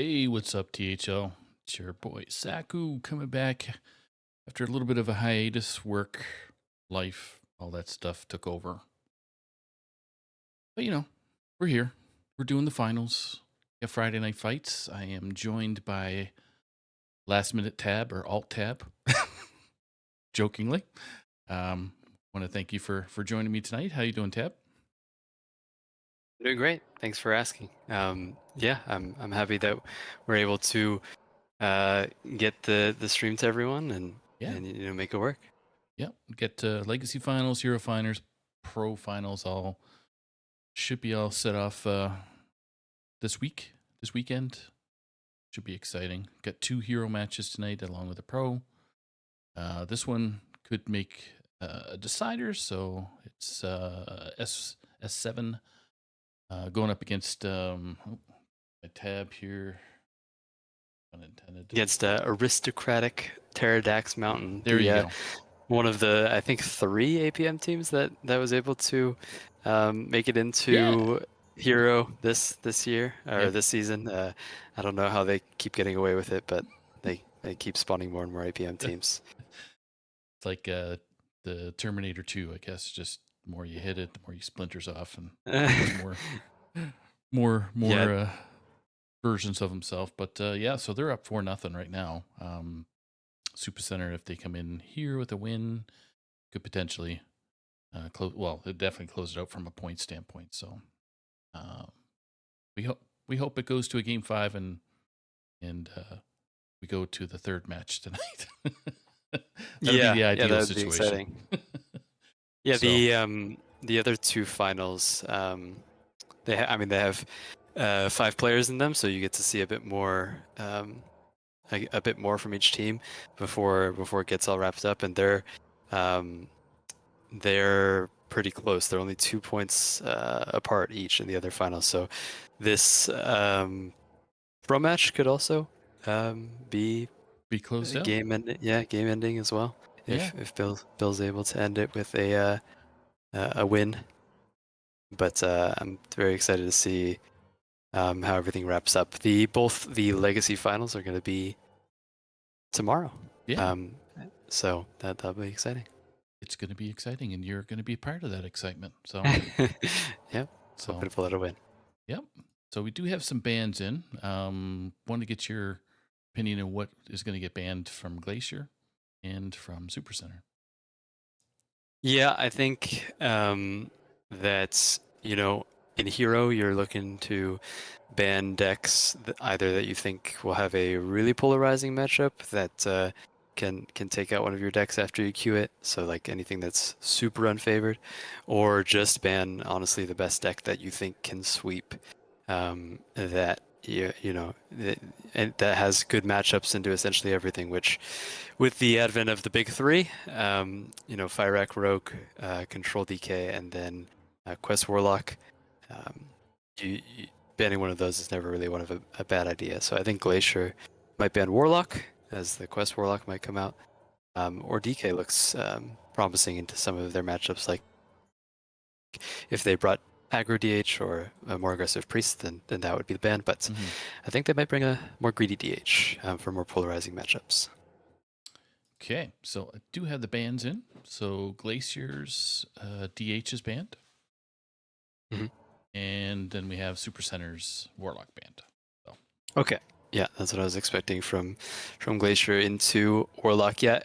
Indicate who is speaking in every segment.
Speaker 1: Hey, what's up, THL? It's your boy Saku coming back after a little bit of a hiatus. Work, life, all that stuff took over. But we're here. We're doing the finals. Yeah, Friday night fights. I am joined by last minute tab or alt tab, jokingly. Want to thank you for joining me tonight. How you doing, Tab?
Speaker 2: Doing great. Thanks for asking. Yeah, I'm happy that we're able to get the stream to everyone
Speaker 1: Yeah,
Speaker 2: and make it work.
Speaker 1: yeah. Get Legacy finals, Hero finals, Pro finals. All should be all set off this weekend. Should be exciting. Got two hero matches tonight along with a pro. This one could make a decider, so it's S7 going up against a tab here. Unintended.
Speaker 2: Against aristocratic Pterodax Mountain,
Speaker 1: There you
Speaker 2: the
Speaker 1: go.
Speaker 2: one of the I think three APM teams that was able to make it
Speaker 1: Yeah.
Speaker 2: into Hero this year or
Speaker 1: Yep.
Speaker 2: this season. I don't know how they keep getting away with it, but they keep spawning more and more APM teams.
Speaker 1: It's like the Terminator 2, I guess. Just the more you hit it, the more you splinters off and becomes more
Speaker 2: Yeah,
Speaker 1: versions of himself. But yeah, so they're up 4-0 right now. Super Center, if they come in here with a win, could potentially close. Well, it definitely close it out from a point standpoint. So um, we hope it goes to a game 5 and we go to the third match tonight. That'd be the
Speaker 2: yeah, that
Speaker 1: ideal
Speaker 2: would be
Speaker 1: situation.
Speaker 2: exciting. Yeah,
Speaker 1: So
Speaker 2: the other two finals, I mean they have five players in them, so you get to see a bit more, a bit more from each team before it gets all wrapped up, and um, they're pretty close. They're only 2 points apart each in the other finals. So this pro match could also be
Speaker 1: be closed
Speaker 2: a
Speaker 1: out.
Speaker 2: game ending as well.
Speaker 1: Yeah,
Speaker 2: If Bill's able to end it with a win. But I'm very excited to see how everything wraps up. Both the legacy finals are going to be tomorrow,
Speaker 1: yeah.
Speaker 2: um, so that'll be exciting.
Speaker 1: It's going to be exciting, and you're going to be part of that excitement. So
Speaker 2: Yep,
Speaker 1: so
Speaker 2: hoping to pull out a win.
Speaker 1: yep. So we do have some bans in. Want to get your opinion on what is going to get banned from Glacier and from Supercenter.
Speaker 2: Yeah, I think that in Hero you're looking to ban decks either that you think will have a really polarizing matchup that can take out one of your decks after you queue it. So like anything that's super unfavored, or just ban honestly the best deck that you think can sweep that and that has good matchups into essentially everything. Which, with the advent of the big three, Fyrakk Rogue, Control DK, and then Quest Warlock, um, banning one of those is never really a bad idea. So I think Glacier might ban Warlock, as the Quest Warlock might come out, or DK looks promising into some of their matchups. Like if they brought aggro DH or a more aggressive priest, then that would be the ban. But
Speaker 1: Mm-hmm.
Speaker 2: I think they might bring a more greedy DH for more polarizing matchups.
Speaker 1: Okay, so I do have the bans in. So Glacier's DH is banned,
Speaker 2: Mhm.
Speaker 1: and then we have Supercenter's Warlock banned. So
Speaker 2: Okay. Yeah, that's what I was expecting from Glacier into Warlock. Yeah,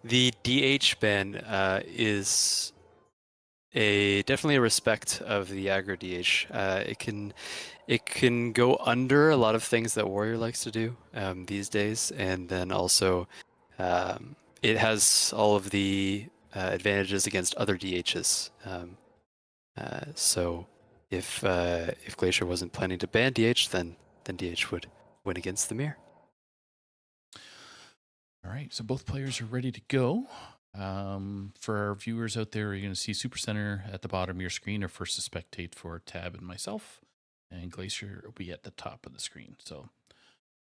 Speaker 2: the DH ban is definitely a respect of the aggro DH. It can go under a lot of things that Warrior likes to do these days, and then also it has all of the advantages against other DHs. So if Glacier wasn't planning to ban DH, then DH would win against the mirror.
Speaker 1: all right, so both players are ready to go. For our viewers out there, you're going to see Supercenter at the bottom of your screen, or first to spectate for Tab and myself, and Glacier will be at the top of the screen. So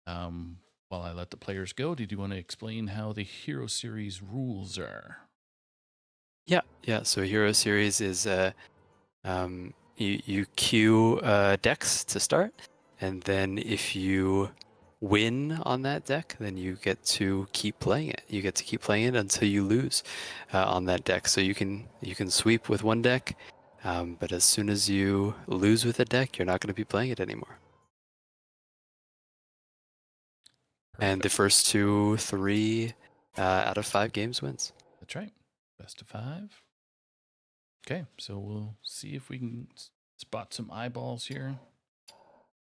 Speaker 1: while I let the players go, did you want to explain how the Hero Series rules are?
Speaker 2: Yeah. So Hero Series is you queue decks to start, and then if you win on that deck, then you get to keep playing it. You get to keep playing it until you lose on that deck. So you can sweep with one deck, but as soon as you lose with a deck, you're not going to be playing it anymore. And the
Speaker 1: Perfect.
Speaker 2: first 2, 3 out of 5 games wins.
Speaker 1: That's right. Best of 5. Okay, so we'll see if we can spot some eyeballs here.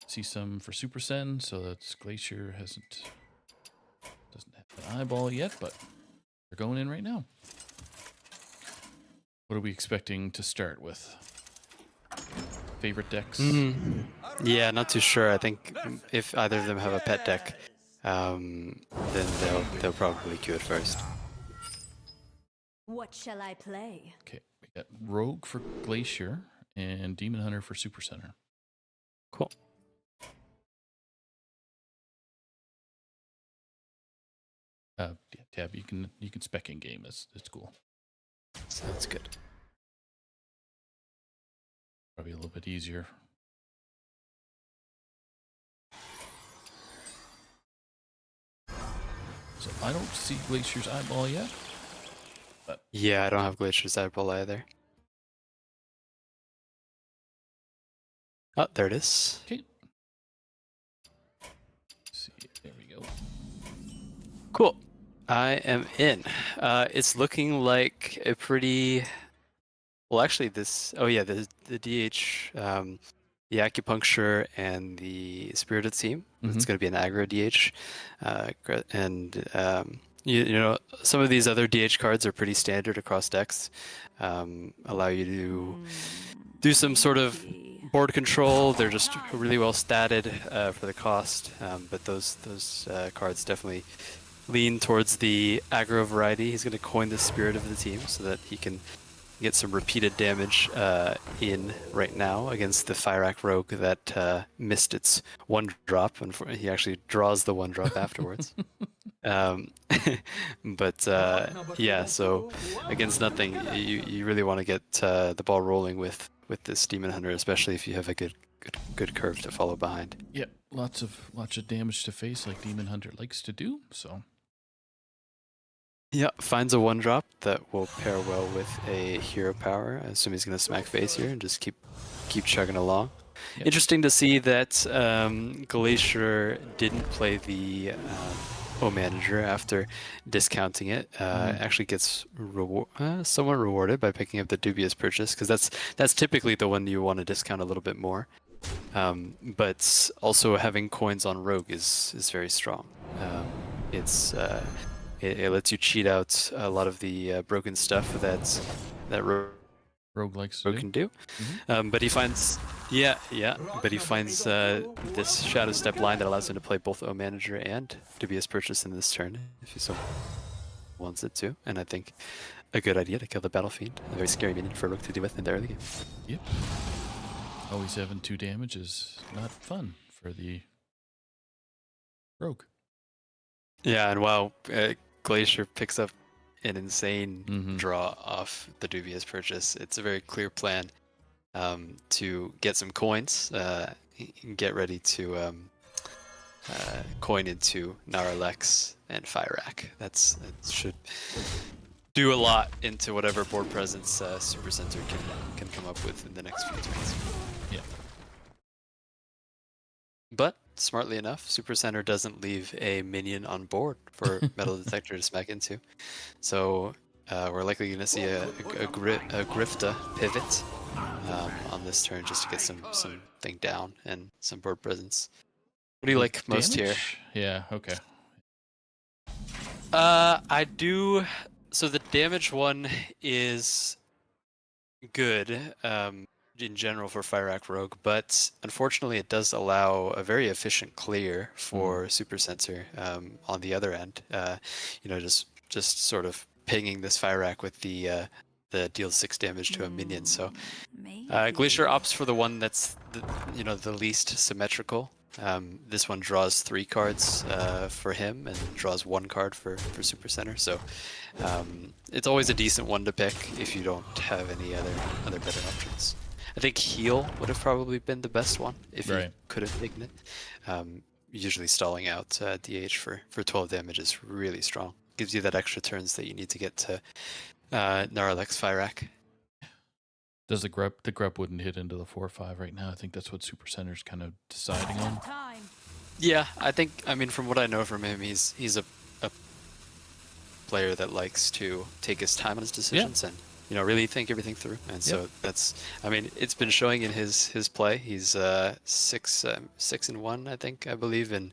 Speaker 1: See some for Super Sen, so that's Glacier doesn't have an eyeball yet, but they're going in right now. What are we expecting to start with? Favorite decks?
Speaker 2: Yeah, not too sure. I think if either of them have a pet deck, then they'll probably queue it first.
Speaker 3: What shall I play?
Speaker 1: Okay, we got Rogue for Glacier and Demon Hunter for Super Center.
Speaker 2: Cool.
Speaker 1: Yeah, Tab, you can spec in game. It's cool.
Speaker 2: Sounds good.
Speaker 1: Probably a little bit easier. So I don't see Glacier's eyeball yet. But
Speaker 2: Yeah, I don't have Glacier's eyeball either. Oh, there it is.
Speaker 1: okay. Let's see, there we go.
Speaker 2: Cool. I am in. It's looking like a pretty... Well, actually, this... Oh, yeah, the DH, the Acupuncture, and the Spirited Theme. It's going to be an aggro DH. You know, some of these other DH cards are pretty standard across decks. Allow you to do some sort of board control. They're just really well statted for the cost. But those cards definitely lean towards the aggro variety. He's going to coin the Spirit of the Team so that he can get some repeated damage in right now against the Fyrakk Rogue that missed its 1-drop. And he actually draws the 1-drop afterwards. Yeah, so against nothing, you really want to get the ball rolling with this Demon Hunter, especially if you have a good curve to follow behind.
Speaker 1: Yep, lots of damage to face like Demon Hunter likes to do. So
Speaker 2: yeah, finds a 1-drop that will pair well with a hero power. I assume he's going to smack face here and just keep chugging along. Yep. Interesting to see that Glacier didn't play the O Manager after discounting it. Actually gets somewhat rewarded by picking up the Dubious Purchase, because that's typically the one you want to discount a little bit more. But also having coins on Rogue is very strong. It lets you cheat out a lot of the broken stuff that
Speaker 1: Rogue likes
Speaker 2: to can do. But he finds this Shadow Step line that allows him to play both O Manager and Dubious Purchase in this turn if he so wants it to. And I think a good idea to kill the Battle Fiend. A very scary minion for Rogue to deal with in the early game.
Speaker 1: Yep. Always having 2 damage is not fun for the Rogue.
Speaker 2: Yeah, and wow, Glacier picks up an insane draw off the Dubious Purchase. It's a very clear plan to get some coins, get ready to coin into Naralex and Fyrakk. That should do a lot into whatever board presence Super Center can come up with in the next few turns.
Speaker 1: Yeah.
Speaker 2: But smartly enough, Super Center doesn't leave a minion on board for Metal Detector to smack into. So we're likely going to see a Grifta pivot on this turn just to get something down and some board presence. What do you like most here?
Speaker 1: Yeah, okay.
Speaker 2: I do... So the damage one is good in general for Fyrakk Rogue, but unfortunately it does allow a very efficient clear for Super Center on the other end. You know, just sort of pinging this Fyrakk with the deals 6 damage to a minion. So Glacier opts for the one that's the least symmetrical. This one draws 3 cards for him and draws 1 card for Super Center. So it's always a decent one to pick if you don't have any other better options. I think heal would have probably been the best one if he
Speaker 1: Right.
Speaker 2: could have taken it. Usually stalling out DH for 12 damage is really strong. Gives you that extra turns that you need to get to Gnarlex Fyrak.
Speaker 1: Does the grub wouldn't hit into the 4/5 right now? I think that's what Super Center's kind of deciding on.
Speaker 2: Yeah, I mean, from what I know from him, he's a player that likes to take his time on his decisions and really think everything through. And so I mean, it's been showing in his play. He's 6-1, I believe, in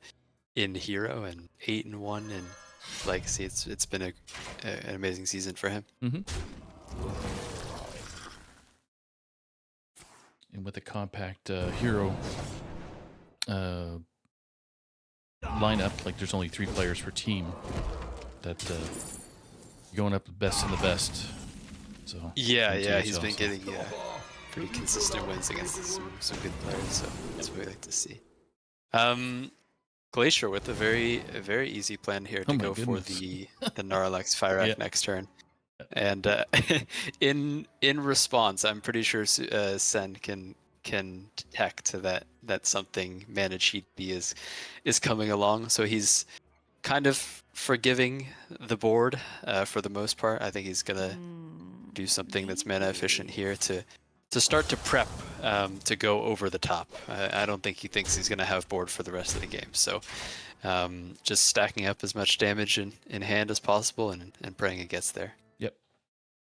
Speaker 2: Hero, and 8-1 in Legacy. It's been an amazing season for him.
Speaker 1: And with a compact Hero lineup, like there's only 3 players per team, that going up the best and the best. So
Speaker 2: Yeah, he's been getting pretty consistent wins against some good players, so that's what we like to see. Glacier with a very easy plan here to go for the Gnarlex Fyrak next turn. And in response, I'm pretty sure Sen can detect that something mana cheaty is coming along, so he's kind of forgiving the board for the most part. I think he's gonna do something that's mana efficient here to start to prep to go over the top. I don't think he thinks he's gonna have board for the rest of the game, so just stacking up as much damage in hand as possible and praying it gets there.
Speaker 1: Yep,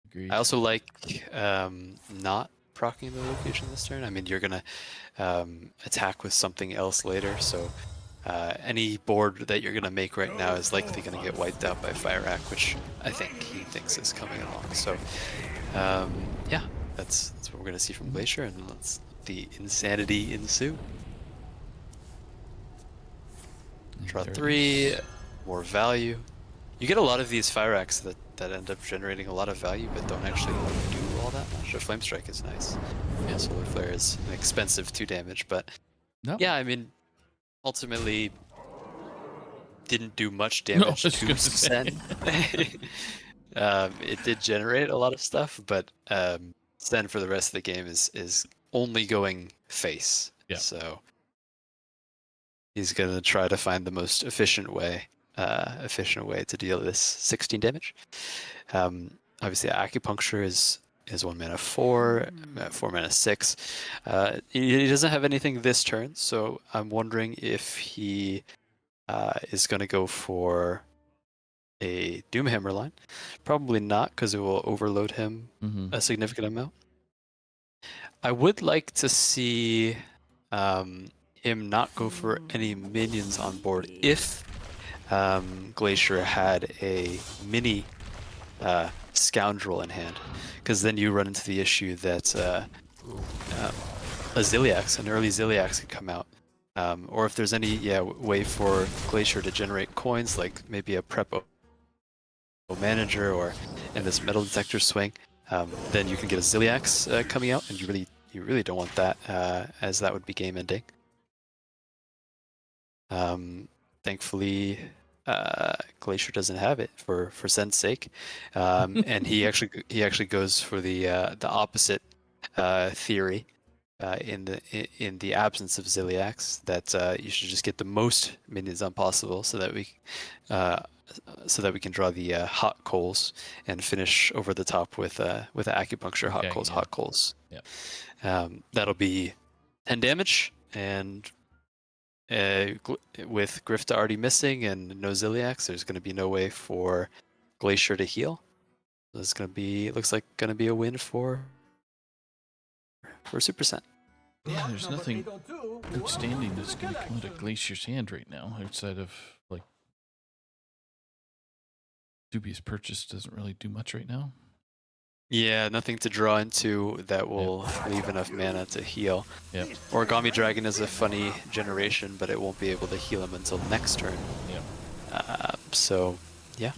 Speaker 1: agreed.
Speaker 2: I also like not proccing the location this turn. I mean, you're gonna attack with something else later, so any board that you're gonna make right now is likely gonna get wiped out by Fyrak, which I think he thinks is coming along. So yeah, that's what we're gonna see from Glacier, and let's the insanity ensue. Draw 3, more value. You get a lot of these Fyraks that end up generating a lot of value, but don't actually do all that much. A Flame Strike is nice. Yeah, Solar Flare is an expensive 2 damage, but yeah, I mean, ultimately didn't do much damage to Sen. It did generate a lot of stuff, but Sen for the rest of the game is only going face.
Speaker 1: Yeah.
Speaker 2: So he's gonna try to find the most efficient way to deal this 16 damage. Obviously, Acupuncture is 1 mana 4, 4 mana 6. He doesn't have anything this turn, so I'm wondering if he is going to go for a Doomhammer line. Probably not, because it will overload him a significant amount. I would like to see him not go for any minions on board if Glacier had a mini Scoundrel in hand, because then you run into the issue that a Ziliax, an early Ziliax, could come out. Or if there's any way for Glacier to generate coins, like maybe a Prep Manager or in this Metal Detector swing, then you can get a Ziliax coming out, and you really don't want that, as that would be game ending. Thankfully, Glacier doesn't have it for Sen's sake, and he actually goes for the opposite theory. In the absence of Ziliax, that you should just get the most minions on possible, so that we can draw the hot coals and finish over the top with Acupuncture, hot coals.
Speaker 1: Yeah.
Speaker 2: That'll be 10 damage, and with Grifta already missing and no Ziliax, there's going to be no way for Glacier to heal. It's looks like going to be a win for Super Sen.
Speaker 1: Yeah, there's nothing outstanding that's going to come out of Glacier's hand right now, outside of, like, Dubious Purchase doesn't really do much right now.
Speaker 2: Yeah, nothing to draw into that will leave enough mana to heal.
Speaker 1: Yep.
Speaker 2: Origami Dragon is a funny generation, but it won't be able to heal him until next turn.
Speaker 1: Yep.
Speaker 2: So, yeah.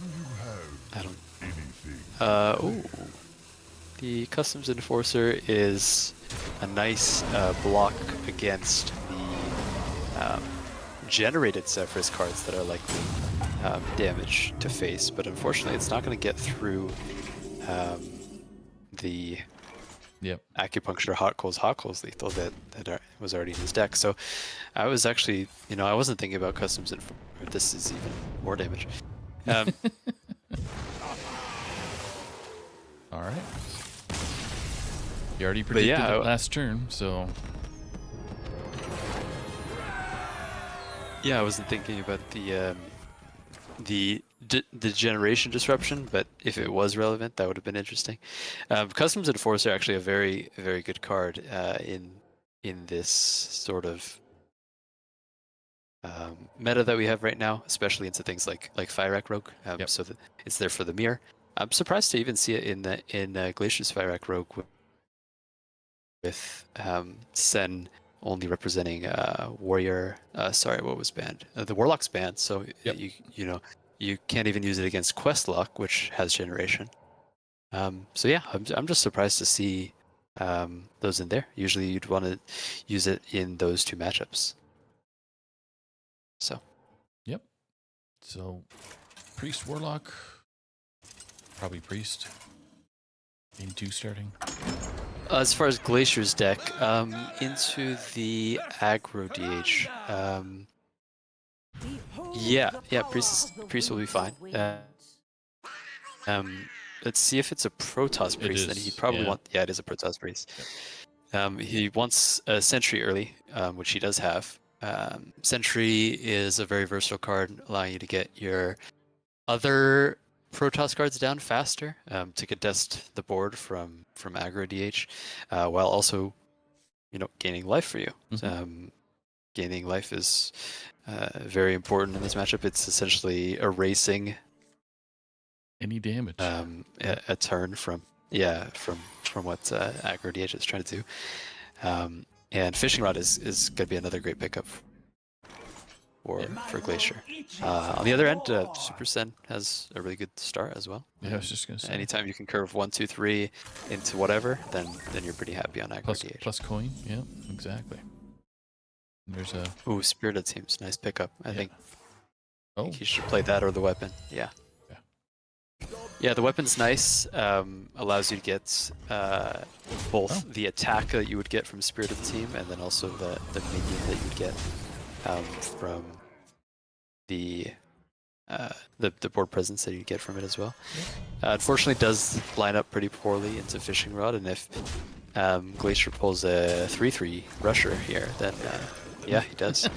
Speaker 2: I don't... ooh. The Customs Enforcer is a nice block against the generated Zephrys cards that are likely damage to face, but unfortunately it's not going to get through the
Speaker 1: Yep.
Speaker 2: Acupuncture, hot coals lethal that was already in his deck. So I was actually, I wasn't thinking about customs and this is even more damage.
Speaker 1: All right. You already
Speaker 2: But
Speaker 1: predicted
Speaker 2: yeah,
Speaker 1: it last turn, so
Speaker 2: yeah, I wasn't thinking about the generation disruption, but if it was relevant, that would have been interesting. Customs Enforcer are actually a very, very good card in this sort of meta that we have right now, especially into things like Fyrak Rogue.
Speaker 1: Yep.
Speaker 2: So that it's there for the mirror. I'm surprised to even see it in Glacier's Fyrak Rogue with Sen only representing warrior. Sorry, what was banned? The Warlock's banned, so
Speaker 1: Yep.
Speaker 2: you can't even use it against Questlock, which has generation. So yeah, I'm just surprised to see those in there. Usually you'd want to use it in those two matchups. So.
Speaker 1: Yep. So Priest Warlock, probably Priest. Game 2 starting.
Speaker 2: As far as Glacier's deck, into the aggro DH. Yeah, Priest will be fine. Let's see if it's a Protoss
Speaker 1: It
Speaker 2: Priest. Then he
Speaker 1: is,
Speaker 2: probably
Speaker 1: yeah.
Speaker 2: yeah, it is a Protoss Priest.
Speaker 1: Yep.
Speaker 2: He wants a Sentry early, which he does have. Sentry is a very versatile card, allowing you to get your other Protoss cards down faster to contest the board from aggro DH, while also, gaining life for you.
Speaker 1: Mhm.
Speaker 2: Gaining life is very important in this matchup. It's essentially erasing
Speaker 1: Any damage.
Speaker 2: a turn from what aggro DH is trying to do. And Fishing Rod is going to be another great pickup for Glacier. On the other end, Super Sen has a really good start as well.
Speaker 1: Yeah, I was just gonna say.
Speaker 2: Anytime you can curve 1, 2, 3 into whatever, then you're pretty happy on aggro DH.
Speaker 1: Plus coin, yeah, exactly. And there's a
Speaker 2: Spirited Teams, nice pickup. I think
Speaker 1: Oh,
Speaker 2: he should play that or the weapon. Yeah.
Speaker 1: Yeah.
Speaker 2: Yeah, the weapon's nice. Allows you to get both the attack that you would get from Spirited Team and then also the minion that you would get from the board presence that you get from it as well. Unfortunately, it does line up pretty poorly into Fishing Rod, and if Glacier pulls a 3/3 rusher here, then yeah, he does.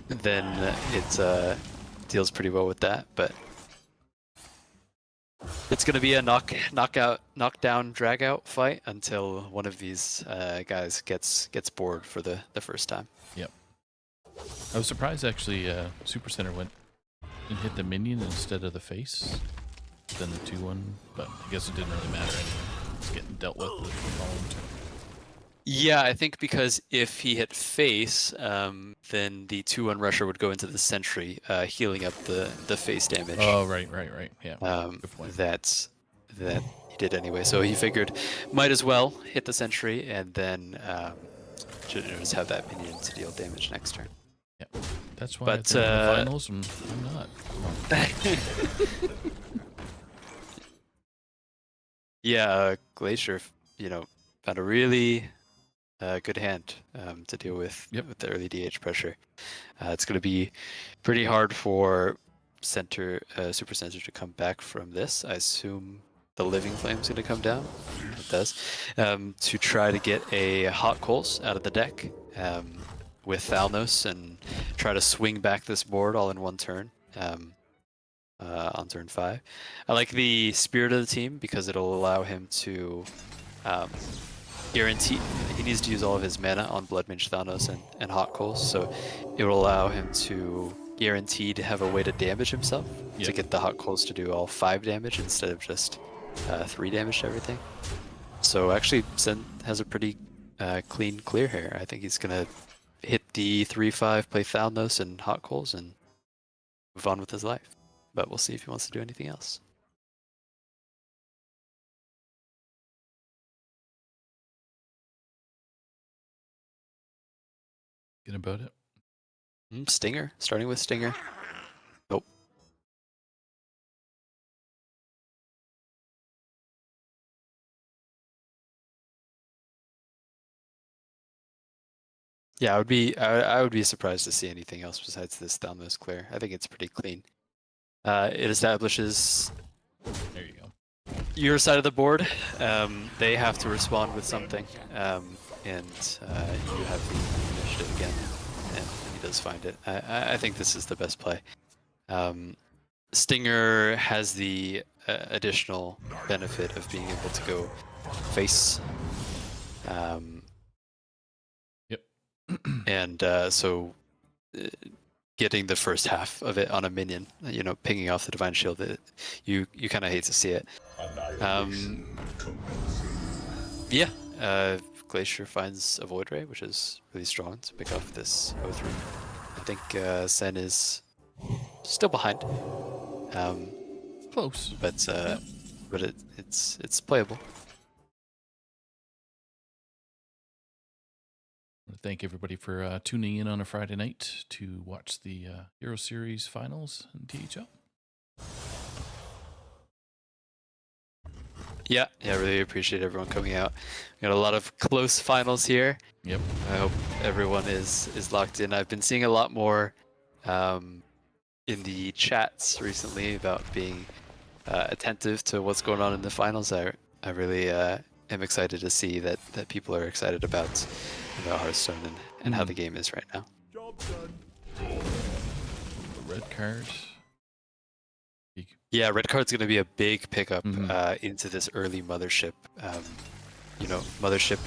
Speaker 2: Then it deals pretty well with that, but it's going to be a knockdown, drag-out fight until one of these guys gets bored for the first time.
Speaker 1: Yep. I was surprised actually. Super Center went and hit the minion instead of the face, than the 2/1, but I guess it didn't really matter anyway. It's getting dealt with the following turn.
Speaker 2: Yeah, I think because if he hit face, then the 2/1 rusher would go into the sentry, healing up the face damage.
Speaker 1: Oh, right. Yeah. Good point.
Speaker 2: That he did anyway. So he figured, might as well hit the sentry and then just have that minion to deal damage next turn.
Speaker 1: Yeah, that's why
Speaker 2: But,
Speaker 1: they're in the finals and I'm not.
Speaker 2: Yeah, Glacier, found a really good hand to deal with the early DH pressure. It's going to be pretty hard for Super Center to come back from this. I assume the Living Flame's going to come down. It does. To try to get a Hot Coals out of the deck with Thalnos and try to swing back this board all in one turn. On turn 5. I like the Spirit of the Team because it'll allow him to guarantee he needs to use all of his mana on Blood Mage Thanos and Hot Coals, so it will allow him to guarantee to have a way to damage himself to get the Hot Coals to do all 5 damage instead of just 3 damage to everything. So actually, Sen has a pretty clean clear here. I think he's gonna hit the 3/5, play Thalnos and Hot Coals, and move on with his life. But we'll see if he wants to do anything else.
Speaker 1: Get about it.
Speaker 2: Stinger, starting with Stinger. Nope. Yeah, I would be surprised to see anything else besides this Thalmos clear. I think it's pretty clean. It establishes
Speaker 1: There you go.
Speaker 2: your side of the board. They have to respond with something, and you have the initiative again, and he does find it. I think this is the best play. Stinger has the additional benefit of being able to go face.
Speaker 1: Yep.
Speaker 2: And so getting the first half of it on a minion, pinging off the Divine Shield, you kind of hate to see it. Yeah, Glacier finds a Void Ray, which is really strong to pick off this O3. I think Sen is still behind.
Speaker 1: Close.
Speaker 2: But
Speaker 1: Yep.
Speaker 2: it's playable.
Speaker 1: I want to thank everybody for tuning in on a Friday night to watch the Hero Series finals in THL.
Speaker 2: Yeah, really appreciate everyone coming out. We got a lot of close finals here.
Speaker 1: Yep.
Speaker 2: I hope everyone is locked in. I've been seeing a lot more in the chats recently about being attentive to what's going on in the finals. I really am excited to see that people are excited about Hearthstone and how the game is right now.
Speaker 1: The red card.
Speaker 2: Yeah, red card's going to be a big pickup into this early Mothership. Mothership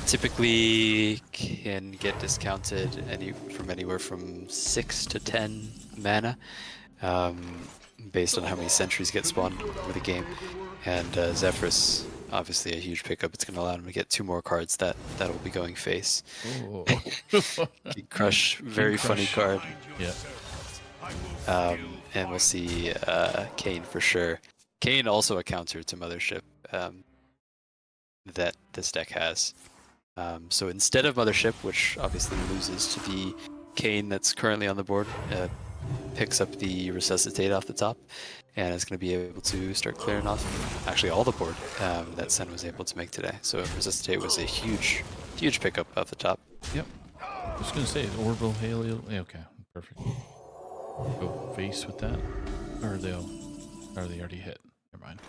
Speaker 2: typically can get discounted anywhere from 6 to 10 mana, based on how many sentries get spawned with the game. And Zephyrus, obviously a huge pickup. It's going to allow him to get 2 more cards that will be going face.
Speaker 1: Oh.
Speaker 2: King Crush, very funny card.
Speaker 1: Yeah.
Speaker 2: And we'll see Kayn for sure. Kayn also a counter to Mothership that this deck has. So instead of Mothership, which obviously loses to the Kayn that's currently on the board, picks up the Resuscitate off the top, and is going to be able to start clearing off actually all the board that Sen was able to make today. So Resuscitate was a huge pickup off the top.
Speaker 1: Yep. I was going to say, Orbital Halo. Yeah, okay, perfect. Go face with that? Or are they already hit? Never mind.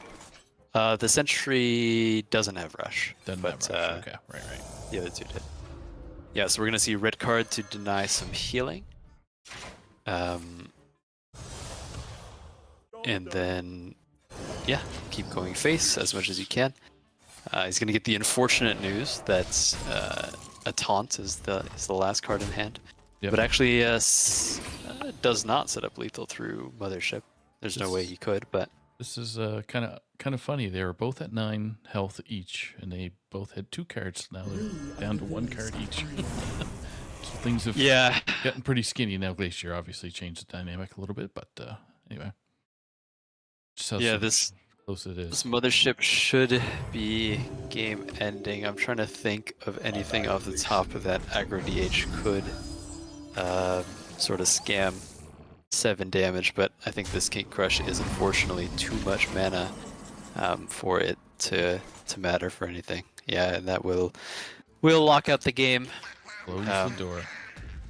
Speaker 2: The Sentry doesn't have Rush.
Speaker 1: Doesn't have Rush. Okay, right.
Speaker 2: The other two did. Yeah, so we're going to see red card to deny some healing. And then, yeah, keep going face as much as you can. He's going to get the unfortunate news that a taunt is the last card in hand. Yep. But actually does not set up lethal through Mothership. There's no way he could, but...
Speaker 1: This is kind of funny. They were both at 9 health each, and they both had 2 cards. Now they're down to 1 card each. So things have gotten pretty skinny now. Glacier obviously changed the dynamic a little bit, but anyway.
Speaker 2: This
Speaker 1: close it is.
Speaker 2: This Mothership should be game ending. I'm trying to think of anything off the top of that aggro DH could sort of scam 7 damage, but I think this King Crush is unfortunately too much mana for it to matter for anything. Yeah, and that will lock out the game.
Speaker 1: Close the door.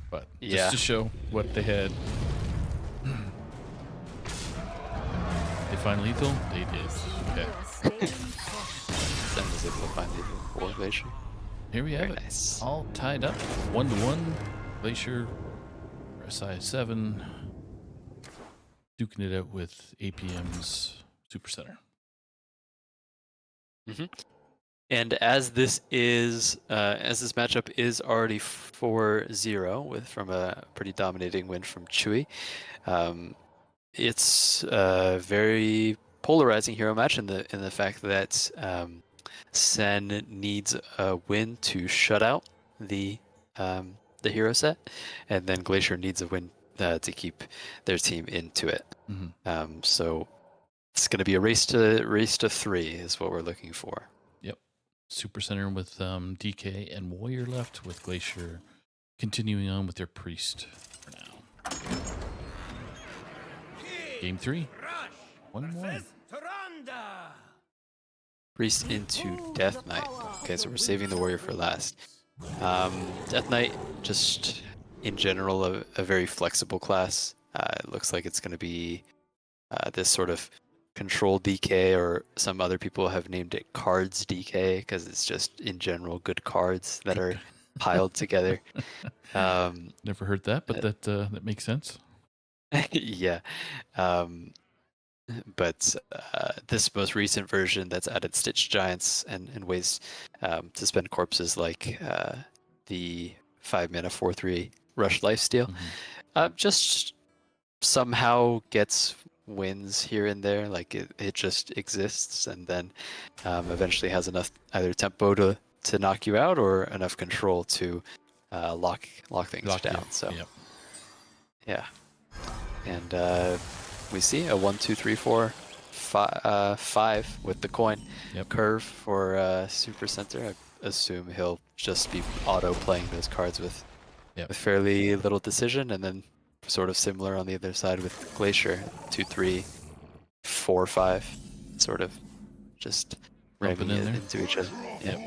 Speaker 1: But just to show what they had. They find lethal? They did. Okay.
Speaker 2: Sen was able to find lethal for Glacier.
Speaker 1: Here we have
Speaker 2: Very
Speaker 1: it.
Speaker 2: Nice.
Speaker 1: All tied up. 1-1. Glacier, SI7. Duking it out with APM's Super Center.
Speaker 2: And as this matchup is already 4-0 from a pretty dominating win from Chewy, it's a very polarizing hero match in the fact that Sen needs a win to shut out the hero set, and then Glacier needs a win to keep their team into it. So it's going to be a race to 3 is what we're looking for.
Speaker 1: Yep. Super Center with DK and Warrior left, with Glacier continuing on with their Priest for now. Game 3. 1-1.
Speaker 2: Priest into Death Knight. Okay, so we're saving the Warrior for last. Death Knight, just in general, a very flexible class. It looks like it's going to be this sort of control DK, or some other people have named it cards DK because it's just in general good cards that are piled together.
Speaker 1: Never heard that, but that makes sense.
Speaker 2: Yeah. But this most recent version that's added Stitch Giants and ways to spend corpses, like the 5-mana 4/3 Rush Lifesteal, just somehow gets wins here and there. Like it just exists, and then eventually has enough either tempo to knock you out, or enough control to lock things down. So
Speaker 1: Yep.
Speaker 2: yeah, and we see a 1, 2, 3, 4, 5 with the coin curve for Super Center. I assume he'll just be auto playing those cards with fairly little decision, and then sort of similar on the other side with Glacier, 2, 3, 4, 5, sort of just ramming it into each other.
Speaker 1: Yep.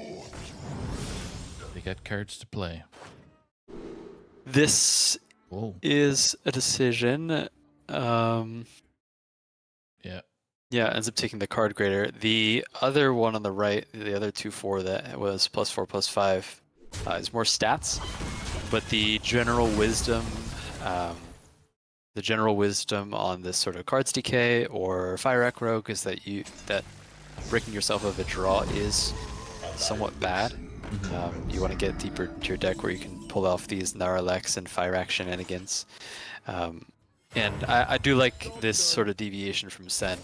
Speaker 1: They got cards to play.
Speaker 2: This is a decision. Yeah, ends up taking the card grader. The other one on the right, the other 2/4 that was +4/+5, is more stats, but the general wisdom on this sort of cards DK or Fire Act Rogue is that breaking yourself of a draw is somewhat bad. You want to get deeper into your deck where you can pull off these Naralex and Fire Act shenanigans. And I do like this sort of deviation from Sen,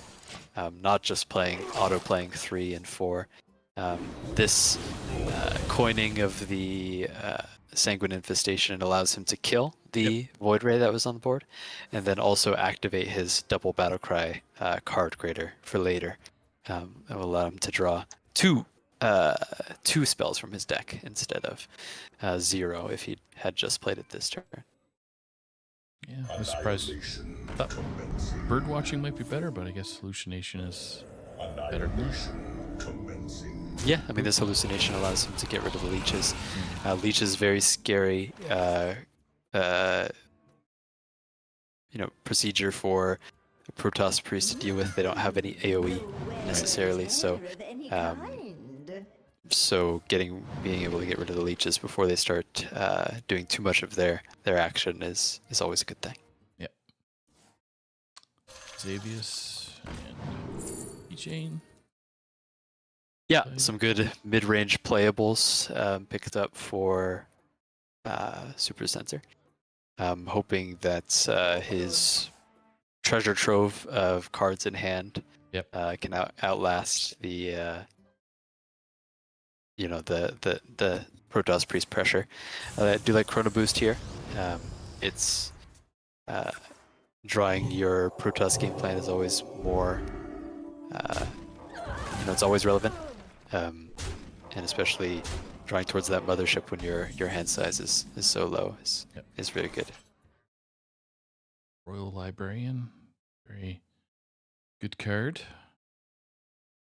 Speaker 2: not just auto-playing 3 and 4. This coining of the Sanguine Infestation allows him to kill the Void Ray that was on the board, and then also activate his double Battlecry card grader for later. It will allow him to draw two spells from his deck instead of 0 if he had just played it this turn.
Speaker 1: Yeah, I was surprised. I thought bird watching might be better, but I guess hallucination is better.
Speaker 2: Yeah, I mean, this hallucination allows him to get rid of the leeches. Leech is very scary, procedure for a Protoss Priest to deal with. They don't have any AoE necessarily, so being able to get rid of the leeches before they start doing too much of their action is always a good thing.
Speaker 1: Yep. Xavius and E-Chain.
Speaker 2: Yeah, some good mid-range playables picked up for Super Center. Hoping that his treasure trove of cards in hand can outlast the the Protoss Priest pressure. I do like Chrono Boost here. It's drawing your Protoss game plan is always more, it's always relevant, and especially drawing towards that mothership when your hand size is so low is very good.
Speaker 1: Royal Librarian, very good card.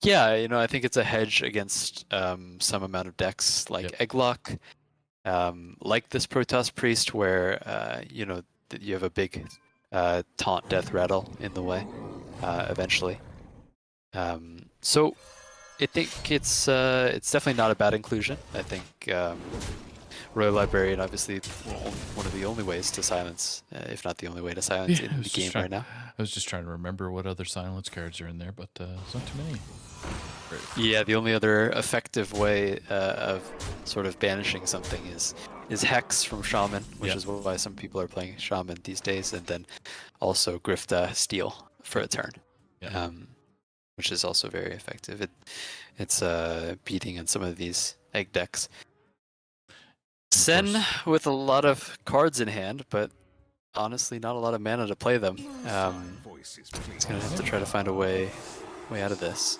Speaker 2: Yeah, I think it's a hedge against some amount of decks like Egglock, like this Protoss Priest, where you have a big taunt death rattle in the way eventually. So I think it's definitely not a bad inclusion. I think Royal Librarian, obviously, one of the only ways to silence, if not the only way to silence in the game right now.
Speaker 1: I was just trying to remember what other silence cards are in there, but it's not too many.
Speaker 2: Yeah, the only other effective way of sort of banishing something is Hex from Shaman, which is why some people are playing Shaman these days, and then also Grifta Steel for a turn, which is also very effective. It's beating in some of these egg decks. Sen with a lot of cards in hand, but honestly not a lot of mana to play them. He's gonna have to try to find a way out of this.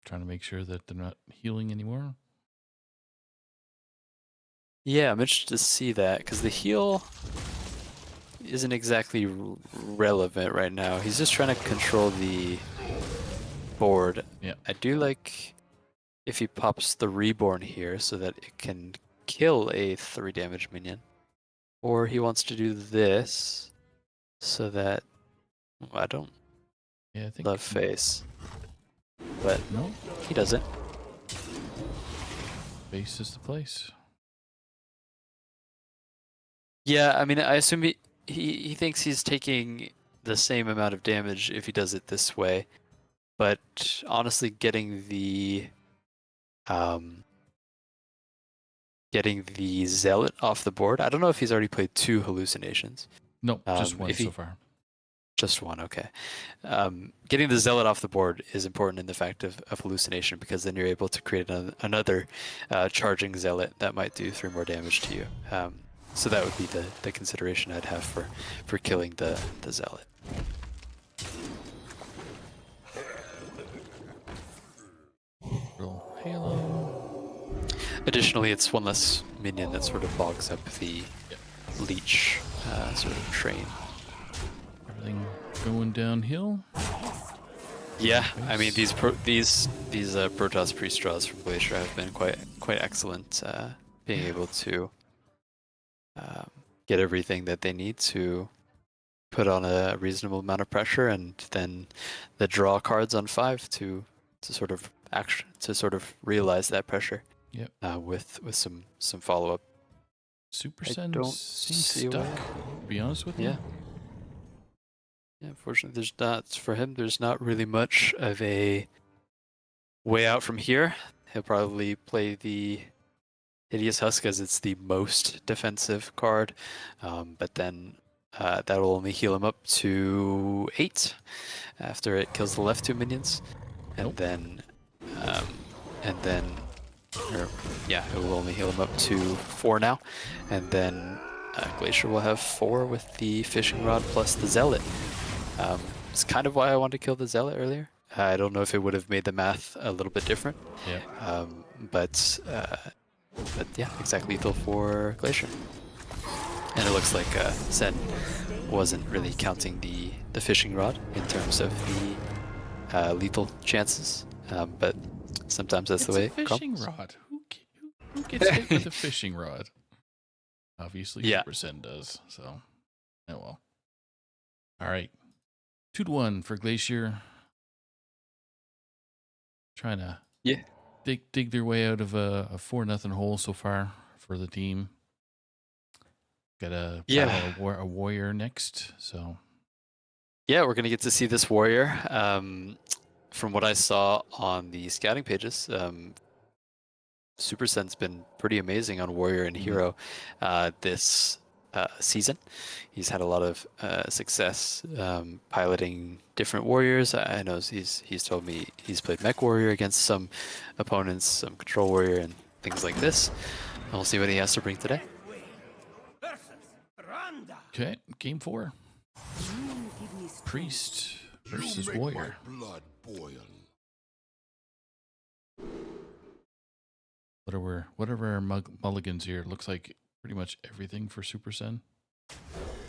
Speaker 1: Trying to make sure that they're not healing anymore.
Speaker 2: Yeah, I'm interested to see that, because the heal isn't exactly relevant right now. He's just trying to control the board.
Speaker 1: Yeah.
Speaker 2: I do like if he pops the Reborn here so that it can kill a 3 damage minion, or he wants to do this so that I don't
Speaker 1: Yeah, I think.
Speaker 2: love face, but
Speaker 1: No,
Speaker 2: he doesn't.
Speaker 1: base is the place.
Speaker 2: Yeah, I mean, I assume he thinks he's taking the same amount of damage if he does it this way, but honestly, getting the zealot off the board. I don't know if he's already played 2 hallucinations.
Speaker 1: No, just one
Speaker 2: if he-
Speaker 1: so far.
Speaker 2: Just one, okay. Getting the zealot off the board is important in the fact of hallucination, because then you're able to create another charging zealot that might do 3 more damage to you. So that would be the consideration I'd have for killing the zealot.
Speaker 1: Little halo.
Speaker 2: Additionally, it's 1 less minion that sort of bogs up the leech sort of train.
Speaker 1: Everything going downhill.
Speaker 2: Yeah, I mean these Protoss pre-straws from Glacier have been quite excellent, being able to get everything that they need to put on a reasonable amount of pressure, and then the draw cards on 5 to sort of realize that pressure.
Speaker 1: Yep.
Speaker 2: With some follow-up.
Speaker 1: Super
Speaker 2: I
Speaker 1: Sen
Speaker 2: don't
Speaker 1: seems
Speaker 2: see a
Speaker 1: stuck.
Speaker 2: way.
Speaker 1: To be honest with you.
Speaker 2: Yeah. Yeah, unfortunately, there's not really much of a way out from here. He'll probably play the Hideous Husk as it's the most defensive card, but then that will only heal him up to 8 after it kills the left 2 minions, and
Speaker 1: Nope.
Speaker 2: then it will only heal him up to 4 now, and then Glacier will have 4 with the fishing rod plus the zealot. It's kind of why I wanted to kill the zealot earlier. I don't know if it would have made the math a little bit different.
Speaker 1: Yeah.
Speaker 2: But yeah, exactly lethal for Glacier. And it looks like Sen wasn't really counting the fishing rod in terms of the lethal chances. But sometimes that's
Speaker 1: It's
Speaker 2: the way
Speaker 1: a
Speaker 2: it
Speaker 1: fishing
Speaker 2: comes.
Speaker 1: rod. Who gets hit with a fishing rod? Obviously,
Speaker 2: Yeah.
Speaker 1: Super Sen does. So, oh well. All right, 2-1 for Glacier. Trying to dig their way out of a 4-0 hole so far for the team. Got a warrior next, so
Speaker 2: Yeah, we're gonna get to see this warrior. From what I saw on the scouting pages, Super Sen's been pretty amazing on warrior and hero this season. He's had a lot of success piloting different warriors. I know he's told me he's played mech warrior against some opponents, some control warrior, and things like this. And we'll see what he has to bring today.
Speaker 1: okay. Game 4. Priest versus warrior.
Speaker 3: Blood boil.
Speaker 1: What are our mulligans here? Looks like pretty much everything for Super Sen.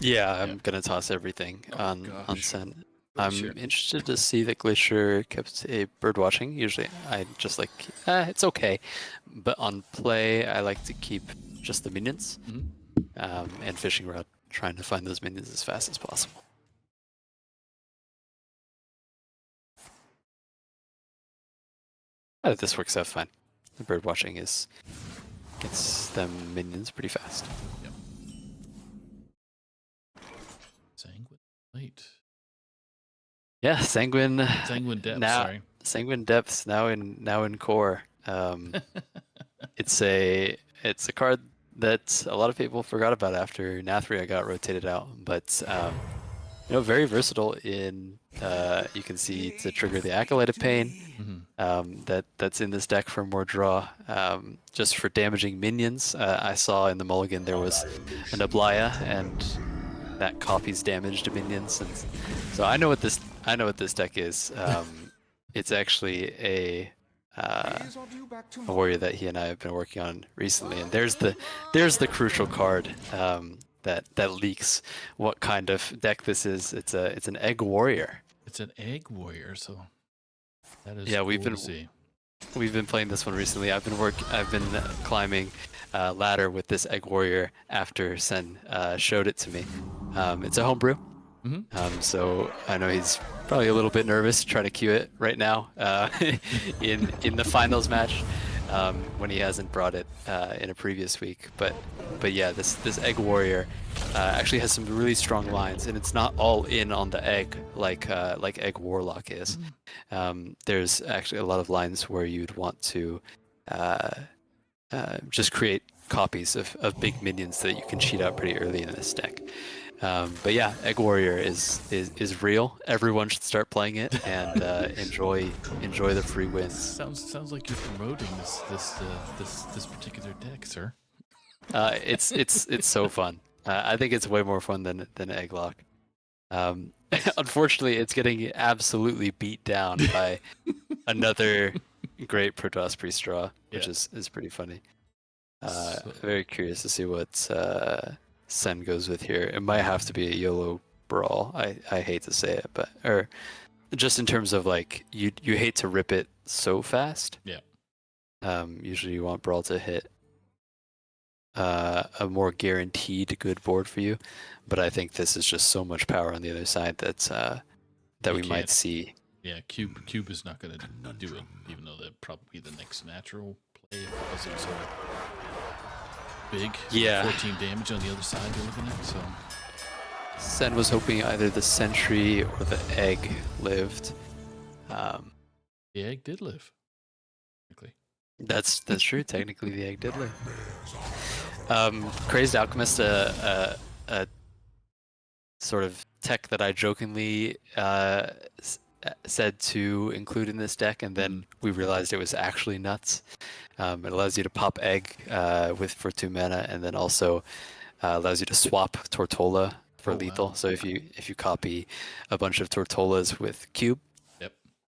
Speaker 2: Yeah, I'm gonna toss everything on
Speaker 1: gosh.
Speaker 2: Sen. I'm
Speaker 1: Sure.
Speaker 2: interested to see that Glacier kept a bird watching. Usually I just like, it's okay. But on play, I like to keep just the minions and fishing rod, trying to find those minions as fast as possible. This works out fine. The bird watching gets them minions pretty fast.
Speaker 1: Yep. Sanguine Light.
Speaker 2: Yeah, Sanguine
Speaker 1: Depth,
Speaker 2: now,
Speaker 1: sorry.
Speaker 2: Sanguine Depths now in core. It's a card that a lot of people forgot about after Nathria got rotated out, but very versatile in you can see to trigger the Acolyte of Pain. That's in this deck for more draw. Just for damaging minions, I saw in the mulligan there was an Ablaya, and that copies damage to minions, and so I know what this deck is. It's actually a warrior that he and I have been working on recently, and there's the crucial card that leaks what kind of deck this is. It's an egg warrior.
Speaker 1: It's an egg warrior, so that is
Speaker 2: Yeah,
Speaker 1: cool to see.
Speaker 2: We've been playing this one recently. I've been climbing ladder with this Egg Warrior after Sen showed it to me. It's a homebrew, so I know he's probably a little bit nervous trying to queue it right now in the finals match when he hasn't brought it in a previous week. But yeah, this Egg Warrior actually has some really strong lines, and it's not all in on the egg like Egg Warlock is. There's actually a lot of lines where you'd want to just create copies of big minions that you can cheat out pretty early in this deck. But yeah, Egg Warrior is real. Everyone should start playing it and enjoy the free wins.
Speaker 1: Sounds like you're promoting this particular deck, sir.
Speaker 2: It's so fun. I think it's way more fun than Egglock. Unfortunately, it's getting absolutely beat down by another great Protoss Priest draw, which is pretty funny. Very curious to see what Sen goes with here. It might have to be a YOLO Brawl. I hate to say it, but or just in terms of like you hate to rip it so fast.
Speaker 1: Yeah.
Speaker 2: Usually you want Brawl to hit a more guaranteed good board for you, but I think this is just so much power on the other side that we might see.
Speaker 1: Yeah, Cube is not going to do it, even though that'd probably be the next natural play if it wasn't so big.
Speaker 2: Yeah.
Speaker 1: 14 damage on the other side you're looking at, so.
Speaker 2: Sen was hoping either the Sentry or the Egg lived.
Speaker 1: The Egg did live. Technically.
Speaker 2: That's true. Technically, the Egg did live. Crazed Alchemist, a sort of tech that I jokingly said to include in this deck, and then we realized it was actually nuts. It allows you to pop Egg for 2 mana, and then also allows you to swap Tortola for lethal. Wow. So if you copy a bunch of Tortolas with Cube,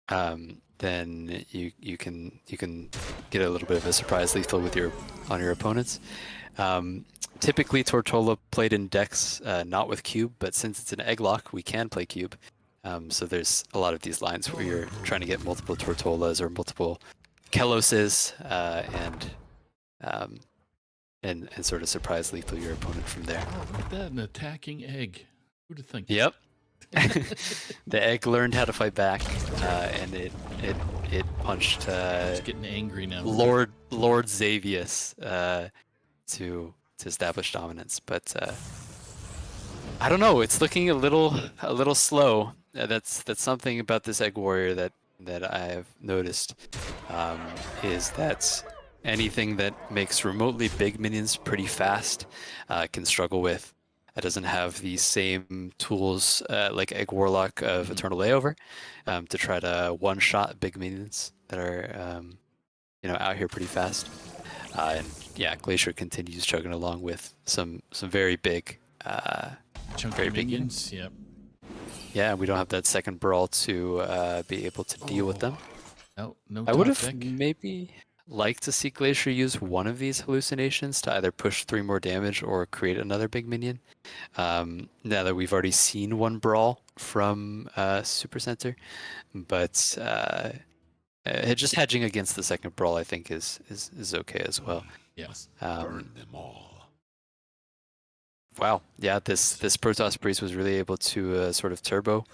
Speaker 2: then you can get a little bit of a surprise lethal with on your opponents. Typically, Tortola played in decks not with Cube, but since it's an Egglock, we can play Cube. So there's a lot of these lines where you're trying to get multiple Tortolas or multiple Keloses and sort of surprise lethal your opponent from there.
Speaker 1: Oh, look at that, an attacking Egg. Who'd have think?
Speaker 2: Yep. The Egg learned how to fight back, and it punched.
Speaker 1: It's getting angry now.
Speaker 2: Lord Xavius to establish dominance, but I don't know. It's looking a little slow. That's something about this Egg Warrior that I have noticed is that anything that makes remotely big minions pretty fast can struggle with. It doesn't have the same tools like Egg Warlock of Eternal Layover to try to one-shot big minions that are out here pretty fast. And yeah, Glacier continues chugging along with some very big,
Speaker 1: very big minions. Yep.
Speaker 2: Yeah, we don't have that second Brawl to be able to deal with them.
Speaker 1: No.
Speaker 2: I would have maybe liked to see Glacier use one of these hallucinations to either push 3 more damage or create another big minion. Now that we've already seen one Brawl from Super Center, but just hedging against the second Brawl, I think, is okay as well.
Speaker 1: Yes.
Speaker 3: Burn them all.
Speaker 2: Wow. Yeah, this Protoss Priest was really able to sort of turbo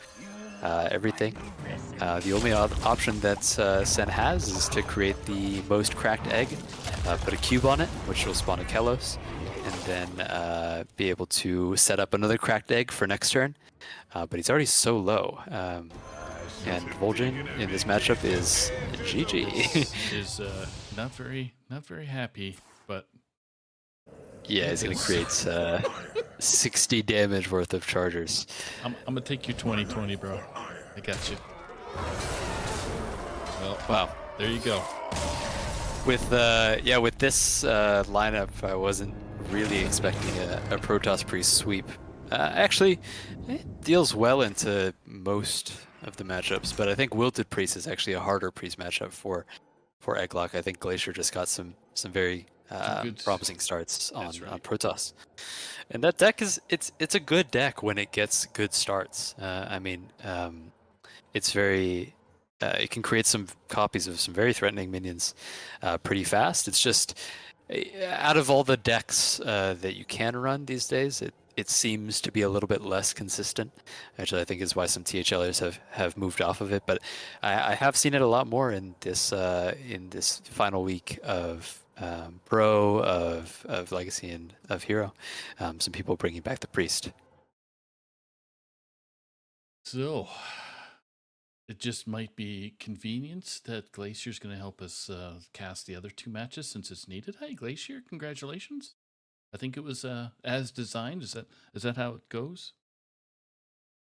Speaker 2: everything. The only option that Sen has is to create the most cracked egg, put a cube on it, which will spawn a Kelos, and then be able to set up another cracked egg for next turn. But he's already so low. And Vol'jin in this matchup is GG.
Speaker 1: is not very happy, but
Speaker 2: yeah, he's gonna create 60 damage worth of chargers.
Speaker 1: I'm gonna take you 20/20, bro. I got you. Well,
Speaker 2: wow,
Speaker 1: there you go.
Speaker 2: With this lineup, I wasn't really expecting a Protoss Priest sweep. Actually, it deals well into most of the matchups, but I think Wilted Priest is actually a harder Priest matchup for Egglock. I think Glacier just got some very promising starts on Protoss, and that deck it's a good deck when it gets good starts. It's very it can create some copies of some very threatening minions pretty fast. It's just Out of all the decks that you can run these days, it seems to be a little bit less consistent. Actually, I think is why some THLers have moved off of it. But I have seen it a lot more in this final week of Pro, of Legacy, and of Hero. Some people bringing back the Priest.
Speaker 1: So it just might be convenience that Glacier's going to help us cast the other two matches since it's needed. Hey, Glacier, congratulations! I think it was as designed. Is that how it goes?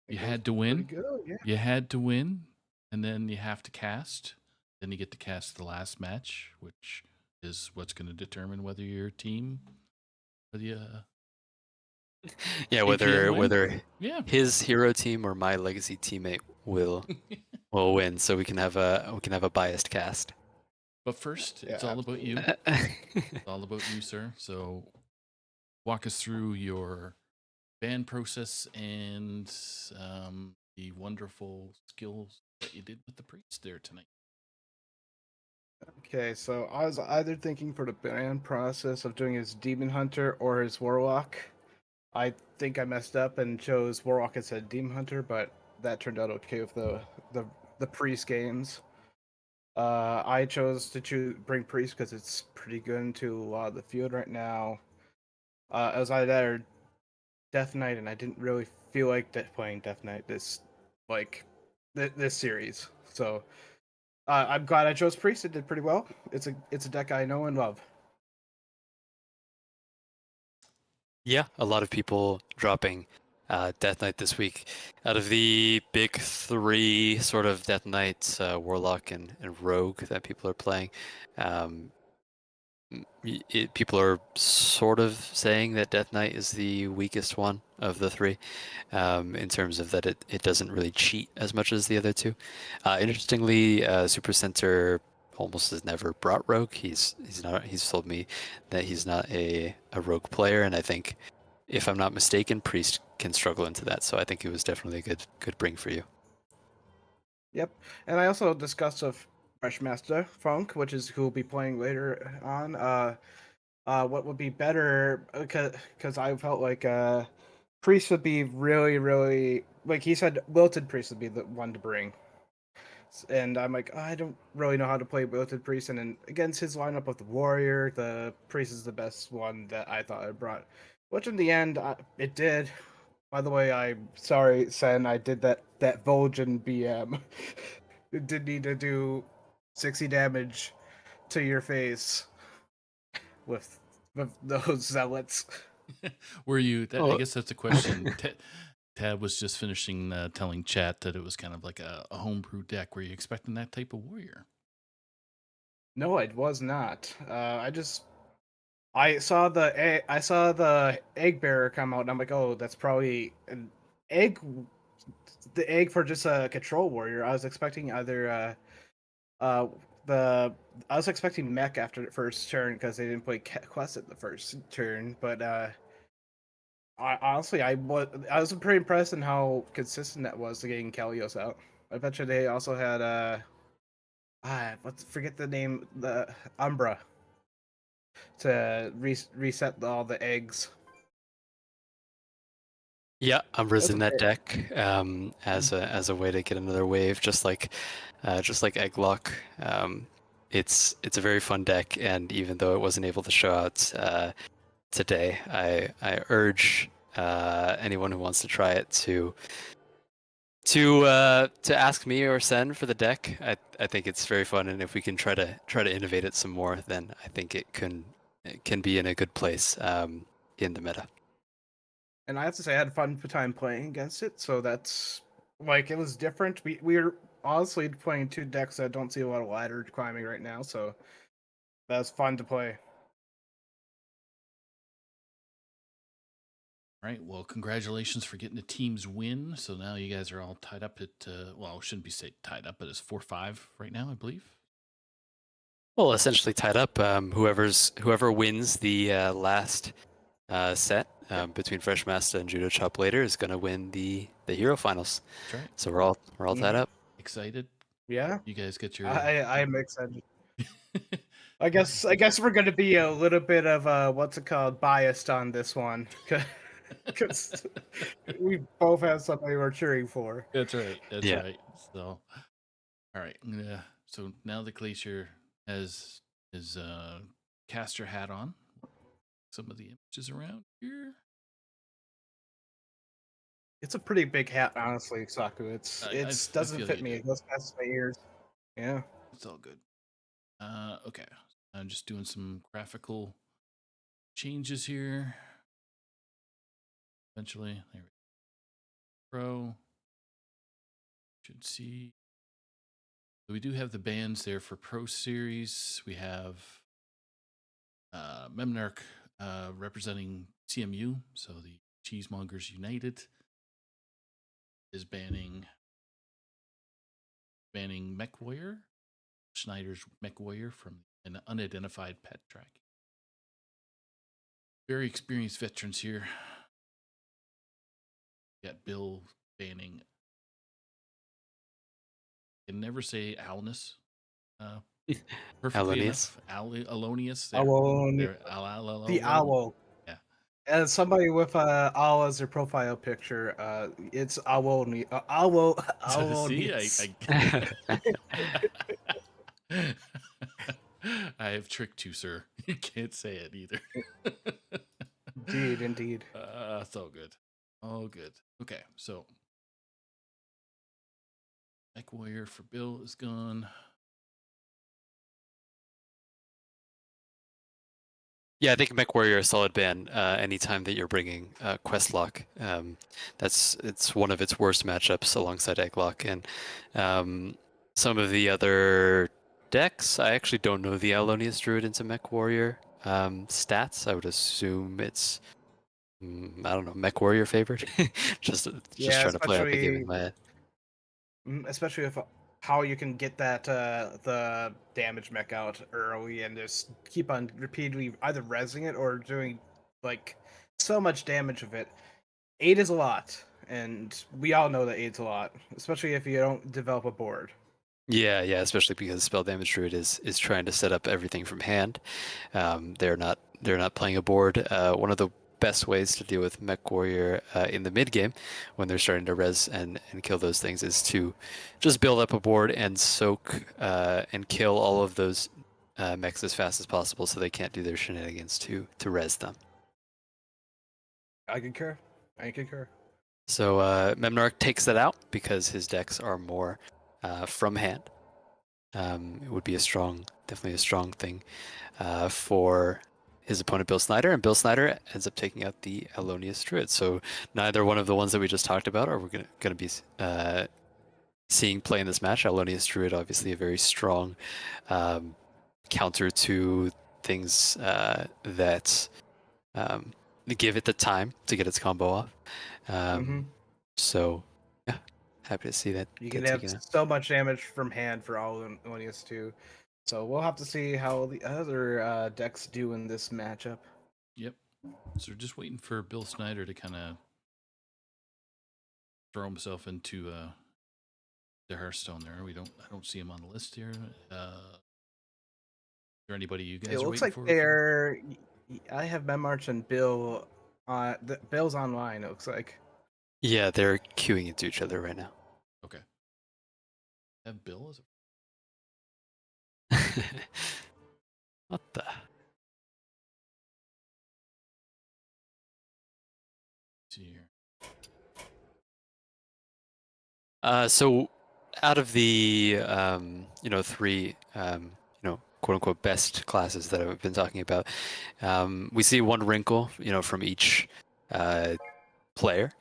Speaker 1: You
Speaker 3: It goes
Speaker 1: had to
Speaker 3: pretty
Speaker 1: win.
Speaker 3: good, yeah.
Speaker 1: You had to win, and then you have to cast. Then you get to cast the last match, which is what's going to determine whether your team, whether you,
Speaker 2: Yeah,
Speaker 1: APM win?
Speaker 2: whether
Speaker 1: Yeah.
Speaker 2: his hero team or my Legacy teammate will win, so we can have a biased cast.
Speaker 1: But first,
Speaker 3: Yeah,
Speaker 1: it's all about you. It's all about you, sir. So walk us through your ban process and the wonderful skills that you did with the priest there tonight.
Speaker 3: Okay, so I was either thinking for the ban process of doing his Demon Hunter or his Warlock. I think I messed up and chose Warlock instead of Demon Hunter, but that turned out okay with the priest games. I chose to bring priest because it's pretty good into a lot of the field right now. I was either Death Knight, and I didn't really feel like playing Death Knight this series. So I'm glad I chose priest. It did pretty well. It's a deck I know and love.
Speaker 2: Yeah, a lot of people dropping Death Knight this week. Out of the big three sort of Death Knights, Warlock and Rogue that people are playing, people are sort of saying that Death Knight is the weakest one of the three, in terms of that it doesn't really cheat as much as the other two. Interestingly, Super Center almost has never brought Rogue. He's told me that he's not a Rogue player, and I think, if I'm not mistaken, Priest can struggle into that. So I think it was definitely a good bring for you.
Speaker 3: Yep, and I also discussed with Freshmaster Funk, which is who will be playing later on. What would be better? Because I felt like Priest would be really like he said. Wilted Priest would be the one to bring, and I'm like, I don't really know how to play Wilted Priest, and then against his lineup of the Warrior, the Priest is the best one that I thought I brought. Which in the end, it did. By the way, I'm sorry, Sen. I did that Vol'jin BM. It did need to do 60 damage to your face with those zealots.
Speaker 1: Were you? I
Speaker 2: Oh.
Speaker 1: guess that's a question. Tab was just finishing telling chat that it was kind of like a homebrew deck. Were you expecting that type of warrior?
Speaker 3: No, it was not. I saw the egg bearer come out, and I'm like, oh, that's probably an egg. The egg for just a control warrior. I was expecting either uh I was expecting mech after the first turn because they didn't play quest at the first turn, but I was pretty impressed in how consistent that was to getting Kalios out. I bet you they also had forget the name, the Umbra to reset all the eggs.
Speaker 2: Yeah, Umbra's
Speaker 3: That's
Speaker 2: in that
Speaker 3: okay.
Speaker 2: deck as a way to get another wave, just like Egglock. It's a very fun deck, and even though it wasn't able to show out today, I urge anyone who wants to try it to ask me or Sen for the deck. I think it's very fun, and if we can try to innovate it some more, then I think it can be in a good place in the meta.
Speaker 3: And I have to say, I had a fun time playing against it. So that's like it was different. We were honestly playing two decks that don't see a lot of ladder climbing right now. So that was fun to play.
Speaker 1: All right. Well, congratulations for getting the team's win. So now you guys are all tied up at well, shouldn't be tied up, but it's 4-5 right now, I believe.
Speaker 2: Well, essentially tied up. Whoever wins the last set between Freshmaster and Judo Chop later is going to win the Hero Finals.
Speaker 1: That's right.
Speaker 2: So we're all tied up.
Speaker 1: Excited?
Speaker 3: Yeah,
Speaker 1: You guys get your.
Speaker 3: I'm excited. I guess we're gonna be a little bit of what's it called, biased on this one, because we both have somebody we're cheering for.
Speaker 1: That's right. That's
Speaker 2: Yeah.
Speaker 1: right. So, all right. So now the Glacier has his caster hat on. Some of the images around here.
Speaker 3: It's a pretty big hat, honestly, Saku.
Speaker 1: I
Speaker 3: Doesn't
Speaker 1: feel
Speaker 3: fit
Speaker 1: you
Speaker 3: me.
Speaker 1: do.
Speaker 3: It goes past my ears. Yeah.
Speaker 1: It's all good. Okay. I'm just doing some graphical changes here. Eventually, there we go. Pro. Should see. So we do have the bands there for Pro Series. We have Memnarch representing CMU, so the Cheesemongers United is banning Mech Warrior, Schneider's Mech Warrior from an unidentified pet track. Very experienced veterans here. Got Bill banning. Can never say Alnus. Perfectly
Speaker 2: Alonius.
Speaker 1: enough. Alonius.
Speaker 3: The owl.
Speaker 1: Yeah.
Speaker 3: As somebody with owl as their profile picture, it's owl. Owl.
Speaker 1: See, I have tricked you, sir. You can't say it either.
Speaker 3: Indeed.
Speaker 1: It's all good. All good. Okay, so Mech Warrior for Bill is gone.
Speaker 2: Yeah, I think Mech Warrior is a solid ban anytime that you're bringing Questlock. It's one of its worst matchups alongside Egglock. And some of the other decks, I actually don't know the Alonius Druid into Mech Warrior stats. I would assume it's, I don't know, Mech Warrior favored. just trying to play out the game in my head.
Speaker 3: Especially with how you can get that the damage mech out early and just keep on repeatedly either rezzing it or doing like so much damage with it. 8 is a lot, and we all know that 8's a lot, especially if you don't develop a board.
Speaker 2: Yeah, especially because Spell Damage Druid is trying to set up everything from hand. They're not playing a board. One of the best ways to deal with Mech Warrior in the mid game when they're starting to res and kill those things is to just build up a board and soak and kill all of those mechs as fast as possible so they can't do their shenanigans to res them.
Speaker 3: I concur.
Speaker 2: So Memnarch takes that out because his decks are more from hand. It would be definitely a strong thing for his opponent Bill Snyder, and Bill Snyder ends up taking out the Alonius Druid. So neither one of the ones that we just talked about are going to be seeing play in this match. Alonius Druid, obviously a very strong counter to things that give it the time to get its combo off. So yeah, happy to see that.
Speaker 3: You can have so much damage from hand for Alonius too. So we'll have to see how the other decks do in this matchup.
Speaker 1: Yep. So we're just waiting for Bill Snyder to kind of throw himself into the Hearthstone there. I don't see him on the list here. Is there anybody you guys
Speaker 3: it
Speaker 1: are
Speaker 3: looks
Speaker 1: waiting
Speaker 3: like
Speaker 1: for?
Speaker 3: I have Memmarch and Bill. Bill's online. It looks like.
Speaker 2: Yeah, they're queuing into each other right now.
Speaker 1: Okay. Have Bill as
Speaker 2: What the?
Speaker 1: see here.
Speaker 2: So out of the three quote unquote best classes that I've been talking about, we see one wrinkle from each player.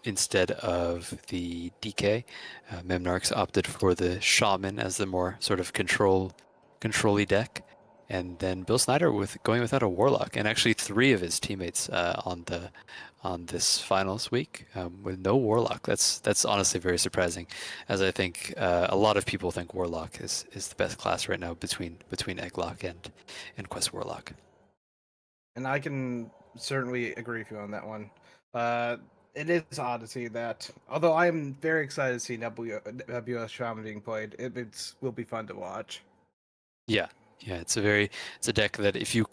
Speaker 2: Instead of the DK, Memnarch's opted for the Shaman as the more sort of control-y deck, and then Bill Snyder going without a Warlock, and actually 3 of his teammates on this finals week with no Warlock. That's honestly very surprising, as I think a lot of people think Warlock is the best class right now between Egglock and Quest Warlock.
Speaker 3: And I can certainly agree with you on that one. It is odd to see that. Although I am very excited to see Nebula Shaman being played. It will be fun to watch.
Speaker 2: Yeah, Yeah, it's a deck that if you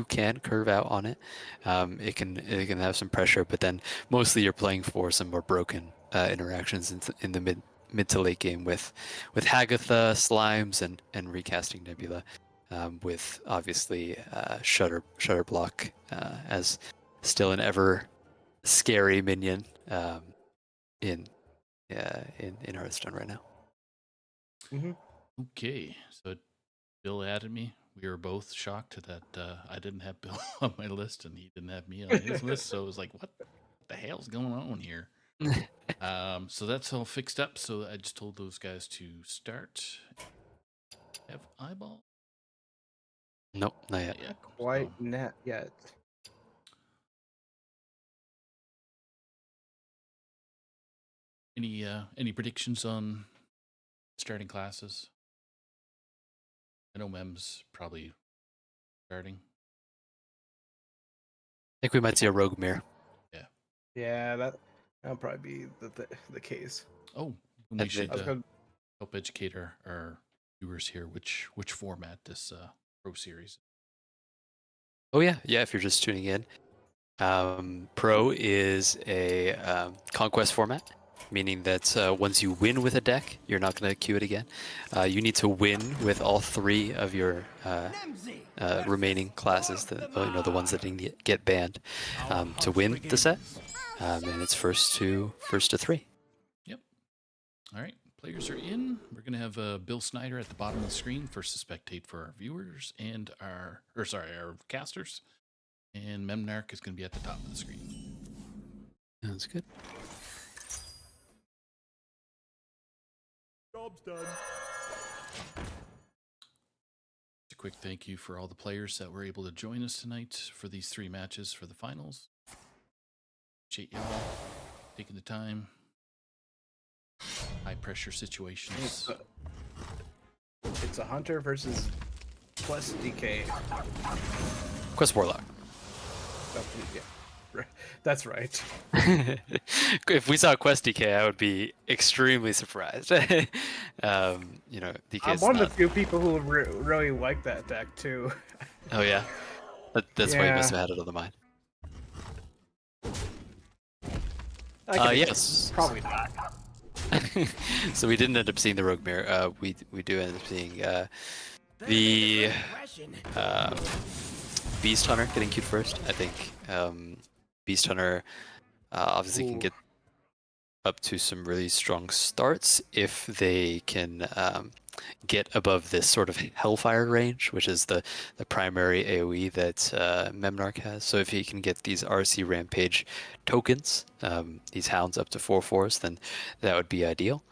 Speaker 2: can curve out on it, it can have some pressure, but then mostly you're playing for some more broken interactions in the mid to late game with Hagatha, Slimes, and recasting Nebula, with obviously Shutter Block as still an ever scary minion in in Hearthstone right now.
Speaker 1: Okay, so Bill added me. We were both shocked that I didn't have Bill on my list and he didn't have me on his list. So it was like, what the hell's going on here? So that's all fixed up. So I just told those guys to start. Have eyeball?
Speaker 2: Nope, not yet.
Speaker 1: Yeah,
Speaker 3: Quite not yet.
Speaker 1: Any predictions on starting classes? I know Mem's probably starting.
Speaker 2: I think we might see a Rogue Mirror.
Speaker 3: Yeah, that'll probably be the case.
Speaker 1: Oh,
Speaker 2: I
Speaker 1: we
Speaker 2: think-
Speaker 1: should
Speaker 3: I was gonna,
Speaker 1: help educate our viewers here which format this Pro Series.
Speaker 2: Oh yeah, if you're just tuning in, Pro is a conquest format, meaning that once you win with a deck, you're not going to queue it again. You need to win with all 3 of your remaining classes, the ones that didn't get banned, to win the set, and it's first to 3.
Speaker 1: Yep. All right, players are in. We're gonna have Bill Snyder at the bottom of the screen for spectate for our viewers and our casters, and Memnarch is gonna be at the top of the screen.
Speaker 2: Sounds good.
Speaker 4: Job's done.
Speaker 1: A quick thank you for all the players that were able to join us tonight for these 3 matches for the finals. Appreciate y'all taking the time. High pressure situations.
Speaker 3: it's a hunter versus Quest DK.
Speaker 2: Quest Warlock.
Speaker 3: Yeah, that's right.
Speaker 2: If we saw Quest DK, I would be extremely surprised. DK
Speaker 3: I'm
Speaker 2: is
Speaker 3: one
Speaker 2: not...
Speaker 3: of the few people who really like that deck too.
Speaker 2: Oh yeah, that's why you must
Speaker 3: Yeah.
Speaker 2: have had it on the mind.
Speaker 3: I can-
Speaker 2: Yes.
Speaker 3: Probably not.
Speaker 2: So we didn't end up seeing the Rogue Mirror. We do end up seeing the Beast Hunter getting queued first. I think Beast Hunter obviously can
Speaker 3: Ooh.
Speaker 2: get up to some really strong starts if they can get above this sort of Hellfire range, which is the primary AoE that Memnarch has. So if he can get these RC Rampage tokens, these hounds up to 4/4s, then that would be ideal.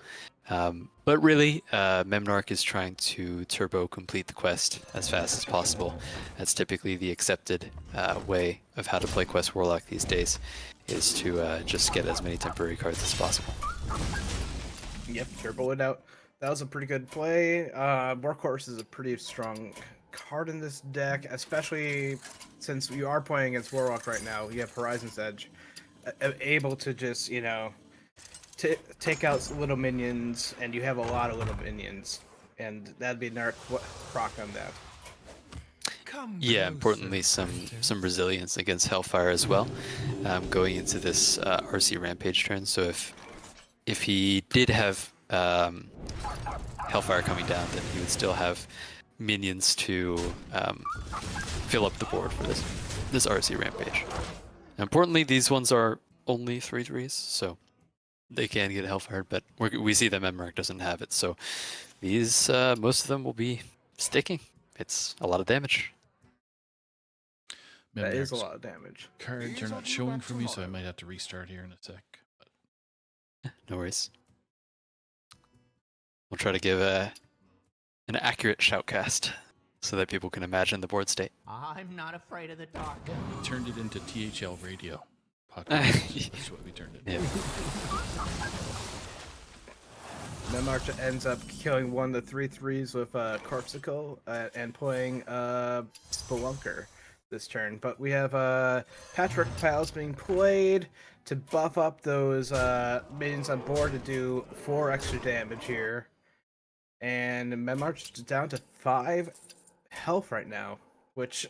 Speaker 2: But really, Memnarch is trying to turbo complete the quest as fast as possible. That's typically the accepted way of how to play Quest Warlock these days, is to just get as many temporary cards as possible.
Speaker 3: Yep, turbo it out. That was a pretty good play. Workhorse is a pretty strong card in this deck, especially since you are playing against Warlock right now. You have Horizon's Edge, able to just take out little minions, and you have a lot of little minions, and that'd be another proc on that.
Speaker 2: Yeah, importantly, some resilience against Hellfire as well, going into this RC Rampage turn. So if he did have Hellfire coming down, then he would still have minions to fill up the board for this RC Rampage. Now, importantly, these ones are only 3/3s, so they can get Hellfire, but we see that Memnarch doesn't have it, so these most of them will be sticking. It's a lot of damage.
Speaker 3: That is a
Speaker 1: Memnarch's
Speaker 3: lot of damage.
Speaker 1: cards are not showing for me, so I might have to restart here in a sec. But
Speaker 2: No worries. We'll try to give an accurate shoutcast so that people can imagine the board state.
Speaker 4: I'm not afraid of the dark.
Speaker 1: we turned it into THL radio podcast. That's what we turned it.
Speaker 2: Yeah.
Speaker 3: Memnarch ends up killing one of the 3/3s with Corpsicle and playing Spelunker this turn. But we have Patrick Pals being played to buff up those minions on board to do 4 extra damage here. And Memnarch is down to 5 health right now, which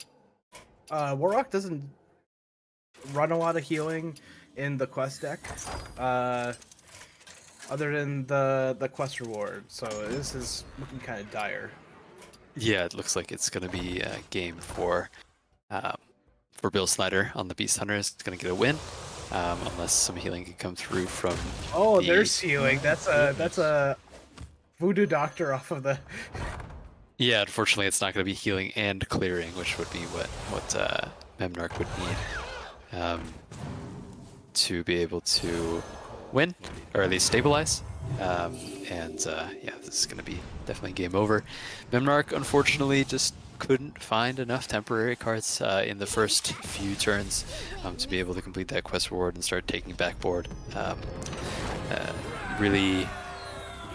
Speaker 3: Warlock doesn't run a lot of healing in the quest deck, other than the quest reward. So this is looking kind of dire.
Speaker 2: Yeah, it looks like it's going to be a game for Bill Snyder on the Beast Hunter. Is going to get a win, unless some healing can come through from.
Speaker 3: Oh,
Speaker 2: the...
Speaker 3: there's healing. That's a voodoo doctor off of the.
Speaker 2: Yeah, unfortunately, it's not going to be healing and clearing, which would be what Memnarch would need to be able to win, or at least stabilize. Yeah, this is going to be definitely game over. Memnarch, unfortunately, just couldn't find enough temporary cards in the first few turns to be able to complete that quest reward and start taking backboard. Really,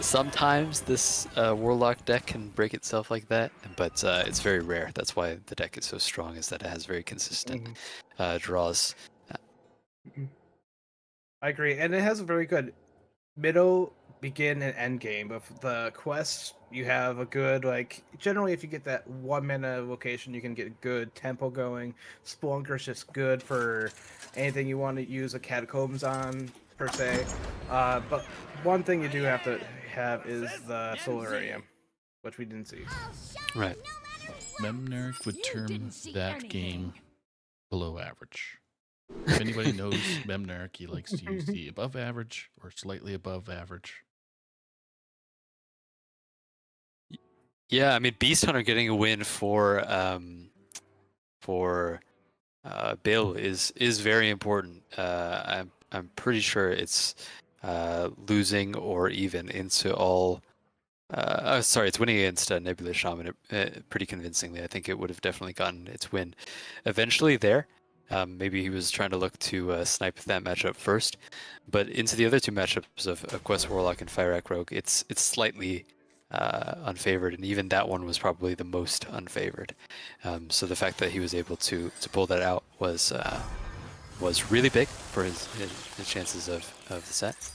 Speaker 2: sometimes this Warlock deck can break itself like that, but it's very rare. That's why the deck is so strong, is that it has very consistent draws.
Speaker 3: I agree, and it has a very good middle, begin, and end game. Of the quests, you have a good, like, generally if you get that 1 mana location, you can get good tempo going. Spelunker's just good for anything you want to use a catacombs on, per se. But one thing you do have to have is the Solarium, which we didn't see.
Speaker 2: Right.
Speaker 1: Memnarch would term that game below average. If anybody knows Memnarch, he likes to use the above average or slightly above average.
Speaker 2: Yeah, I mean, Beast Hunter getting a win for Bill is very important. I'm pretty sure it's losing or even into all. Sorry, it's winning against Nebula Shaman pretty convincingly. I think it would have definitely gotten its win eventually there. Maybe he was trying to look to snipe that matchup first, but into the other two matchups of Quest Warlock and Fyrakk Rogue, it's slightly unfavored, and even that one was probably the most unfavored. So the fact that he was able to pull that out was really big for his chances of the set.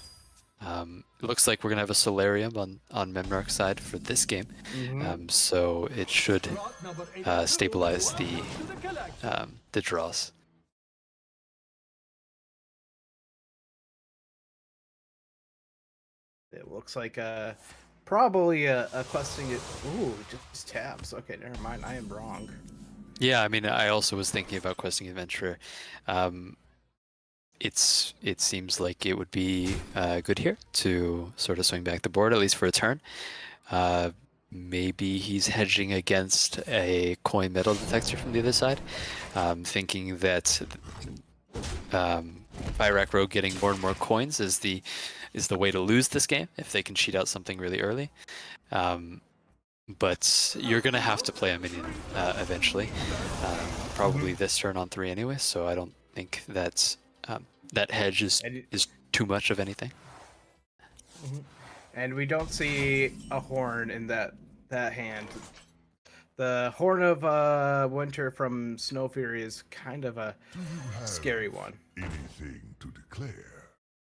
Speaker 2: It looks like we're gonna have a Solarium on Memnarch's side for this game, so it should stabilize the draws.
Speaker 3: It looks like probably a questing it. Ooh, just tabs. Okay, never mind. I am wrong.
Speaker 2: Yeah, I mean, I also was thinking about questing adventurer. It seems like it would be good here to sort of swing back the board, at least for a turn. Maybe he's hedging against a coin metal detector from the other side, thinking that Fyrakk Rogue getting more and more coins is the way to lose this game if they can cheat out something really early. But you're going to have to play a minion eventually, probably this turn on 3 anyway, so I don't think that's that hedge is too much of anything.
Speaker 3: And we don't see a horn in that hand. The Horn of Winter from Snow Fury is kind of a scary one.
Speaker 5: Anything to declare?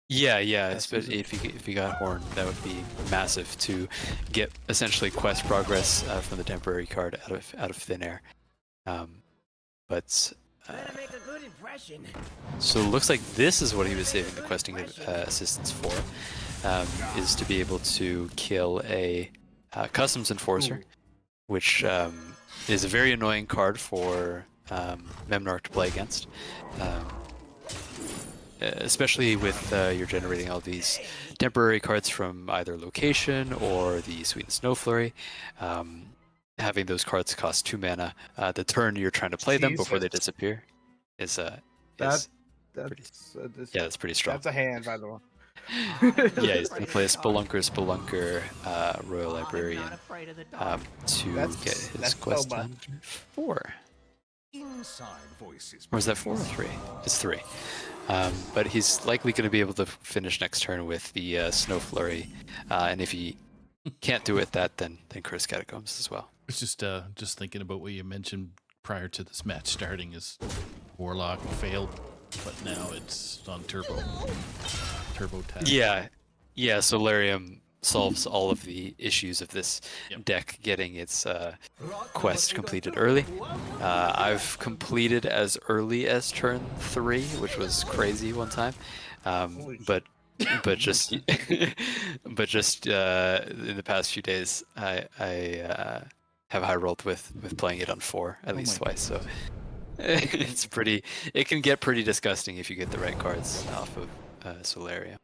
Speaker 2: Yeah. If you got Horn, that would be massive to get essentially quest progress from the temporary card out of thin air.
Speaker 4: Make a good impression.
Speaker 2: So it looks like this is what he was saving the questing assistance for, is to be able to kill a Customs Enforcer, which is a very annoying card for Memnarch to play against. Especially with you're generating all these temporary cards from either location or the Sweet and Snow Flurry. Having those cards cost 2 mana. The turn you're trying to play them before they disappear is
Speaker 3: That's
Speaker 2: pretty strong.
Speaker 3: That's a hand, by the way.
Speaker 2: Yeah, he's gonna play a Spelunker, Royal Librarian to get his quest done. 4. Or is that 4 or 3? It's 3. But he's likely going to be able to finish next turn with the Snow Flurry, and if he can't do it, then Curse Catacombs as well.
Speaker 1: It's just thinking about what you mentioned prior to this match starting is Warlock failed, but now it's on turbo tab.
Speaker 2: Yeah. Solarium solves all of the issues of this
Speaker 1: Yep.
Speaker 2: deck getting its quest completed early. I've completed as early as turn 3, which was crazy one time.
Speaker 3: Holy
Speaker 2: But just but just in the past few days, I have high rolled with playing it on 4 at
Speaker 1: Oh
Speaker 2: least
Speaker 1: my
Speaker 2: twice. So it's pretty. It can get pretty disgusting if you get the right cards off of Solaria.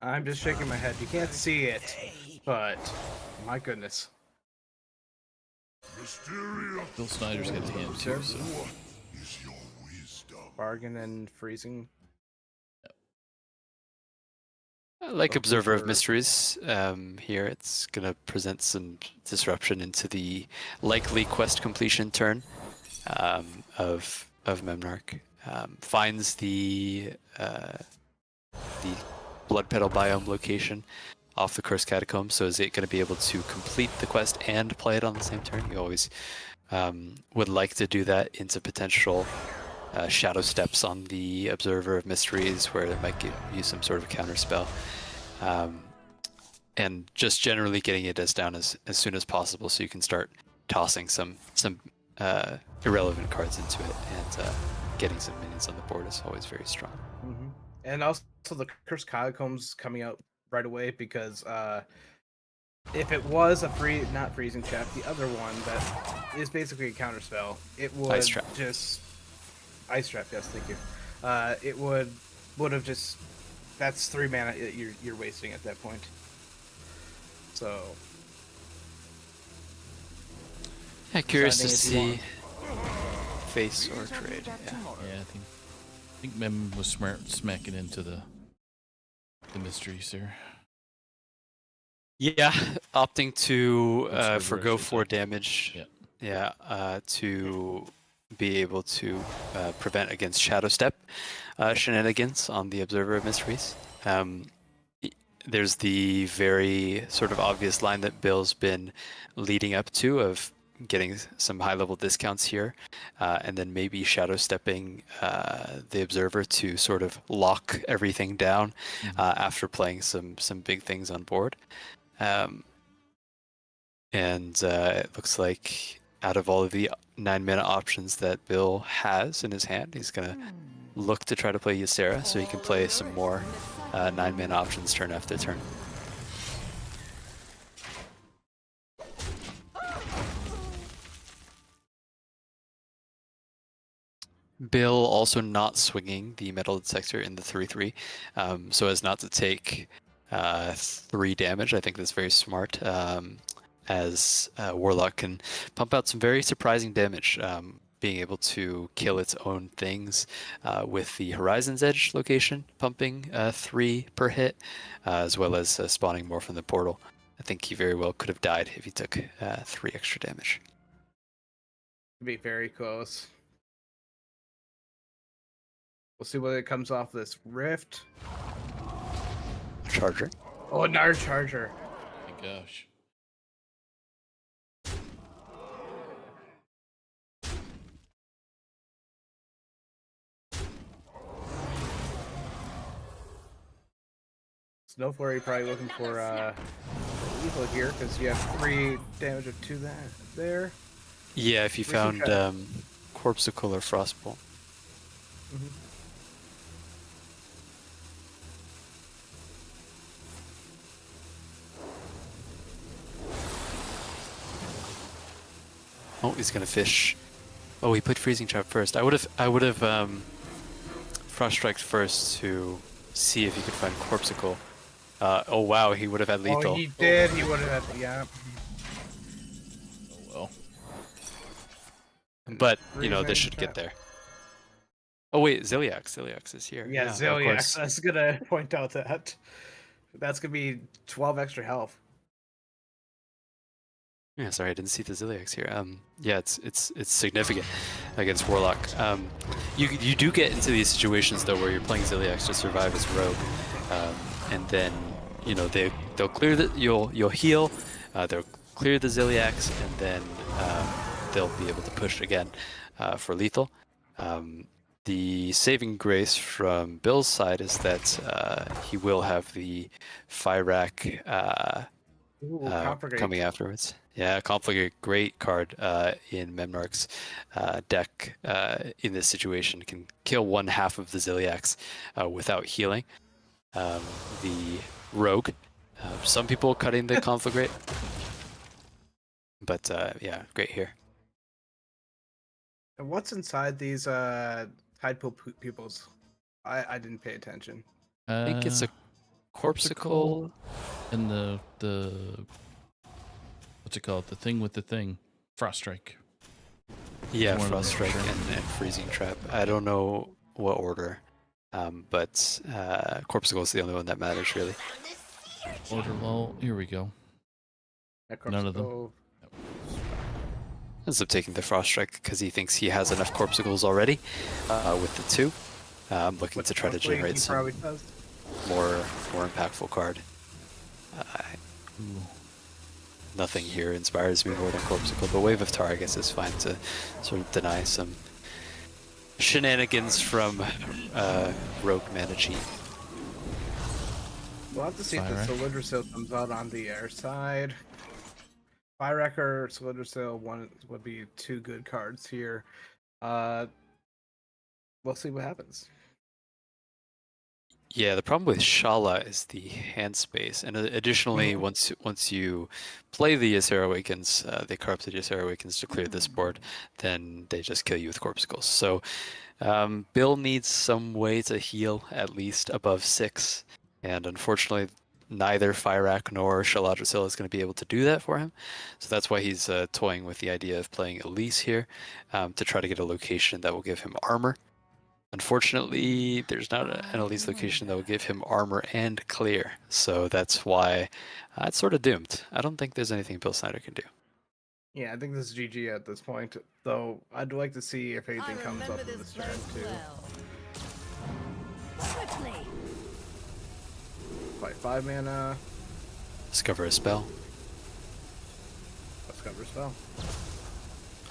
Speaker 3: I'm just shaking my head. You can't see it, but my goodness.
Speaker 5: Mysterious.
Speaker 1: Bill Snyder's got a hand too, so
Speaker 5: What is your wisdom?
Speaker 3: Bargain and freezing.
Speaker 2: Like
Speaker 3: Well,
Speaker 2: Observer of
Speaker 3: for-
Speaker 2: Mysteries, here it's gonna present some disruption into the likely quest completion turn of Memnarch. Finds the Blood Petal biome location off the Cursed Catacombs. So is it going to be able to complete the quest and play it on the same turn? You always would like to do that into potential shadow steps on the Observer of Mysteries, where it might give you some sort of counter spell. And just generally getting it down as soon as possible, so you can start tossing some irrelevant cards into it, and getting some minions on the board is always very strong.
Speaker 3: Mm-hmm. And also the Cursed Catacombs coming out right away, because if it was a not freezing trap, the other one that is basically a counter spell, it would
Speaker 2: Ice Trap.
Speaker 3: just ice trap. Yes, thank you. It would have just, that's 3 mana you're wasting at that point. So
Speaker 2: Yeah, curious to
Speaker 3: Deciding if
Speaker 2: see
Speaker 3: you
Speaker 2: face or trade. Yeah.
Speaker 1: yeah, I think Mem was smacking into the mysteries there.
Speaker 2: Yeah, opting to
Speaker 1: Observer, I
Speaker 2: forgo
Speaker 1: should
Speaker 2: 4
Speaker 1: say.
Speaker 2: damage.
Speaker 1: Yep.
Speaker 2: Yeah, to be able to prevent against Shadow Step shenanigans on the Observer of Mysteries. There's the very sort of obvious line that Bill's been leading up to of getting some high-level discounts here, and then maybe Shadow Stepping the Observer to sort of lock everything down after playing some big things on board. And it looks like out of all of the 9-mana options that Bill has in his hand, he's going to look to try to play Ysera so he can play some more 9-mana options turn after turn. Bill also not swinging the Metal Detector in the 3/3, so as not to take 3 damage. I think that's very smart, as Warlock can pump out some very surprising damage, being able to kill its own things with the Horizon's Edge location, pumping 3 per hit, as well as spawning more from the portal. I think he very well could have died if he took 3 extra damage.
Speaker 3: it'd be very close. We'll see whether it comes off this rift.
Speaker 2: Charger.
Speaker 3: Oh, another charger.
Speaker 1: My gosh.
Speaker 3: Snow Flurry probably looking for evil here, because you have 3 damage of 2 that there.
Speaker 2: Yeah, if you
Speaker 3: We can
Speaker 2: found
Speaker 3: try-
Speaker 2: Corpsicle or Frostbolt.
Speaker 3: Mhm.
Speaker 2: Oh, he's gonna fish. Oh, he put Freezing Trap first. I would have Frost Strike first to see if he could find Corpsicle. Oh wow, he would have had lethal.
Speaker 3: Oh, he did. He would have had, yeah.
Speaker 1: Oh well.
Speaker 2: But you know, this
Speaker 3: Freezing
Speaker 2: should
Speaker 3: Trap.
Speaker 2: get there. Oh wait, Ziliax is here.
Speaker 3: Yeah,
Speaker 2: of
Speaker 3: Ziliax.
Speaker 2: course.
Speaker 3: I was gonna point out that. That's gonna be 12 extra health.
Speaker 2: Yeah, sorry, I didn't see the Ziliax here. Yeah, it's significant against Warlock. You do get into these situations though where you're playing Ziliax to survive as rogue, and then you know they'll clear the you'll heal, they'll clear the Ziliax, and then they'll be able to push again for lethal. The saving grace from Bill's side is that he will have the Fyrak
Speaker 3: Ooh, Conflagration.
Speaker 2: coming afterwards. Yeah, Conflict, great card in Memnarch's deck in this situation. Can kill one half of the Ziliax without healing. The Rogue. Some people cutting the Conflagrate. But yeah, great here.
Speaker 3: And what's inside these Tidepool pupils? I didn't pay attention.
Speaker 2: I think it's a Corpsicle.
Speaker 1: and the what's it called? The thing with the thing, Frost Strike.
Speaker 2: Yeah,
Speaker 1: One of
Speaker 2: Frost
Speaker 1: those,
Speaker 2: Strike
Speaker 1: sure.
Speaker 2: and Freezing Trap. I don't know what order, but Corpsicle is the only one that matters, really.
Speaker 1: Order lull. Here we go. None of them.
Speaker 3: Necropsico-
Speaker 2: Ends up taking the Frost Strike because he thinks he has enough Corpsicles already with the 2. Looking
Speaker 3: with
Speaker 2: to try to
Speaker 3: Conflict,
Speaker 2: generate
Speaker 3: he
Speaker 2: some
Speaker 3: probably does.
Speaker 2: more impactful card.
Speaker 1: Ooh.
Speaker 2: Nothing here inspires me more than Corpsicle, but Wave of Tar, I guess, is fine to sort of deny some shenanigans from Rogue Mana Cheat.
Speaker 3: We'll have to see if
Speaker 1: Fyrak.
Speaker 3: the Solidrosil comes out on the air side. Fyrak or Solidrosil one would be 2 good cards here. We'll see what happens.
Speaker 2: Yeah, the problem with Shala is the hand space, and additionally, once you play the Ysera Awakens, the corrupted Ysera Awakens to clear this board, then they just kill you with Corpsicles. So Bill needs some way to heal at least above 6, and unfortunately, neither Fyrak nor Shaladrosil is going to be able to do that for him. So that's why he's toying with the idea of playing Elise here to try to get a location that will give him armor. Unfortunately, there's not an Elise location that will give him armor and clear, so that's why it's sort of doomed. I don't think there's anything Bill Snyder can do.
Speaker 3: Yeah, I think this is GG at this point. Though I'd like to see if anything comes up in this turn too.
Speaker 4: Quickly.
Speaker 3: Fight 5 mana.
Speaker 2: Discover a spell.
Speaker 3: Discover spell.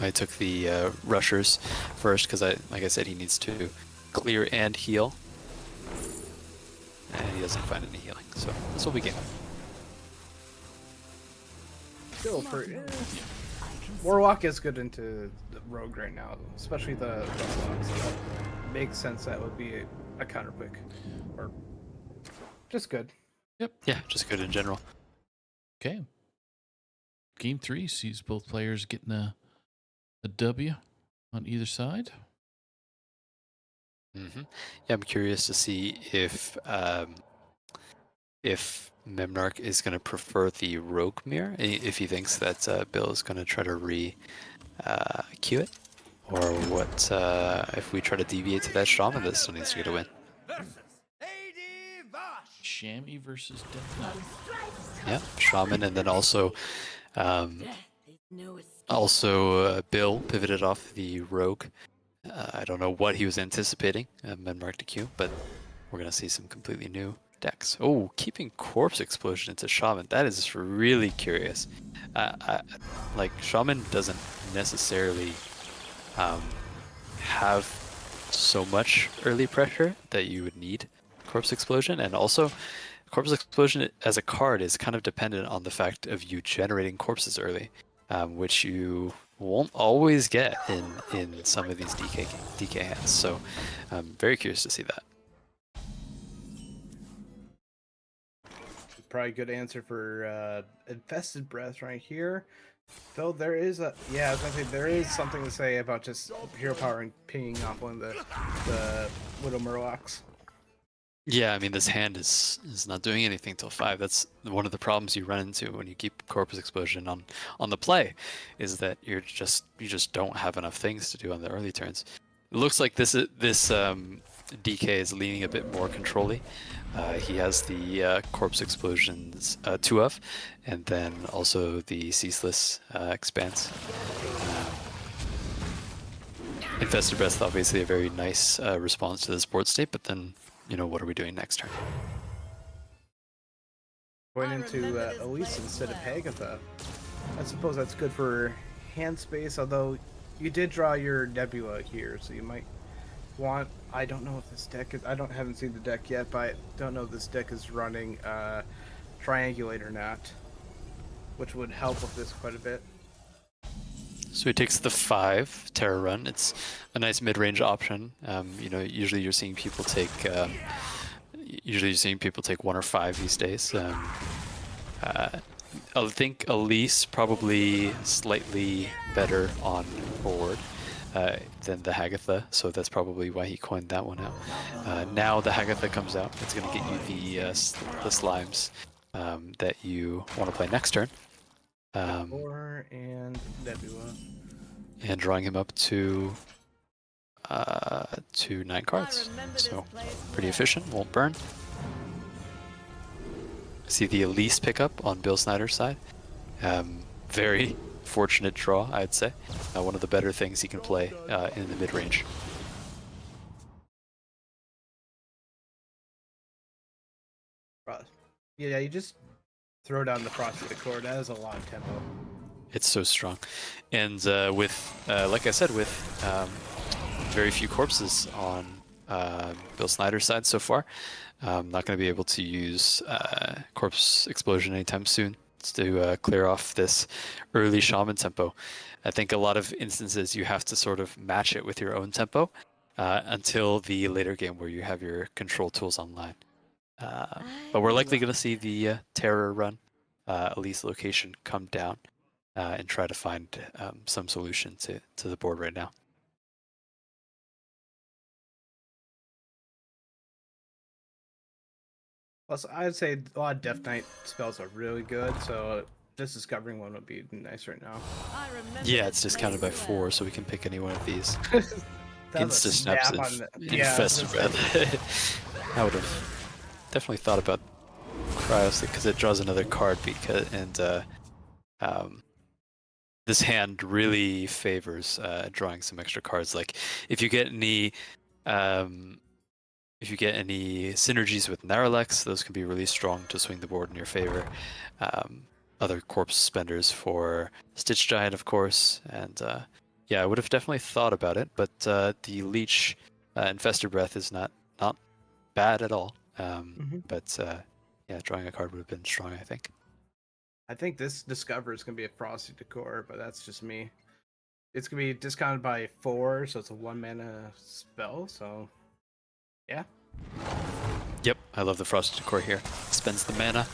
Speaker 2: I took the rushers first because, like I said, he needs to clear and heal, and he doesn't find any healing. So this will be game.
Speaker 3: Still pretty. Warlock is good into the Rogue right now, especially the Warlock, so that makes sense that would be a counter pick. Or just good.
Speaker 2: Yeah, just good in general.
Speaker 1: Okay. Game 3 sees both players getting a W on either side.
Speaker 2: Yeah, I'm curious to see if Memnarch is going to prefer the Rogue Mirror, if he thinks that Bill is going to try to re-queue it, or what if we try to deviate to that Shaman that still needs to get a win.
Speaker 1: Chamois versus Death Knight.
Speaker 2: Yeah, Shaman, and then also
Speaker 4: Death is no escape.
Speaker 2: Bill pivoted off the Rogue. I don't know what he was anticipating, Memnarch to queue, but we're going to see some completely new decks. Oh, keeping Corpse Explosion into Shaman, that is really curious. Like, Shaman doesn't necessarily have so much early pressure that you would need Corpse Explosion, and also Corpse Explosion as a card is kind of dependent on the fact of you generating corpses early, which you won't always get in some of these DK hands. So I'm very curious to see that.
Speaker 3: Probably a good answer for Infested Breath right here. Though there is I was gonna say there is something to say about just hero power and pinging off one of the Widow Murlocs.
Speaker 2: Yeah, I mean, this hand is not doing anything till 5. That's one of the problems you run into when you keep Corpus Explosion on the play, is that you just don't have enough things to do on the early turns. It looks like this DK is leaning a bit more control-y. He has the Corpse Explosions 2 of, and then also the Ceaseless Expanse. Infested Breath, obviously a very nice response to this board state, but then, what are we doing next turn?
Speaker 3: Going into Elise instead of Hagatha. I suppose that's good for hand space, although you did draw your Nebula here, so you might I don't know if this deck is. Haven't seen the deck yet, but I don't know if this deck is running Triangulate or not, which would help with this quite a bit.
Speaker 2: So he takes the 5 Terror Run. It's a nice mid-range option. You know, usually you're seeing people take 1 or 5 these days. I think Elise probably slightly better on board than the Hagatha, so that's probably why he coined that one out. Now the Hagatha comes out. It's going to get you the slimes that you want to play next turn.
Speaker 3: 4 and Nebula.
Speaker 2: And drawing him up to 9 cards. So pretty efficient, won't burn. See the Elise pickup on Bill Snyder's side. Very fortunate draw, I'd say. One of the better things he can play in the mid-range.
Speaker 3: Yeah, you just throw down the Frosty Decor. That is a lot of tempo.
Speaker 2: It's so strong. And with, like I said, with very few corpses on Bill Snyder's side so far, I'm not going to be able to use Corpse Explosion anytime soon to clear off this early Shaman tempo. I think a lot of instances you have to sort of match it with your own tempo until the later game where you have your control tools online. But we're likely going to see the Terror Run Elise location come down and try to find some solution to the board right now.
Speaker 3: Plus, I'd say a lot of Death Knight spells are really good, so just discovering one would be nice right now.
Speaker 2: Yeah, it's discounted by 4, so we can pick any one of these.
Speaker 3: That was a
Speaker 2: Insta snaps
Speaker 3: snap
Speaker 2: and
Speaker 3: on
Speaker 2: Infest Breath. I would have definitely thought about Cryos because it draws another card this hand really favors drawing some extra cards. Like if you get any synergies with Naralex, those can be really strong to swing the board in your favor. Other corpse spenders for Stitch Giant, of course, and yeah, I would have definitely thought about it, but the Leech Infestor Breath is not bad at all. But yeah, drawing a card would have been strong, I think.
Speaker 3: I think this Discover is going to be a Frosty Decor, but that's just me. It's going to be discounted by 4, so it's a 1 mana spell, so yeah.
Speaker 2: Yep, I love the Frosted Decor here. Spends the mana.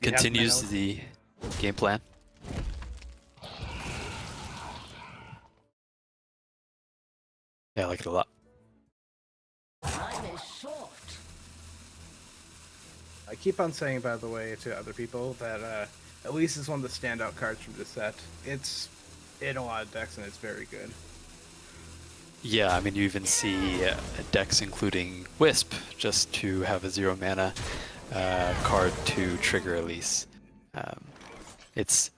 Speaker 2: Continues the game plan. Yeah, I like it a lot.
Speaker 4: Time is short.
Speaker 3: I keep on saying, by the way, to other people that Elise is one of the standout cards from this set. It's in a lot of decks, and it's very good.
Speaker 2: Yeah, I mean, you even see decks including Wisp just to have a 0 mana card to trigger Elise. It's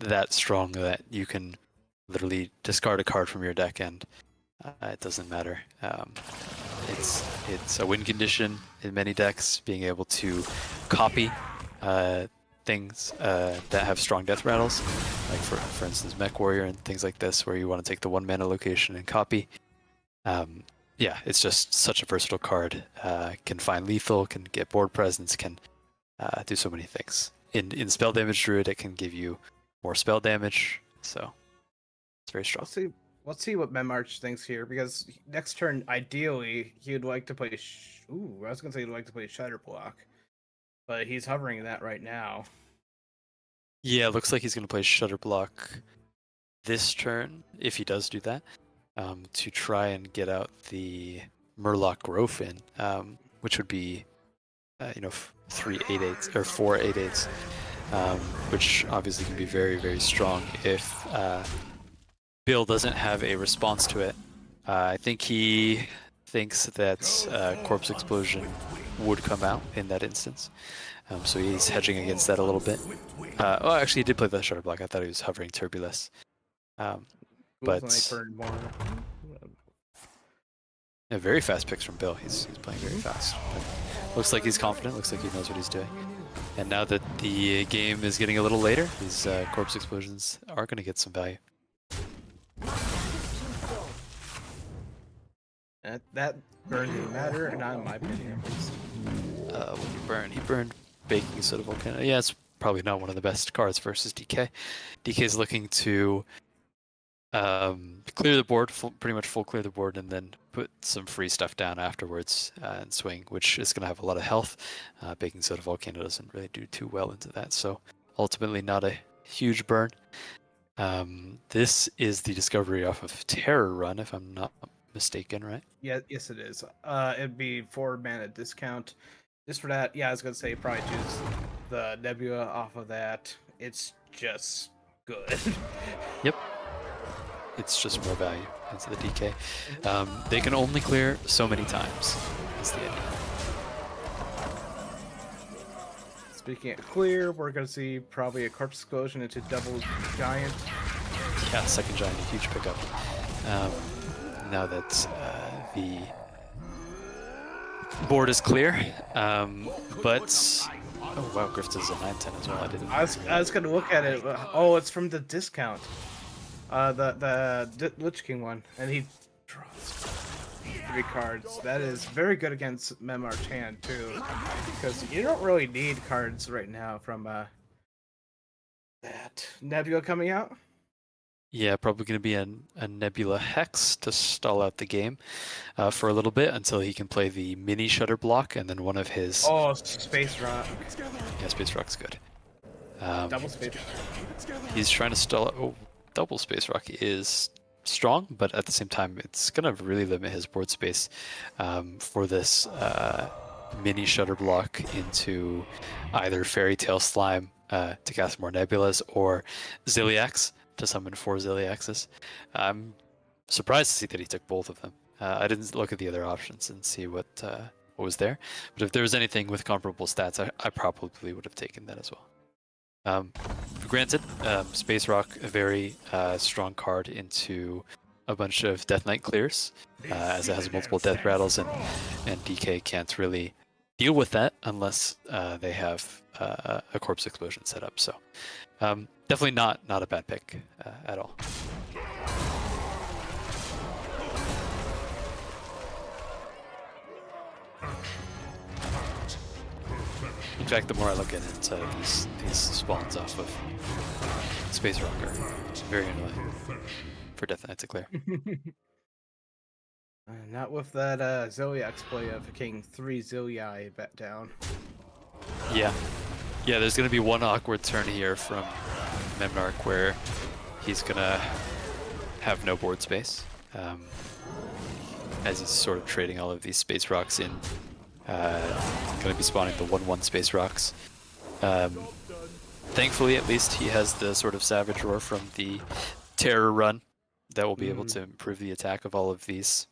Speaker 2: that strong that you can literally discard a card from your deck and it doesn't matter. It's a win condition in many decks, being able to copy things that have strong death rattles, like for instance Mech Warrior and things like this, where you want to take the 1 mana location and copy. Yeah, it's just such a versatile card. Can find lethal, can get board presence, can do so many things. In Spell Damage Druid, it can give you more spell damage, so it's very strong.
Speaker 3: Let's see what Memarch thinks here, because next turn, ideally, he'd like to play. I was gonna say he'd like to play Shutterblock, but he's hovering that right now.
Speaker 2: Yeah, it looks like he's going to play Shutterblock this turn, if he does do that, to try and get out the Murloc Growfin, which would be, 3 8/8s or 4 8/8s, which obviously can be very, very strong if Bill doesn't have a response to it. I think he thinks that Corpse Explosion would come out in that instance. So he's hedging against that a little bit. Well, actually, he did play the Shutterblock. I thought he was hovering Turbulus. But yeah, very fast picks from Bill. He's playing very fast. But looks like he's confident. Looks like he knows what he's doing. And now that the game is getting a little later, these Corpse Explosions are going to get some value.
Speaker 3: That burn didn't matter, not in my opinion at least.
Speaker 2: What did he burn? He burned Baking Soda Volcano. Yeah, it's probably not one of the best cards versus DK. DK is looking to clear the board, pretty much full clear the board, and then put some free stuff down afterwards and swing, which is going to have a lot of health. Baking Soda Volcano doesn't really do too well into that, so ultimately not a huge burn. This is the discovery off of Terror Run, if I'm not mistaken, right?
Speaker 3: Yeah, yes it is. It'd be 4 mana discount. Just for that, yeah, I was gonna say probably choose the Nebula off of that. It's just good.
Speaker 2: Yep. It's just more value into the DK. They can only clear so many times, is the idea.
Speaker 3: Speaking of clear, we're gonna see probably a Corpse Explosion into double giant.
Speaker 2: Yeah, second giant, a huge pickup. Now that the board is clear, but oh wow, Grift is a 9/10 as well. I didn't.
Speaker 3: I was gonna look at it. Oh, it's from the discount. The Lich King one, and he draws 3 cards. That is very good against Memmar's hand too, because you don't really need cards right now from that Nebula coming out.
Speaker 2: Yeah, probably going to be a Nebula Hex to stall out the game for a little bit until he can play the mini Shutter Block and then one of his.
Speaker 3: Oh, Space Rock.
Speaker 2: Yeah, Space Rock's good.
Speaker 3: Double Space.
Speaker 2: He's trying to stall out. Oh, double Space Rock is strong, but at the same time, it's going to really limit his board space for this mini Shutter Block into either Fairy Tale Slime to cast more Nebulas or Ziliax to summon 4 Ziliaxes. I'm surprised to see that he took both of them. I didn't look at the other options and see what was there, but if there was anything with comparable stats, I probably would have taken that as well. Granted, Space Rock, a very strong card into a bunch of Death Knight clears, as it has multiple Death Rattles, and DK can't really deal with that unless they have a Corpse Explosion set up. So definitely not a bad pick at all. In fact, the more I look at it, these spawns off of Space Rock are very annoying for Death Knight to clear.
Speaker 3: Not with that Ziliax play of King 3 Zilii bet down.
Speaker 2: Yeah, there's going to be one awkward turn here from Memnarch where he's going to have no board space as he's sort of trading all of these Space Rocks in. Going to be spawning the 1/1 Space Rocks. Thankfully, at least, he has the sort of Savage Roar from the Terror Run that will be able to improve the attack of all of these.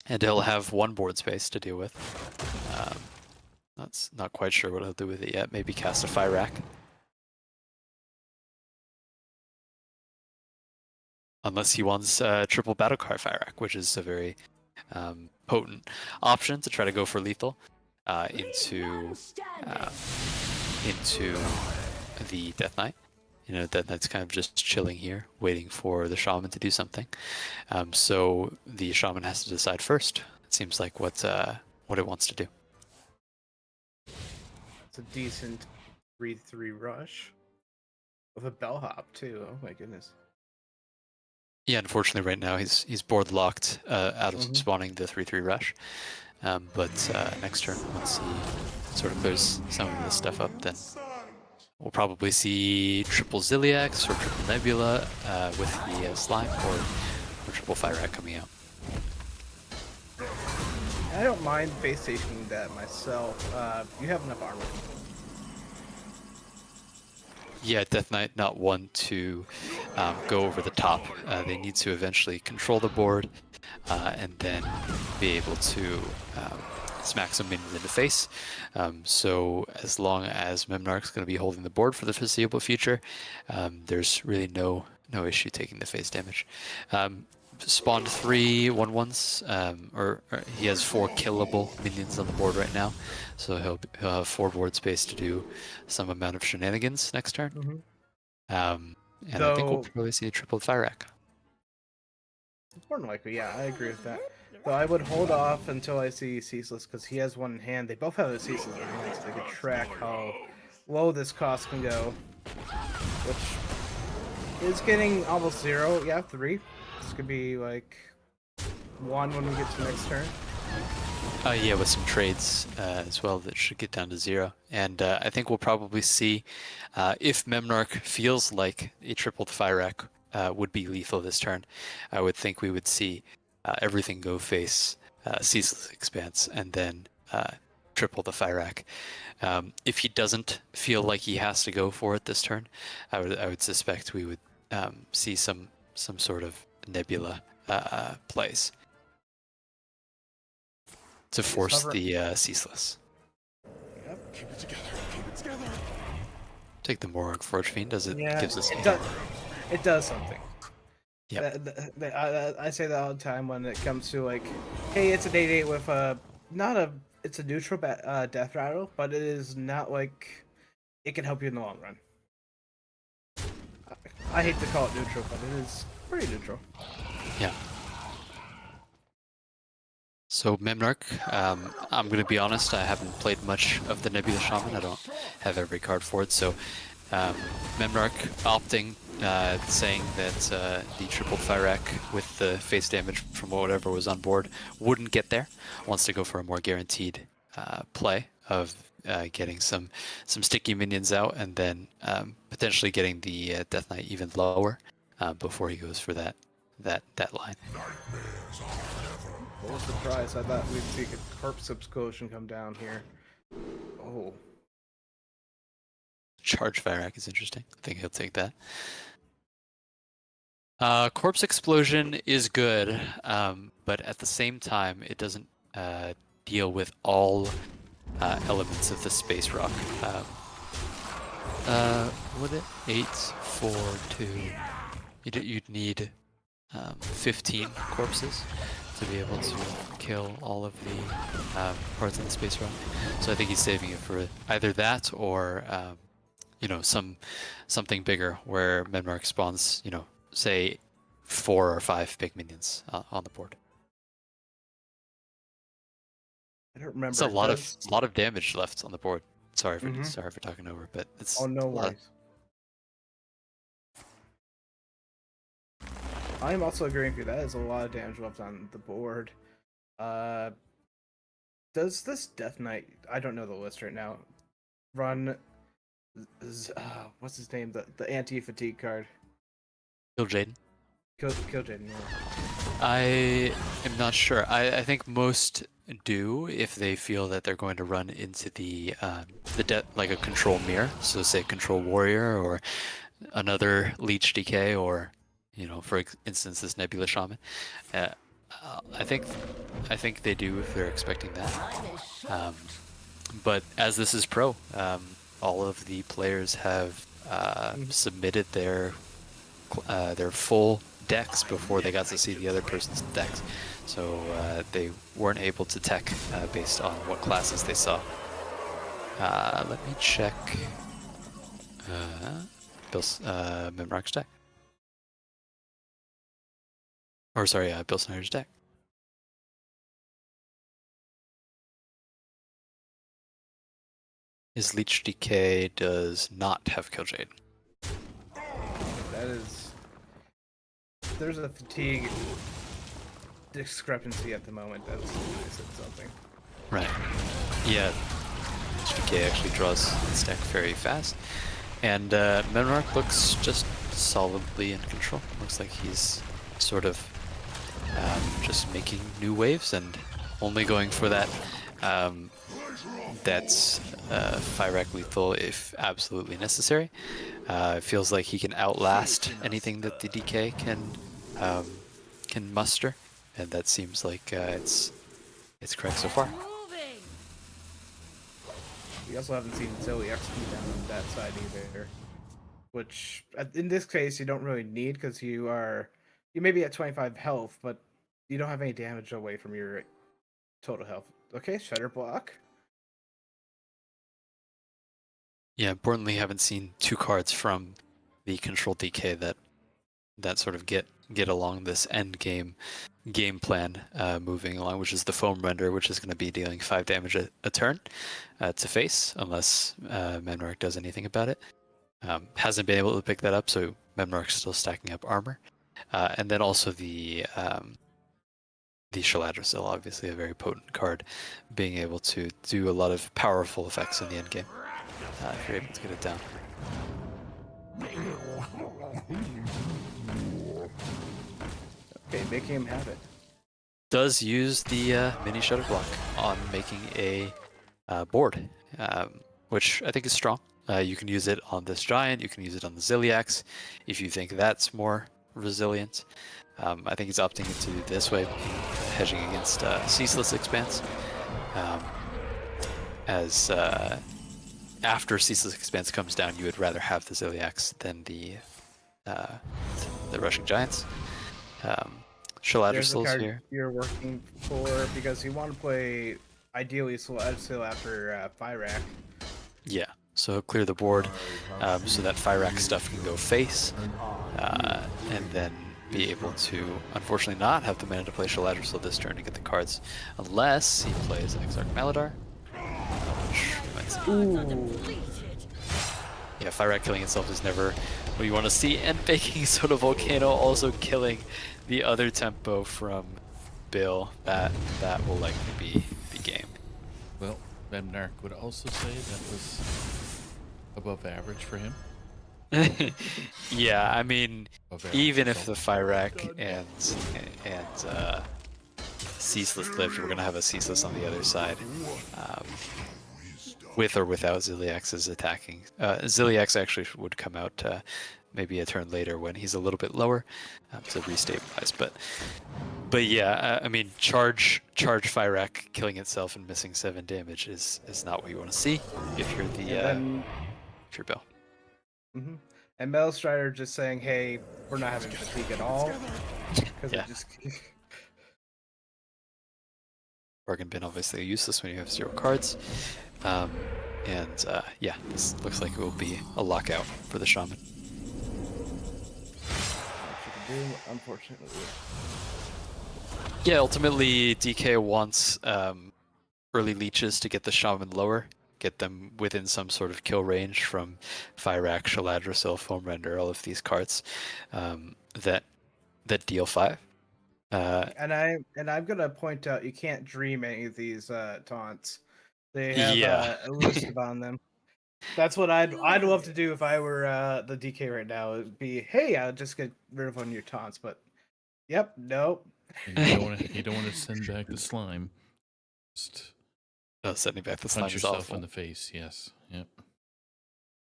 Speaker 2: And he'll have 1 board space to deal with. That's not quite sure what he'll do with it yet. Maybe cast a Fire Rack. Unless he wants triple Battlecry Fire Rack, which is a very potent option to try to go for lethal into the Death Knight. You know, Death Knight's kind of just chilling here, waiting for the Shaman to do something. So the Shaman has to decide first. It seems like what it wants to do.
Speaker 3: It's a decent 3/3 rush with a bellhop too. Oh my goodness.
Speaker 2: Yeah, unfortunately, right now he's board locked out of spawning the 3/3 rush. But next turn, once he sort of clears some of this stuff up, then we'll probably see triple Ziliax or triple Nebula with the slime, or triple Fire Rack coming out.
Speaker 3: I don't mind base stationing that myself. You have enough armor.
Speaker 2: Yeah, Death Knight not one to go over the top. They need to eventually control the board and then be able to smack some minions in the face. So as long as Memnarch's going to be holding the board for the foreseeable future, there's really no issue taking the face damage. Spawned 3 1/1s, or he has 4 killable minions on the board right now, so he'll have 4 board space to do some amount of shenanigans next turn. And I think we'll probably see a triple Fire Rack.
Speaker 3: More than likely, yeah, I agree with that. So I would hold off until I see Ceaseless, because he has one in hand. They both have a Ceaseless in hand, so they can track how low this cost can go. Which is getting almost 0. Yeah, 3. This could be like 1 when we get to next turn.
Speaker 2: Yeah, with some trades as well that should get down to 0. And I think we'll probably see if Memnarch feels like a tripled Fyrak would be lethal this turn. I would think we would see everything go face Ceaseless Expanse and then triple the Fyrak. If he doesn't feel like he has to go for it this turn, I would suspect we would see some sort of Nebula plays to force
Speaker 3: Hover-
Speaker 2: the Ceaseless.
Speaker 3: Yep.
Speaker 5: Keep it together. Keep it together.
Speaker 2: Take the Morog Forge Fiend as it
Speaker 3: Yeah,
Speaker 2: gives us.
Speaker 3: it does something.
Speaker 2: Yep.
Speaker 3: I say that all the time when it comes to like, hey, it's an 8/8 with it's a neutral death rattle, but it is not like it can help you in the long run. I hate to call it neutral, but it is pretty neutral.
Speaker 2: Yeah. So Memnarch, I'm going to be honest, I haven't played much of the Nebula Shaman. I don't have every card for it. So Memnarch opting, saying that the triple Fyrak with the face damage from whatever was on board wouldn't get there. Wants to go for a more guaranteed play of getting some sticky minions out and then potentially getting the Death Knight even lower before he goes for that line.
Speaker 3: What was the surprise? I thought we'd see a corpse explosion come down here. Oh,
Speaker 2: Charge Fyrak is interesting. I think he'll take that. Corpse Explosion is good, but at the same time, it doesn't deal with all elements of the space rock. Would it? 8, 4, 2. You'd need 15 corpses to be able to kill all of the parts of the space rock. So I think he's saving it for either that or something bigger where Memnarch spawns, say 4 or 5 big minions on the board.
Speaker 3: I don't remember.
Speaker 2: It's a lot of damage left on the board. Sorry for
Speaker 3: Mhm.
Speaker 2: sorry for talking over, but it's
Speaker 3: Oh, no
Speaker 2: a lot.
Speaker 3: worries. I am also agreeing with you. That is a lot of damage left on the board. Does this Death Knight? I don't know the list right now. Run. What's his name? The anti-fatigue card.
Speaker 2: Kill Jaden.
Speaker 3: Kill Jaden. Yeah.
Speaker 2: I am not sure. I think most do if they feel that they're going to run into the like a control mirror. So say control warrior or another leech decay or for instance this Nebula Shaman. I think they do if they're expecting that. But as this is pro, all of the players have submitted their full decks before they got to see the other person's decks, so they weren't able to tech based on what classes they saw. Let me check Memnarch's deck. Or sorry, Bill Snyder's deck. His Leech Decay does not have Kill Jade.
Speaker 3: That is. There's a fatigue discrepancy at the moment. That's I said something.
Speaker 2: Right. Yeah. Leech Decay actually draws its deck very fast. And Memnarch looks just solidly in control. Looks like he's sort of just making new waves and only going for that that's Fyrak lethal if absolutely necessary. It feels like he can outlast anything that the DK can muster, and that seems like it's correct so far.
Speaker 3: We also haven't seen Zoe execute down on that side either. Which, in this case, you don't really need because you may be at 25 health, but you don't have any damage away from your total health. Okay, Shutter Block.
Speaker 2: Yeah, importantly, haven't seen 2 cards from the control DK that sort of get get along this end game plan moving along, which is the Foam Render, which is going to be dealing 5 damage a turn to face, unless Memnarch does anything about it. Hasn't been able to pick that up, so Memnarch's still stacking up armor. And then also the Shaladrosil, obviously a very potent card, being able to do a lot of powerful effects in the end game if you're able to get it down.
Speaker 3: Okay, making him have it.
Speaker 2: Does use the mini shutter block on making a board, which I think is strong. You can use it on this giant, you can use it on the Ziliax if you think that's more resilient. I think he's opting into this way, hedging against Ceaseless Expanse. As after Ceaseless Expanse comes down, you would rather have the Ziliax than the Rushing Giants.
Speaker 3: There's the
Speaker 2: Shaladrosil's
Speaker 3: card
Speaker 2: here.
Speaker 3: you're working for because you want to play ideally Celestial after Fyrak.
Speaker 2: Yeah, so clear the board so that Fyrak stuff can go face, and then be able to, unfortunately, not have the mana to play Shaladrosil this turn to get the cards, unless he plays Exarch Maladar. Which we might see. Yeah, Fyrak killing itself is never what you want to see, and Baking Soda Volcano also killing the other tempo from Bill. That will likely be the game.
Speaker 1: Well, Memnarch would also say that was above average for him.
Speaker 2: Yeah, I mean,
Speaker 1: Above average
Speaker 2: even if the
Speaker 1: result.
Speaker 2: Fyrak and Ceaseless lived, we're gonna have a Ceaseless on the other side, with or without Ziliax's attacking. Ziliax actually would come out maybe a turn later when he's a little bit lower to restabilize. But yeah, I mean, charge Fyrak killing itself and missing 7 damage is not what you want to see if you're the if you're Bill.
Speaker 3: Mm-hmm. And Metal Strider just saying, "Hey, we're not having fatigue at all," because
Speaker 2: Yeah.
Speaker 3: it just
Speaker 2: Bargain bin obviously useless when you have 0 cards. Yeah, this looks like it will be a lockout for the Shaman.
Speaker 3: unfortunately.
Speaker 2: Yeah, ultimately DK wants early leeches to get the Shaman lower, get them within some sort of kill range from Fyrak, Shaladrosil, Foam Render, all of these cards that deal 5.
Speaker 3: And I'm gonna point out you can't dream any of these taunts. They have
Speaker 2: Yeah.
Speaker 3: elusive on them. That's what I'd love to do if I were the DK right now. It'd be, hey, I'll just get rid of one of your taunts, but yep, nope.
Speaker 1: And you don't want to send back the slime. Just
Speaker 2: Sending back the slime
Speaker 1: punch
Speaker 2: is
Speaker 1: yourself
Speaker 2: awful.
Speaker 1: in the face. Yes. Yep.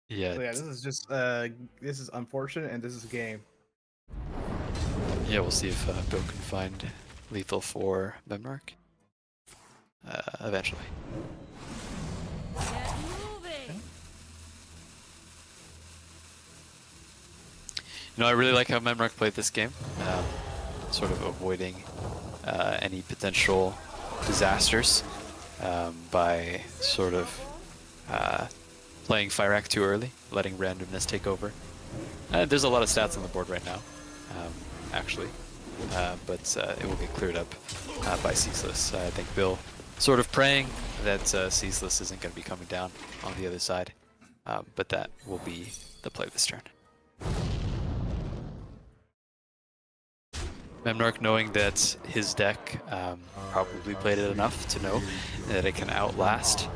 Speaker 2: Yeah,
Speaker 3: So yeah, this is just this is unfortunate, and this is a game.
Speaker 2: yeah, we'll see if Bill can find lethal for Memnarch eventually.
Speaker 4: Get moving.
Speaker 2: You know, I really like how Memnarch played this game, sort of avoiding any potential disasters by sort of playing Fyrak too early, letting randomness take over. There's a lot of stats on the board right now, actually, but it will get cleared up by Ceaseless. I think Bill sort of praying that Ceaseless isn't going to be coming down on the other side, but that will be the play this turn. Memnarch, knowing that his deck probably played it enough to know that it can outlast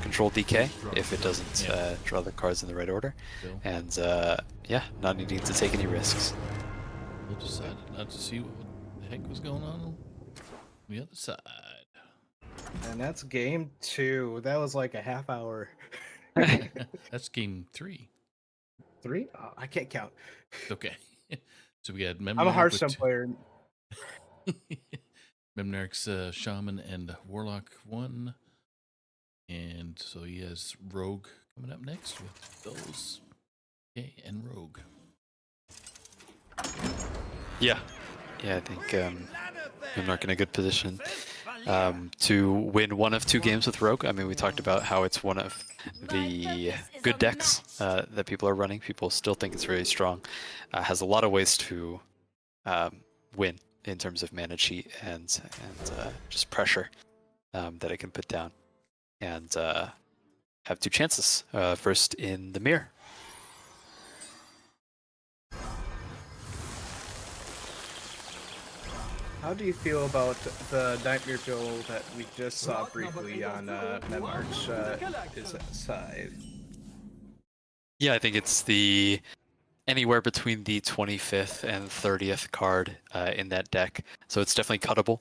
Speaker 2: Control DK if it doesn't draw the cards in the right order,
Speaker 1: Bill.
Speaker 2: and yeah, not needing to take any risks.
Speaker 1: Bill decided not to see what the heck was going on the other side.
Speaker 3: And that's game 2. That was like a half hour.
Speaker 1: That's game 3.
Speaker 3: 3? Oh, I can't count.
Speaker 1: Okay. So we got
Speaker 3: I'm a
Speaker 1: Memnarch
Speaker 3: Hearthstone
Speaker 1: with
Speaker 3: player.
Speaker 1: Memnarch's Shaman and Warlock 1. And so he has Rogue coming up next with those. Okay, and Rogue.
Speaker 2: Yeah, I think Memnarch in a good position to win one of 2 games with Rogue. I mean, we talked about how it's one of the good decks that people are running. People still think it's very strong. Has a lot of ways to win in terms of mana cheat and just pressure that it can put down, and have 2 chances. First in the mirror.
Speaker 3: How do you feel about the Nightmare build that we just saw briefly on Menmark's side?
Speaker 2: Yeah, I think it's the anywhere between the 25th and 30th card in that deck, so it's definitely cuttable.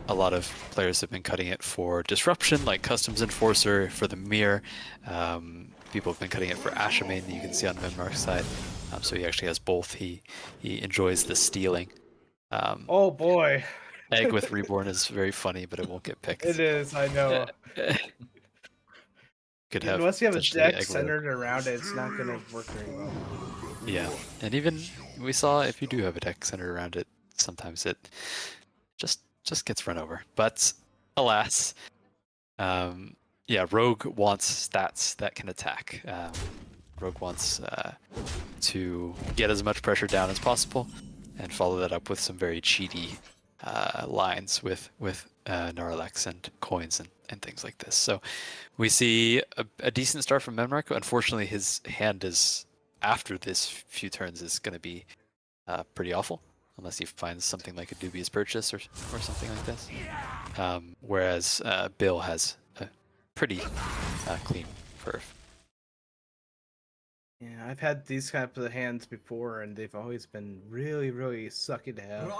Speaker 2: A lot of players have been cutting it for Disruption, like Customs Enforcer, for the Mirror. People have been cutting it for Ashamain, that you can see on Menmark's side. So he actually has both. He enjoys the stealing.
Speaker 3: Oh boy,
Speaker 2: Egg with Reborn is very funny, but it won't get picked.
Speaker 3: it is. I know.
Speaker 2: Could have
Speaker 3: Unless you have a
Speaker 2: potentially
Speaker 3: deck
Speaker 2: Egg
Speaker 3: centered around it, it's not gonna work very well.
Speaker 2: Yeah, and even we saw if you do have a deck centered around it, sometimes it just gets run over. But alas, yeah, Rogue wants stats that can attack. Rogue wants to get as much pressure down as possible, and follow that up with some very cheaty lines with Gnarlex and coins and things like this. So we see a decent start from Menmark. Unfortunately, his hand is, after this few turns, is going to be pretty awful, unless he finds something like a Dubious Purchase or something like this. Whereas Bill has a pretty clean perf.
Speaker 3: Yeah, I've had these types of hands before, and they've always been really, really sucky to have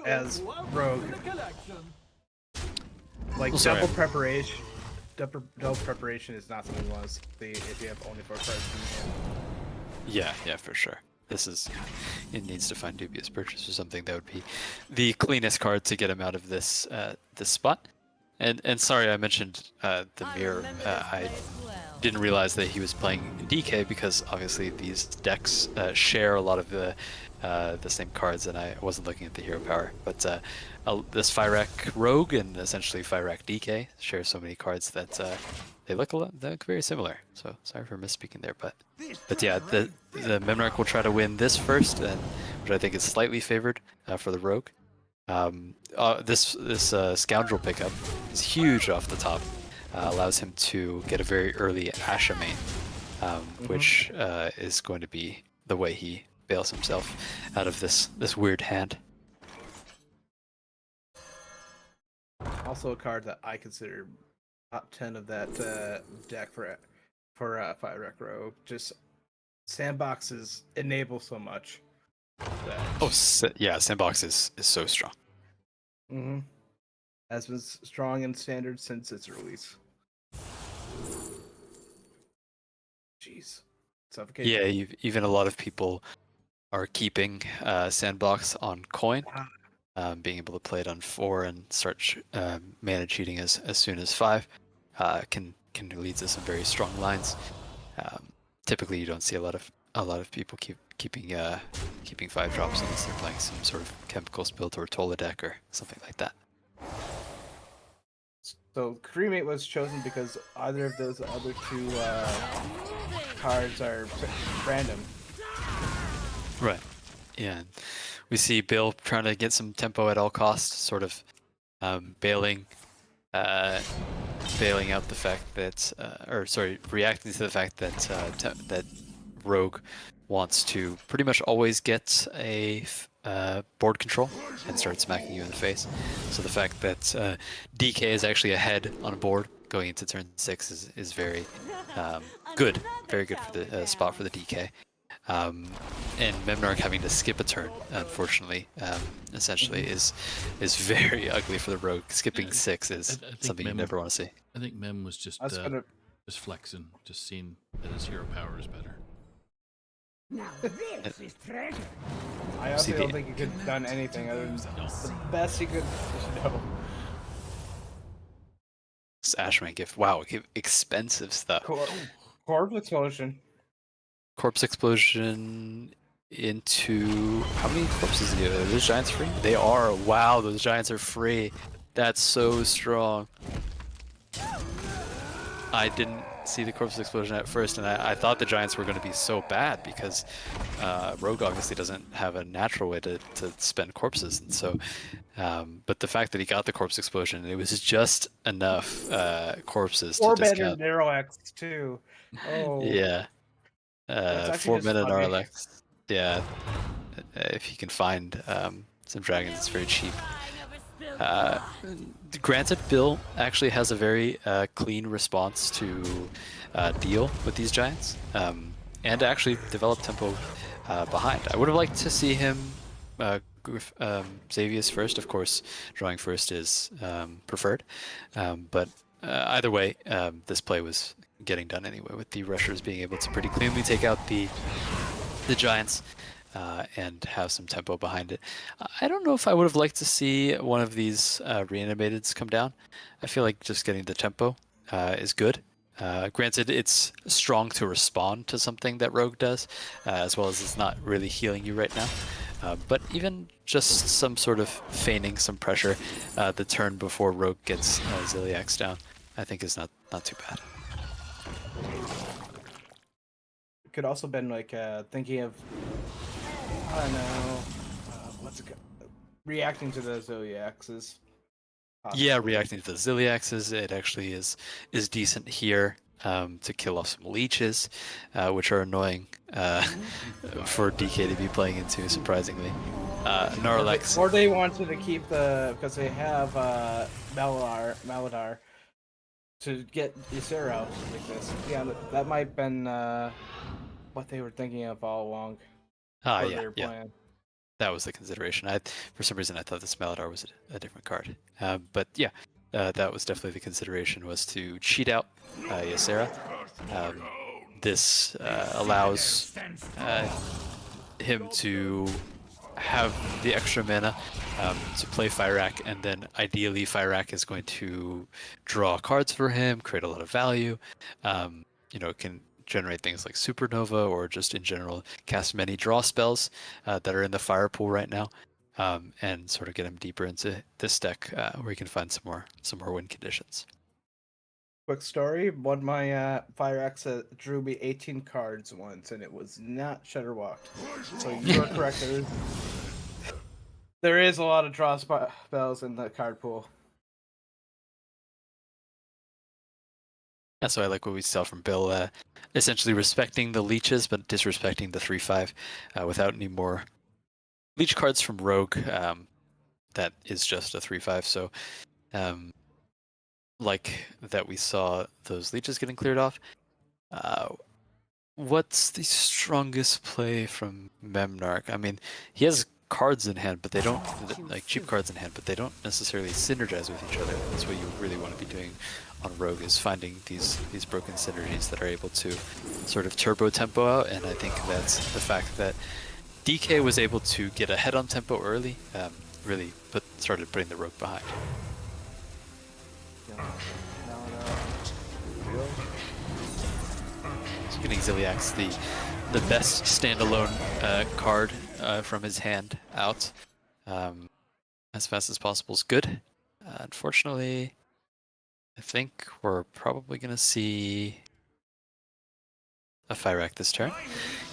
Speaker 3: as Rogue. Like
Speaker 2: Oh, sorry.
Speaker 3: double preparation. Double preparation is not something you want to see if you have only 4 cards in your hand.
Speaker 2: Yeah, for sure. This is, it needs to find Dubious Purchase or something that would be the cleanest card to get him out of this this spot. And sorry, I mentioned the mirror. I didn't realize that he was playing DK, because obviously these decks share a lot of the same cards, and I wasn't looking at the hero power. But this Fyrak Rogue and essentially Fyrak DK share so many cards that they look very similar. So sorry for misspeaking there, but yeah, the Menmark will try to win this first, and which I think is slightly favored for the Rogue. This Scoundrel pickup is huge off the top. Allows him to get a very early Ashamain, which is going to be the way he bails himself out of this weird hand.
Speaker 3: Also a card that I consider top 10 of that deck for Fyrak Rogue. Just sandboxes enable so much.
Speaker 2: Yeah, Sandbox is so strong.
Speaker 3: Mm-hmm. Has been strong in standard since its release. Jeez. Suffocation.
Speaker 2: Yeah, even a lot of people are keeping Sandbox on coin, being able to play it on 4 and start mana cheating as soon as 5 can lead to some very strong lines. Typically, you don't see a lot of people keeping 5 drops unless they're playing some sort of Chemical Spilt or Tola deck or something like that.
Speaker 3: So Cremate was chosen because either of those other 2 cards are random.
Speaker 2: Right. Yeah. And we see Bill trying to get some tempo at all costs, sort of bailing out the fact that, reacting to the fact that that Rogue wants to pretty much always get a board control and start smacking you in the face. So the fact that DK is actually ahead on a board going into turn 6 is very good, very good for the spot for the DK. And Menmark having to skip a turn, unfortunately, essentially is very ugly for the Rogue. Skipping 6 is
Speaker 1: I think
Speaker 2: something you
Speaker 1: Mem-
Speaker 2: never want to see.
Speaker 1: I think Mem was just just flexing, just seeing that his hero power is better.
Speaker 4: Now this is treasure.
Speaker 3: I honestly
Speaker 2: See
Speaker 3: don't
Speaker 2: the-
Speaker 3: think he could have done anything other than
Speaker 1: No.
Speaker 3: the best he could. No.
Speaker 2: This Ashman gift, wow, expensive stuff.
Speaker 3: Corpse Explosion.
Speaker 2: Corpse Explosion into how many corpses do you have? Are those giants free? They are. Wow, those giants are free. That's so strong. I didn't see the corpse explosion at first, and I thought the Giants were going to be so bad because Rogue obviously doesn't have a natural way to spend corpses, and so. But the fact that he got the corpse explosion, it was just enough corpses to
Speaker 3: Or better
Speaker 2: discount.
Speaker 3: Narrow X too. Oh,
Speaker 2: Yeah.
Speaker 3: That's actually
Speaker 2: 4
Speaker 3: just
Speaker 2: minute
Speaker 3: funny.
Speaker 2: Narlex. Yeah. If you can find some dragons, it's very cheap. Granted, Bill actually has a very clean response to deal with these giants, and actually develop tempo behind. I would have liked to see him Xavius first. Of course, drawing first is preferred, but either way, this play was getting done anyway, with the rushers being able to pretty cleanly take out the giants. And have some tempo behind it. I don't know if I would have liked to see one of these reanimateds come down. I feel like just getting the tempo is good. Granted, it's strong to respond to something that Rogue does, as well as it's not really healing you right now. But even just some sort of feigning some pressure the turn before Rogue gets Ziliax down, I think is not too bad.
Speaker 3: It could also been like thinking of, I don't know, what's it? Reacting to the Zodiacs.
Speaker 2: Yeah, reacting to the Ziliaxes, it actually is decent here to kill off some leeches, which are annoying for DK to be playing into, surprisingly. Narlex.
Speaker 3: Or they wanted to keep because they have Maladar to get Ysera out like this. Yeah, that might have been what they were thinking of all along.
Speaker 2: Ah,
Speaker 3: for
Speaker 2: yeah,
Speaker 3: their
Speaker 2: yeah.
Speaker 3: plan.
Speaker 2: That was the consideration. For some reason, I thought this Maladar was a different card. But yeah, that was definitely the consideration, was to cheat out Ysera. This allows him to have the extra mana to play Fyrakk, and then ideally Fyrakk is going to draw cards for him, create a lot of value. It can generate things like Supernova, or just in general cast many draw spells that are in the fire pool right now, and sort of get him deeper into this deck where he can find some more win conditions.
Speaker 3: Quick story: one my Fire Axe drew me 18 cards once, and it was not Shutterwalked. So you are correct. There is a lot of draw spells in the card pool.
Speaker 2: That's why I like what we saw from Bill, essentially respecting the leeches, but disrespecting the 3/5 without any more leech cards from Rogue. That is just a 3/5. So, like that we saw those leeches getting cleared off. What's the strongest play from Memnarch? I mean, he has cards in hand, but they don't, like cheap cards in hand, but they don't necessarily synergize with each other. That's what you really want to be doing on Rogue, is finding these broken synergies that are able to sort of turbo tempo out. And I think that's the fact that DK was able to get ahead on tempo early, really started putting the Rogue behind. So getting Ziliax the best standalone card from his hand out as fast as possible is good. Unfortunately, I think we're probably going to see a Fyrakk this turn.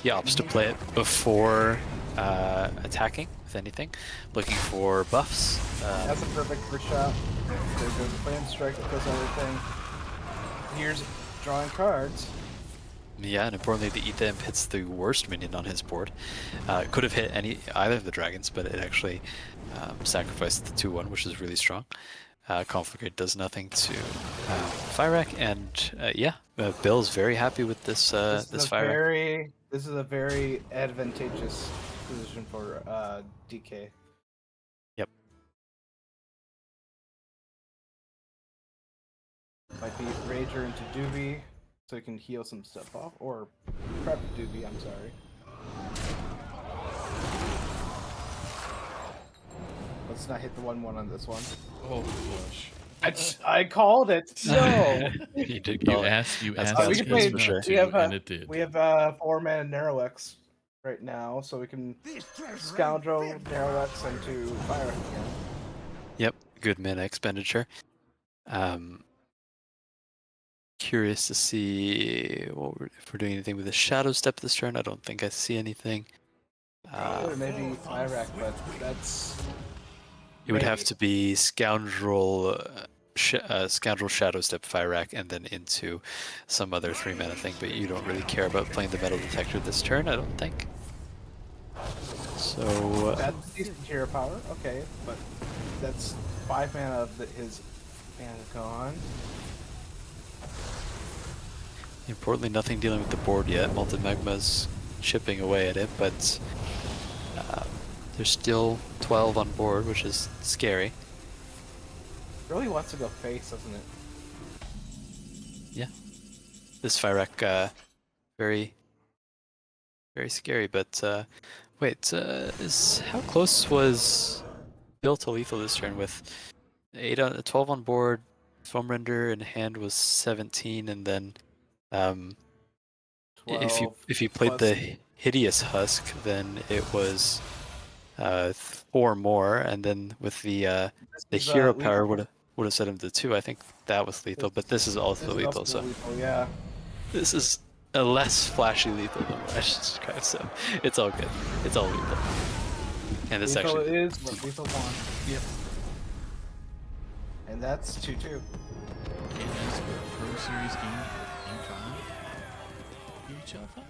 Speaker 2: He opts to play it before attacking with anything, looking for buffs.
Speaker 3: That's a perfect first shot. There's a flame strike that does everything. Here's drawing cards.
Speaker 2: Yeah, and importantly, the Ether Imp hits the worst minion on his board. It could have hit either of the dragons, but it actually sacrificed the 2/1, which is really strong. Conflagrate does nothing to Fyrakk, and Bill's very happy with this Fyrakk.
Speaker 3: This is a very advantageous position for DK.
Speaker 2: Yep.
Speaker 3: Might be Rager into Doobie, so he can heal some stuff off, or prep Doobie, I'm sorry. Let's not hit the 1/1 on this one.
Speaker 1: Oh gosh.
Speaker 3: I called it. No.
Speaker 2: You did
Speaker 1: You
Speaker 2: call it.
Speaker 1: asked
Speaker 2: That's
Speaker 3: we can play
Speaker 1: us
Speaker 3: for
Speaker 2: sure.
Speaker 1: not
Speaker 3: We
Speaker 1: to,
Speaker 3: have
Speaker 1: and it did.
Speaker 3: we have 4-mana Narrow X right now, so we can Scoundrel Narrow X into Fire again.
Speaker 2: Yep, good mana expenditure. curious to see if we're doing anything with the Shadow Step this turn. I don't think I see anything.
Speaker 3: Maybe Fyrak, but that's
Speaker 2: It would have
Speaker 3: maybe.
Speaker 2: to be Scoundrel, Scoundrel Shadow Step Fyrak, and then into some other 3-mana thing. But you don't really care about playing the Metal Detector this turn, I don't think. So
Speaker 3: That's decent hero power. Okay, but that's 5 mana of his mana gone.
Speaker 2: importantly, nothing dealing with the board yet. Molten Magma's chipping away at it, but there's still 12 on board, which is scary.
Speaker 3: Really wants to go face, doesn't it?
Speaker 2: Yeah, this Fyrak, very, very scary. But wait, how close was Bill to lethal this turn with 12 on board? Foam Render in hand was 17, and then if
Speaker 3: 12
Speaker 2: you played
Speaker 3: plus-
Speaker 2: the Hideous Husk, then it was 4 more, and then with the
Speaker 3: This is,
Speaker 2: hero
Speaker 3: lethal.
Speaker 2: power would have set him to 2. I think that was lethal, but this is also
Speaker 3: This is
Speaker 2: lethal.
Speaker 3: also
Speaker 2: So
Speaker 3: lethal, yeah.
Speaker 2: this is a less flashy lethal than what I just described. So it's all good. It's all lethal. And this
Speaker 3: Lethal
Speaker 2: actually
Speaker 3: is what lethal wants.
Speaker 2: Yep.
Speaker 3: And that's 2-2.
Speaker 1: Okay, guys, Pro Series game 5. UHL 5.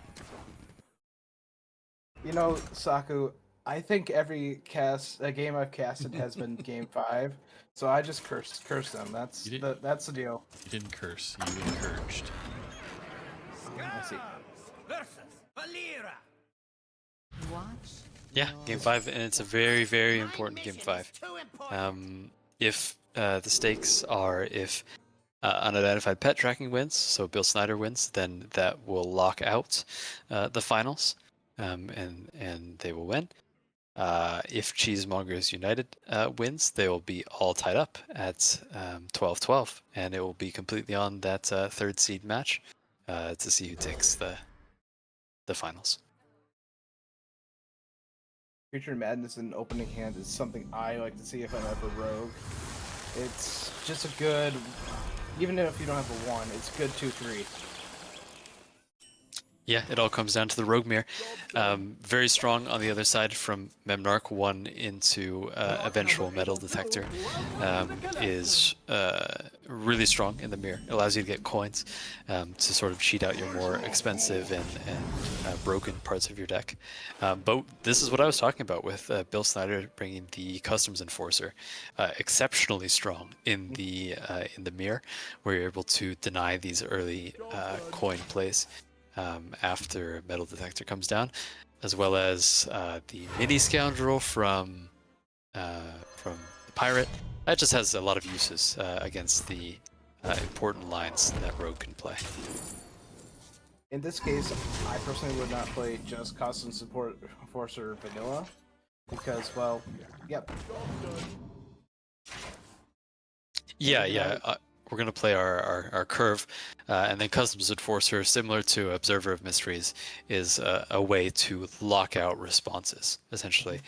Speaker 3: You know, Saku, I think every game I've casted has been game 5, so I just curse them. That's
Speaker 1: You did-
Speaker 3: that's the deal.
Speaker 1: You didn't curse, you encouraged.
Speaker 3: I see.
Speaker 2: Yeah, game 5, and it's a very, very important game 5. If the stakes are if unidentified pet tracking wins, so Bill Snyder wins, then that will lock out the finals, and they will win. If Cheesemongers United wins, they will be all tied up at 12-12, and it will be completely on that third seed match to see who takes the finals.
Speaker 3: Future Madness in opening hand is something I like to see if I'm ever rogue. It's just a good, even if you don't have a 1, it's good 2-3.
Speaker 2: Yeah, it all comes down to the Rogue Mirror. Very strong on the other side from Memnarch 1 into eventual Metal Detector is really strong in the mirror. It allows you to get coins to sort of cheat out your more expensive and broken parts of your deck. But this is what I was talking about with Bill Snyder bringing the Customs Enforcer exceptionally strong in the mirror, where you're able to deny these early coin plays. After Metal Detector comes down, as well as the Mini Scoundrel from the Pirate. That just has a lot of uses against the important lines that Rogue can play.
Speaker 3: In this case, I personally would not play just Custom Support Enforcer Vanilla, because, well, yep.
Speaker 2: Yeah. We're going to play our curve, and then Customs Enforcer, similar to Observer of Mysteries, is a way to lock out responses, essentially,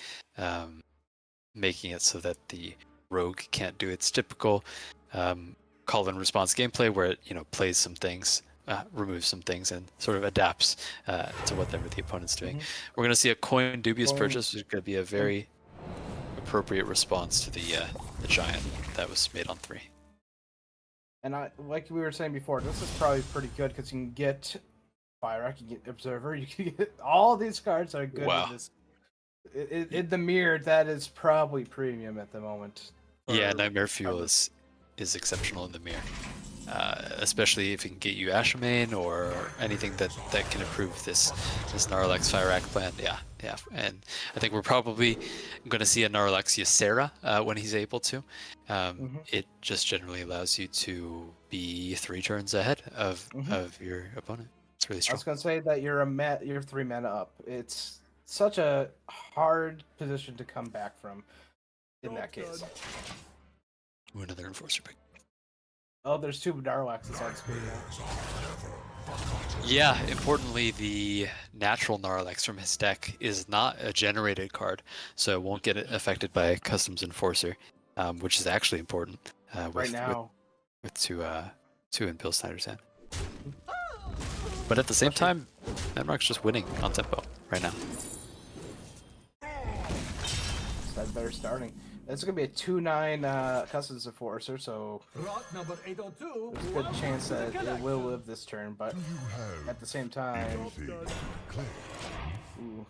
Speaker 2: making it so that the rogue can't do its typical call and response gameplay, where it plays some things, removes some things, and sort of adapts to whatever the opponent's doing. We're going to see a coin dubious purchase, which is going to be a very appropriate response to the giant that was made on 3.
Speaker 3: And like we were saying before, this is probably pretty good because you can get Fyrak, you can get Observer, you can get all these cards are good.
Speaker 2: Wow.
Speaker 3: In this. In the mirror, that is probably premium at the moment.
Speaker 2: Yeah, Nightmare Fuel is exceptional in the mirror, especially if it can get you Ashamain or anything that can improve this Gnarlax Fyrak plan. Yeah, and I think we're probably going to see a Gnarlax Ysera when he's able to. It just generally allows you to be 3 turns ahead of your opponent. It's really
Speaker 3: I
Speaker 2: strong.
Speaker 3: was gonna say that you're 3 mana up. It's such a hard position to come back from in that case.
Speaker 2: Ooh, another Enforcer pick.
Speaker 3: Oh, there's 2 Gnarlaxes on screen now.
Speaker 2: Yeah, importantly, the natural Gnarlax from his deck is not a generated card, so it won't get affected by Customs Enforcer, which is actually important.
Speaker 3: Right now.
Speaker 2: With two in Bill Snyder's hand. But at the same time, Memnarch's just winning on tempo right now.
Speaker 3: That's better starting. It's gonna be a 2-9 Customs Enforcer, so
Speaker 4: Lot number 802.
Speaker 3: there's a good chance that it will live this turn. But
Speaker 5: Do you have
Speaker 3: at the same time,
Speaker 5: anything to declare?
Speaker 3: ooh,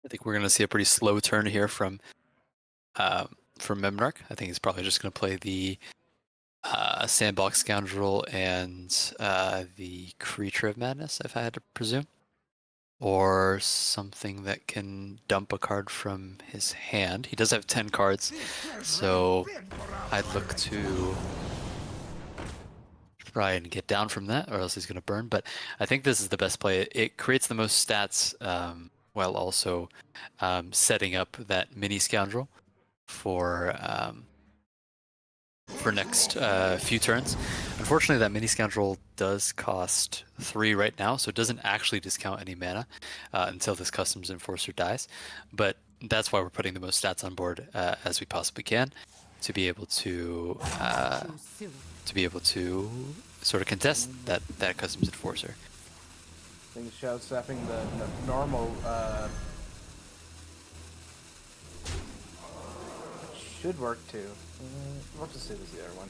Speaker 2: I think we're going to see a pretty slow turn here from Memnarch. I think he's probably just going to play the Sandbox Scoundrel and the Creature of Madness, if I had to presume. Or something that can dump a card from his hand. He does have 10 cards, so I'd look to try and get down from that, or else he's going to burn. But I think this is the best play. It creates the most stats while also setting up that mini Scoundrel for next few turns. Unfortunately, that mini Scoundrel does cost 3 right now, so it doesn't actually discount any mana until this Customs Enforcer dies. But that's why we're putting the most stats on board as we possibly can to be able to sort of contest that Customs Enforcer.
Speaker 3: I think Shadow Stepping the normal should work too. What to say was the other one?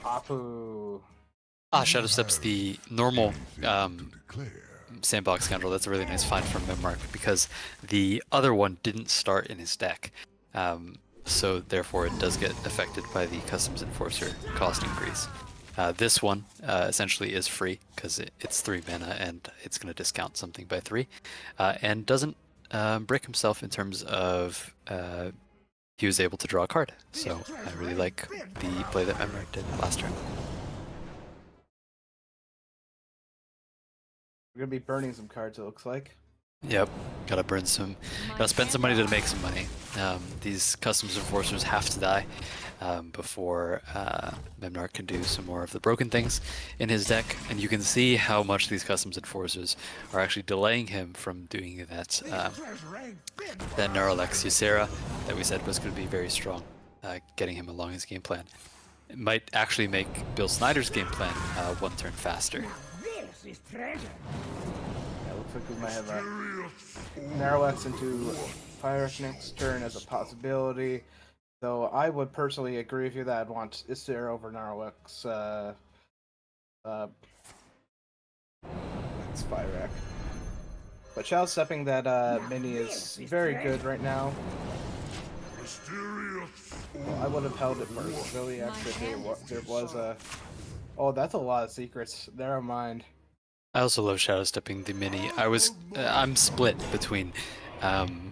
Speaker 3: Apu.
Speaker 2: Shadow Step's the normal
Speaker 5: To declare?
Speaker 2: Sandbox Scoundrel. That's a really nice find from Memnarch because the other one didn't start in his deck. So therefore it does get affected by the Customs Enforcer cost increase. This one essentially is free because it's 3 mana and it's going to discount something by 3 and doesn't break himself in terms of he was able to draw a card. So I really like the play that Memnarch did last turn.
Speaker 3: We're gonna be burning some cards. It looks like.
Speaker 2: Yep, gotta burn some, gotta spend some money to make some money. These Customs Enforcers have to die before Memnarch can do some more of the broken things in his deck, and you can see how much these Customs Enforcers are actually delaying him from doing that that Neurolex Ysera that we said was going to be very strong, getting him along his game plan. It might actually make Bill Snyder's game plan 1 turn faster.
Speaker 4: This is treasure.
Speaker 3: Yeah, looks like we might have a Narrowlex into Fire next turn as a possibility. Though I would personally agree with you that I'd want Ysera over Narrowlex. It's Fire. But Shadow Stepping that mini is very good right now.
Speaker 5: Mysterious.
Speaker 3: I would have held it first, really, actually, if there was a... Oh, that's a lot of secrets. Never mind.
Speaker 2: I also love Shadow Stepping the mini. I'm split between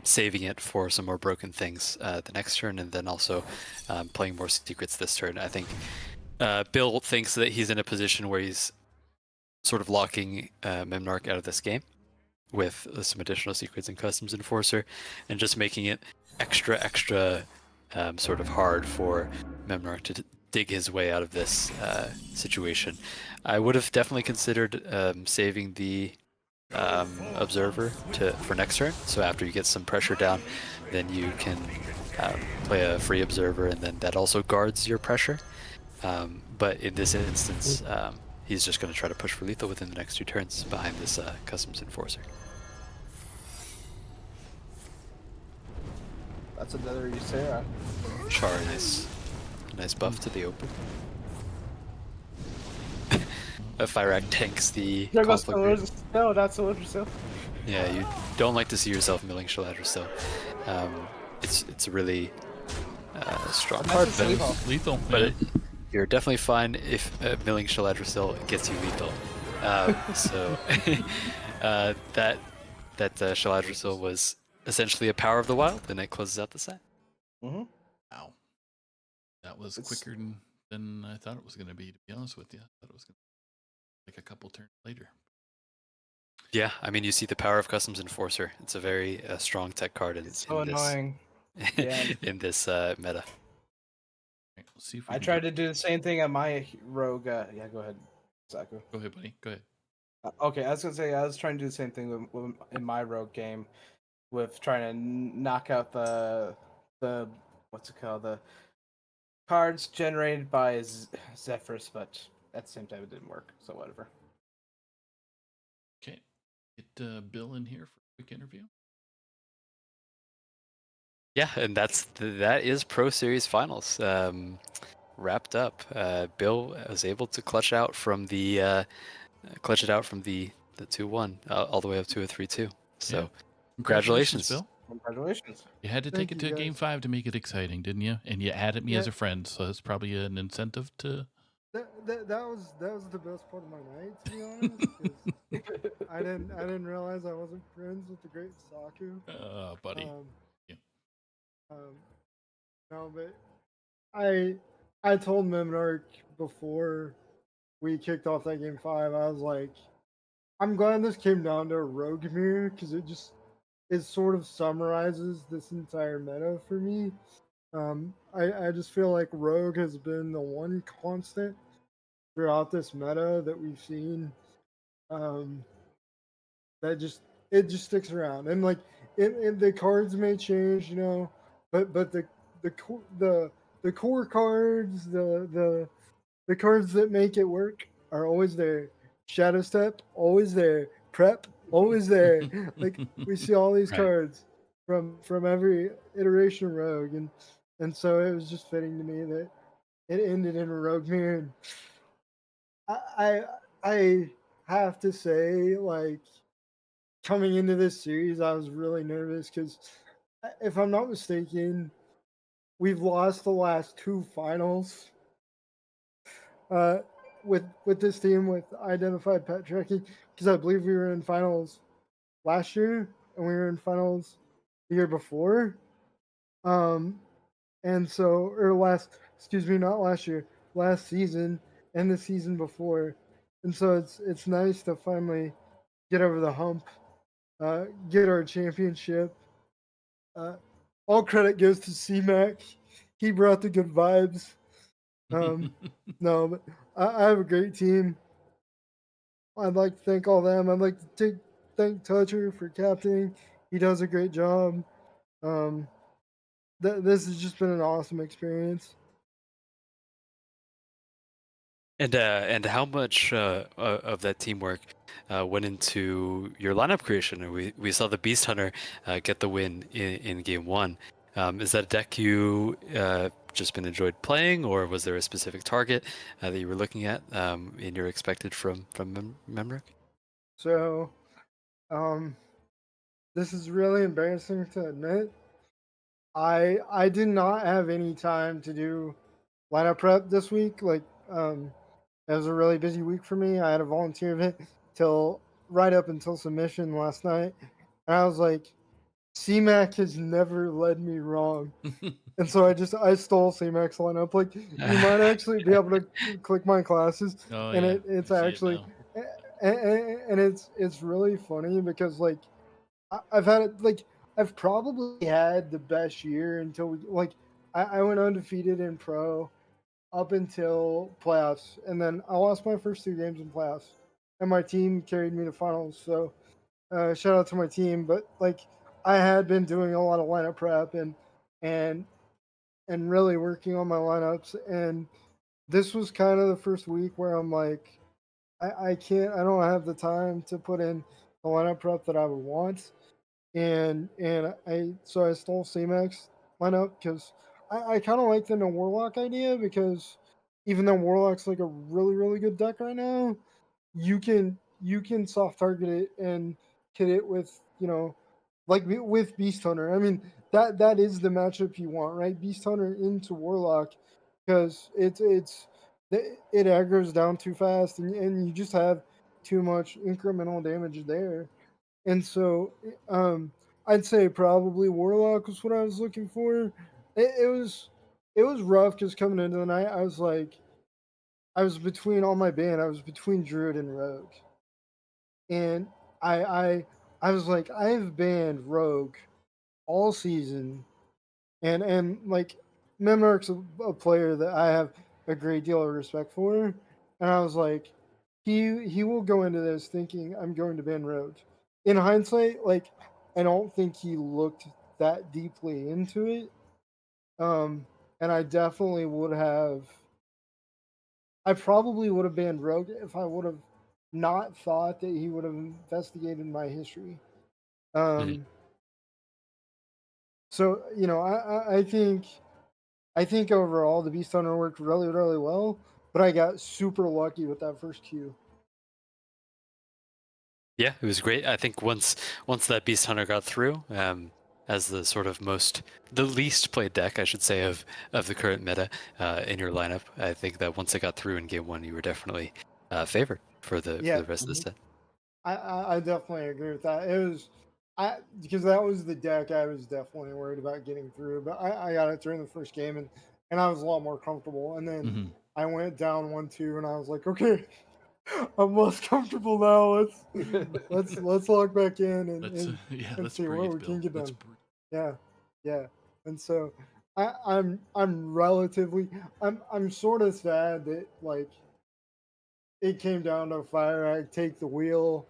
Speaker 2: saving it for some more broken things the next turn, and then also playing more secrets this turn. I think Bill thinks that he's in a position where he's sort of locking Memnarch out of this game with some additional secrets and Customs Enforcer, and just making it extra sort of hard for Memnarch to dig his way out of this situation. I would have definitely considered saving the Observer for next turn. So after you get some pressure down, then you can play a free Observer, and then that also guards your pressure. But in this instance, he's just going to try to push for lethal within the next 2 turns behind this Customs Enforcer.
Speaker 3: That's another Ysera.
Speaker 2: Char, nice buff to the open. Fyrakk tanks the
Speaker 3: There goes
Speaker 2: conflict.
Speaker 3: No, not Soldier Still.
Speaker 2: Yeah, you don't like to see yourself milling Shaladra still. It's a really strong
Speaker 3: That's
Speaker 2: card,
Speaker 3: a
Speaker 2: but,
Speaker 3: save.
Speaker 1: Lethal.
Speaker 2: but
Speaker 1: yeah.
Speaker 2: you're definitely fine if milling Shaladra still gets you lethal. So that Shaladra still was essentially a power of the wild, and it closes out the set.
Speaker 3: Mm-hmm.
Speaker 1: Wow. That was
Speaker 3: It's-
Speaker 1: quicker than I thought it was going to be to honest with you. I thought it was going to be like a couple turns later.
Speaker 2: Yeah, I mean, you see the power of Customs Enforcer. It's a very strong tech card in,
Speaker 3: It's so
Speaker 2: in this
Speaker 3: annoying. Yeah.
Speaker 2: in this meta.
Speaker 1: Right, we'll see if we
Speaker 3: I
Speaker 1: can
Speaker 3: tried
Speaker 1: get-
Speaker 3: to do the same thing on my rogue. Yeah, go ahead, Saku.
Speaker 1: Go ahead, buddy. Go ahead.
Speaker 3: Okay, I was gonna say I was trying to do the same thing in my rogue game, with trying to knock out the what's it called, the cards generated by Zephyrus, but at the same time it didn't work. So whatever.
Speaker 1: Okay. Get Bill in here for a quick interview.
Speaker 2: Yeah, and that is Pro Series Finals wrapped up. Bill was able to clutch out from the 2-1 all the way up to a 3-2. So
Speaker 1: Yeah.
Speaker 2: congratulations,
Speaker 1: Bill.
Speaker 3: Congratulations.
Speaker 1: You had to
Speaker 6: Thank
Speaker 1: take it
Speaker 6: you,
Speaker 1: to Game
Speaker 6: guys.
Speaker 1: 5 to make it exciting, didn't you? And you added me as
Speaker 6: Yeah.
Speaker 1: a friend, so it's probably an incentive to.
Speaker 6: That was the best part of my night, to be honest. 'Cause I didn't realize I wasn't friends with the great Saku.
Speaker 1: Buddy.
Speaker 6: Um,
Speaker 1: Yeah.
Speaker 6: No, but I told Memnarch before we kicked off that game 5. I was like, I'm glad this came down to a Rogue mirror because it sort of summarizes this entire meta for me. I just feel like Rogue has been the one constant throughout this meta that we've seen. That just it just sticks around, and like the cards may change, but the core cards, the cards that make it work are always there. Shadow Step always there. Prep always there. Like we see all these
Speaker 2: Right.
Speaker 6: cards from every iteration of Rogue, and so it was just fitting to me that it ended in a Rogue mirror. And I have to say, like, coming into this series, I was really nervous because, if I'm not mistaken, we've lost the last 2 finals. With this team with identified pet tracking, because I believe we were in finals last year and we were in finals the year before. And so, or excuse me, not last year, last season and the season before. And so it's nice to finally get over the hump, get our championship. All credit goes to C-Mac. He brought the good vibes. No, but I have a great team. I'd like to thank all them. I'd like to thank Toucher for captaining. He does a great job. Um, this has just been an awesome experience.
Speaker 2: And how much of that teamwork went into your lineup creation? We saw the Beast Hunter get the win in game 1. Is that a deck you just been enjoyed playing, or was there a specific target that you were looking at in your expected from Memrick?
Speaker 6: So, this is really embarrassing to admit. I did not have any time to do lineup prep this week. Like, it was a really busy week for me. I had a volunteer event till right up until submission last night, and I was like, CMAC has never led me wrong. And so I stole CMAC's lineup. Like, you might actually be able to click my classes,
Speaker 1: Oh,
Speaker 6: and
Speaker 1: yeah.
Speaker 6: it's
Speaker 1: I see it
Speaker 6: actually,
Speaker 1: now.
Speaker 6: and it's really funny because, like, I've had it, like, I've probably had the best year until I went undefeated in pro up until playoffs, and then I lost my first 2 games in playoffs, and my team carried me to finals. So shout out to my team. But like, I had been doing a lot of lineup prep and and really working on my lineups, and this was kind of the first week where I'm like, I don't have the time to put in the lineup prep that I would want, and I stole C-Max lineup because I kind of like the no Warlock idea, because even though Warlock's like a really good deck right now, you can soft target it and hit it with, like with Beast Hunter. I mean, that is the matchup you want, right? Beast Hunter into Warlock, because it aggroes down too fast, and you just have too much incremental damage there. And so, I'd say probably Warlock was what I was looking for. It was rough because coming into the night, I was between on my band. I was between Druid and Rogue, and I I I was like, I've banned Rogue all season, and like, Memnarch's a player that I have a great deal of respect for, and I was like, he will go into this thinking I'm going to ban Rogue. In hindsight, like, I don't think he looked that deeply into it. And I definitely would have. I probably would have banned Rogue if I would have not thought that he would have investigated my history. Um, so I think overall the Beast Hunter worked really, really well, but I got super lucky with that first queue.
Speaker 2: Yeah, it was great. I think once that Beast Hunter got through, as the least played deck, I should say, of the current meta in your lineup, I think that once it got through in game one, you were definitely favored for the rest of the set.
Speaker 6: I definitely agree with that. It was because that was the deck I was definitely worried about getting through, but I got it through in the first game and I was a lot more comfortable. And then I went down 1-2 and I was like, okay, I'm less comfortable now. Let's log back in and
Speaker 1: let's
Speaker 6: see
Speaker 1: breathe,
Speaker 6: what we
Speaker 1: Bill.
Speaker 6: can get
Speaker 1: Let's
Speaker 6: done.
Speaker 1: breathe.
Speaker 6: Yeah. And so I'm relatively I'm sort of sad that like it came down to a fire. I take the wheel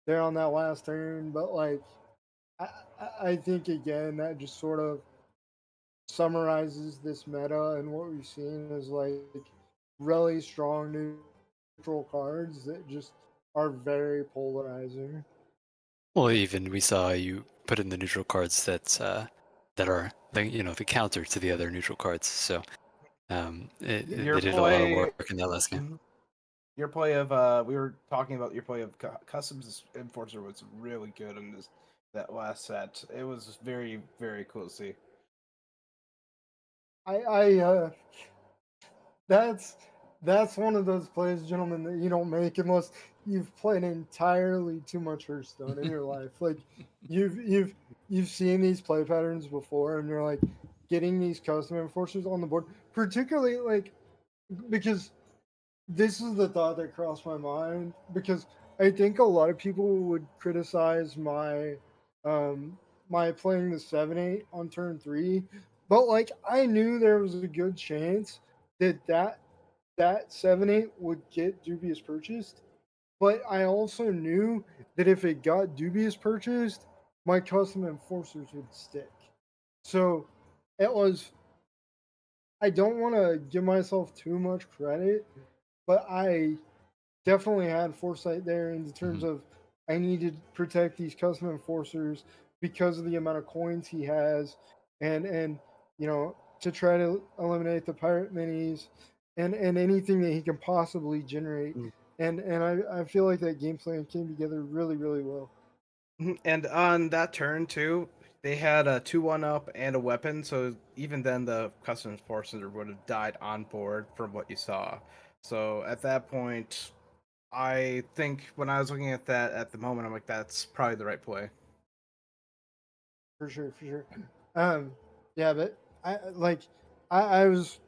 Speaker 6: there on that last turn, but like I think again that just sort of summarizes this meta and what we've seen is like really strong neutral cards that just are very polarizing.
Speaker 2: Well, even we saw you put in the neutral cards that are the counter to the other neutral cards. So they did a lot of work in that last game.
Speaker 3: Your play of we were talking about your play of Customs Enforcer was really good in that last set. It was very, very cool to see.
Speaker 6: That's one of those plays, gentlemen, that you don't make unless you've played entirely too much Hearthstone in your life. Like you've seen these play patterns before, and you're like getting these custom enforcers on the board, particularly like because this is the thought that crossed my mind because I think a lot of people would criticize my playing the 7-8 on turn 3, but like I knew there was a good chance that 7-8 would get dubious purchased, but I also knew that if it got dubious purchased, my custom enforcers would stick. So it was I don't want to give myself too much credit, but I definitely had foresight there in terms of I need to protect these custom enforcers because of the amount of coins he has, and to try to eliminate the pirate minis and anything that he can possibly generate. And I feel like that game plan came together really, really well.
Speaker 3: And on that turn too, they had a 2-1 up and a weapon, so even then the Customs Enforcer would have died on board from what you saw. So at that point, I think when I was looking at that at the moment, I'm like, that's probably the right play.
Speaker 6: For sure. Yeah, but I was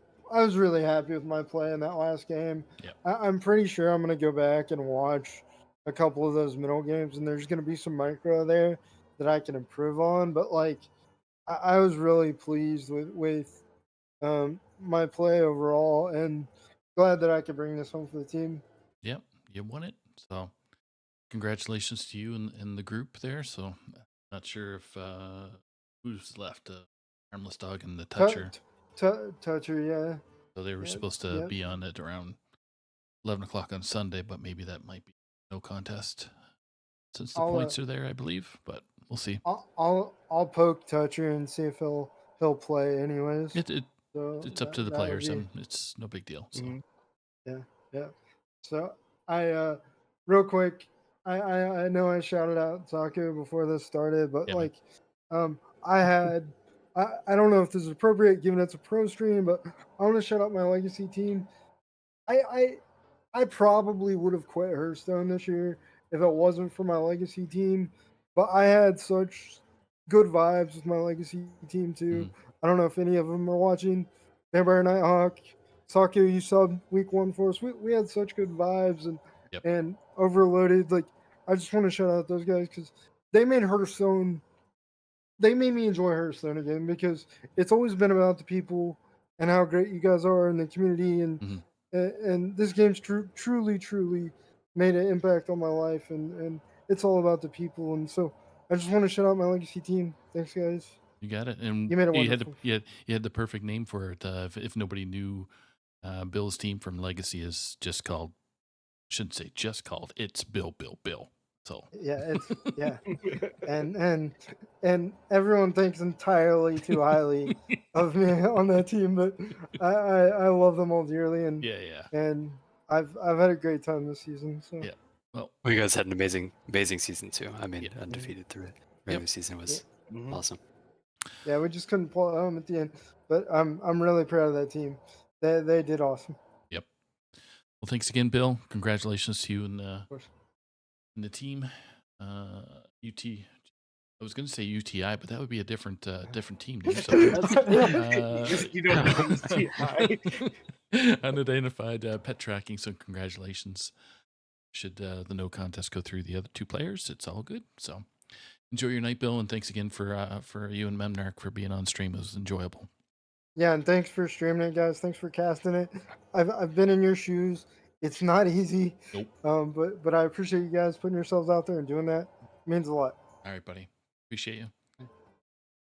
Speaker 6: really happy with my play in that last game.
Speaker 1: Yep.
Speaker 6: I'm pretty sure I'm gonna go back and watch a couple of those middle games, and there's gonna be some micro there that I can improve on. But like, I was really pleased with my play overall, and glad that I could bring this home for the team.
Speaker 1: Yep, you won it. So congratulations to you and the group there. So not sure if who's left, Harmless Dog and the Toucher.
Speaker 6: Toucher, yeah.
Speaker 1: So they were supposed to be on it around 11 o'clock on Sunday, but maybe that might be no contest since the points are there, I believe. But we'll see.
Speaker 6: I'll poke Toucher and see if he'll play anyways.
Speaker 1: It's up to the players. It's no big deal. So
Speaker 6: yeah. So I real quick, I know I shouted out Taku before this started, but I don't know if this is appropriate given it's a pro stream, but I want to shout out my legacy team. I probably would have quit Hearthstone this year if it wasn't for my legacy team, but I had such good vibes with my legacy team too. I don't know if any of them are watching. Vampire Nighthawk, Saku, you subbed week 1 for us. We had such good vibes and Overloaded. Like I just want to shout out those guys because they made Hearthstone. They made me enjoy Hearthstone again because it's always been about the people and how great you guys are in the community and this game's truly made an impact on my life and it's all about the people and so I just want to shout out my legacy team. Thanks guys.
Speaker 1: You got it. And
Speaker 6: You made it
Speaker 1: you had,
Speaker 6: wonderful.
Speaker 1: you had the perfect name for it. If nobody knew, Bill's team from Legacy is just called, shouldn't say just called, it's Bill. So,
Speaker 6: Yeah, it's yeah, and everyone thinks entirely too highly of me on that team, but I love them all dearly, and
Speaker 1: yeah.
Speaker 6: and I've had a great time this season. So
Speaker 1: Yeah. Well,
Speaker 2: Well, you guys had an amazing season too. I mean,
Speaker 1: Yeah.
Speaker 2: undefeated through it. Regular season was
Speaker 3: Mhm.
Speaker 2: awesome.
Speaker 6: yeah, we just couldn't pull it home at the end, but I'm really proud of that team. They did awesome.
Speaker 1: yep. Well, thanks again, Bill. Congratulations to you and
Speaker 6: course.
Speaker 1: the team. UT. I was going to say UTI, but that would be a different team name. So,
Speaker 3: You don't know UTI.
Speaker 1: unidentified pet tracking. So, congratulations. Should the no contest go through the other two players, it's all good. So, enjoy your night, Bill, and thanks again for you and Memnarch for being on stream. It was enjoyable.
Speaker 6: Yeah, and thanks for streaming it, guys. Thanks for casting it. I've been in your shoes. It's not easy.
Speaker 1: Nope.
Speaker 6: But I appreciate you guys putting yourselves out there and doing that. It means a lot.
Speaker 1: All right, buddy. Appreciate you.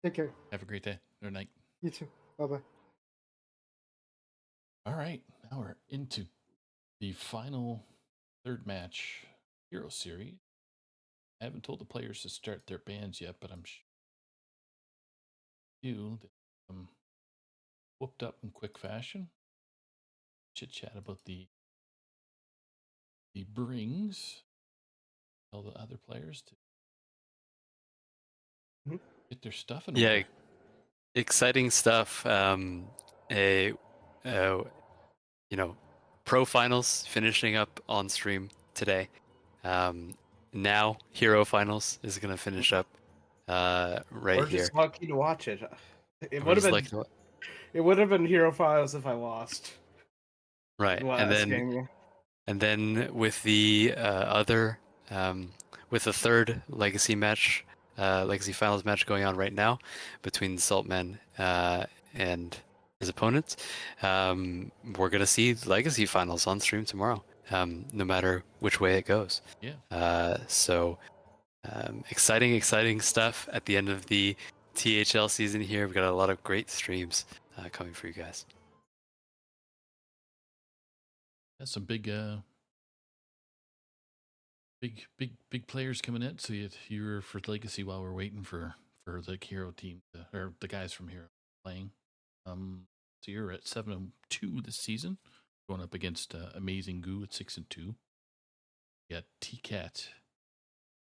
Speaker 6: Take care.
Speaker 1: Have a great day or night.
Speaker 6: You too. Bye bye.
Speaker 1: All right, now we're into the final third match, Hero Series. I haven't told the players to start their bands yet, but I'm sure you whooped up in quick fashion. Chit chat about the brings. Tell the other players to get their stuff in
Speaker 2: Yeah,
Speaker 1: order.
Speaker 2: exciting stuff. Pro finals finishing up on stream today. Now Hero finals is gonna finish up right
Speaker 3: We're
Speaker 2: here.
Speaker 3: just lucky to watch it. It
Speaker 2: We're
Speaker 3: would have
Speaker 2: just
Speaker 3: been.
Speaker 2: lucky to-
Speaker 3: It would have been Hero Files if I lost.
Speaker 2: right,
Speaker 3: Last
Speaker 2: and then
Speaker 3: game.
Speaker 2: and then with the with the third legacy match, legacy finals match going on right now between Saltman and his opponents, we're gonna see legacy finals on stream tomorrow. No matter which way it goes.
Speaker 1: Yeah.
Speaker 2: So exciting stuff at the end of the THL season here. We've got a lot of great streams coming for you guys.
Speaker 1: That's some big players coming in. So you're for Legacy while we're waiting for the Hero team or the guys from Hero playing. So you're at 7-2 this season, going up against Amazing Goo at 6-2. You got T-Cat,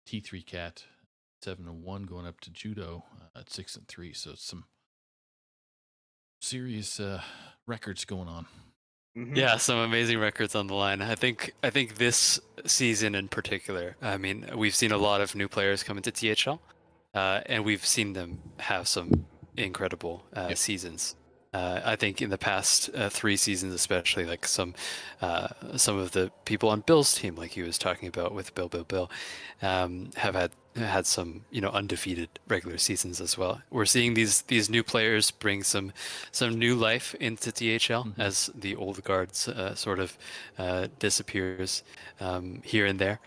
Speaker 1: T3 Cat, 7-1, going up to Judo at 6-3. So it's some serious records going on.
Speaker 3: Mhm.
Speaker 2: Yeah, some amazing records on the line. I think this season in particular, I mean, we've seen a lot of new players come into THL, and we've seen them have some incredible seasons. I think in the past 3 seasons, especially, like some of the people on Bill's team, like he was talking about with Bill, have had some undefeated regular seasons as well. We're seeing these new players bring some new life into THL as the old guards sort of disappears here and there,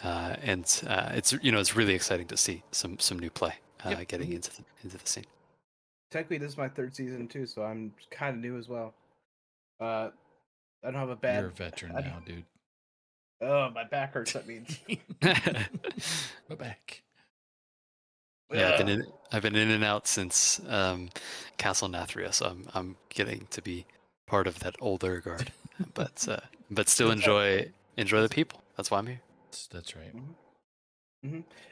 Speaker 2: and it's really exciting to see some new play getting into the scene.
Speaker 3: Technically, this is my 3rd season too, so I'm kind of new as well. I don't have a bad.
Speaker 1: You're a veteran now, dude.
Speaker 3: Oh, my back hurts. That means.
Speaker 1: My back.
Speaker 2: Yeah, I've been in and out since Castle Nathria, so I'm getting to be part of that older guard, but still enjoy the people. That's why I'm here.
Speaker 1: That's right.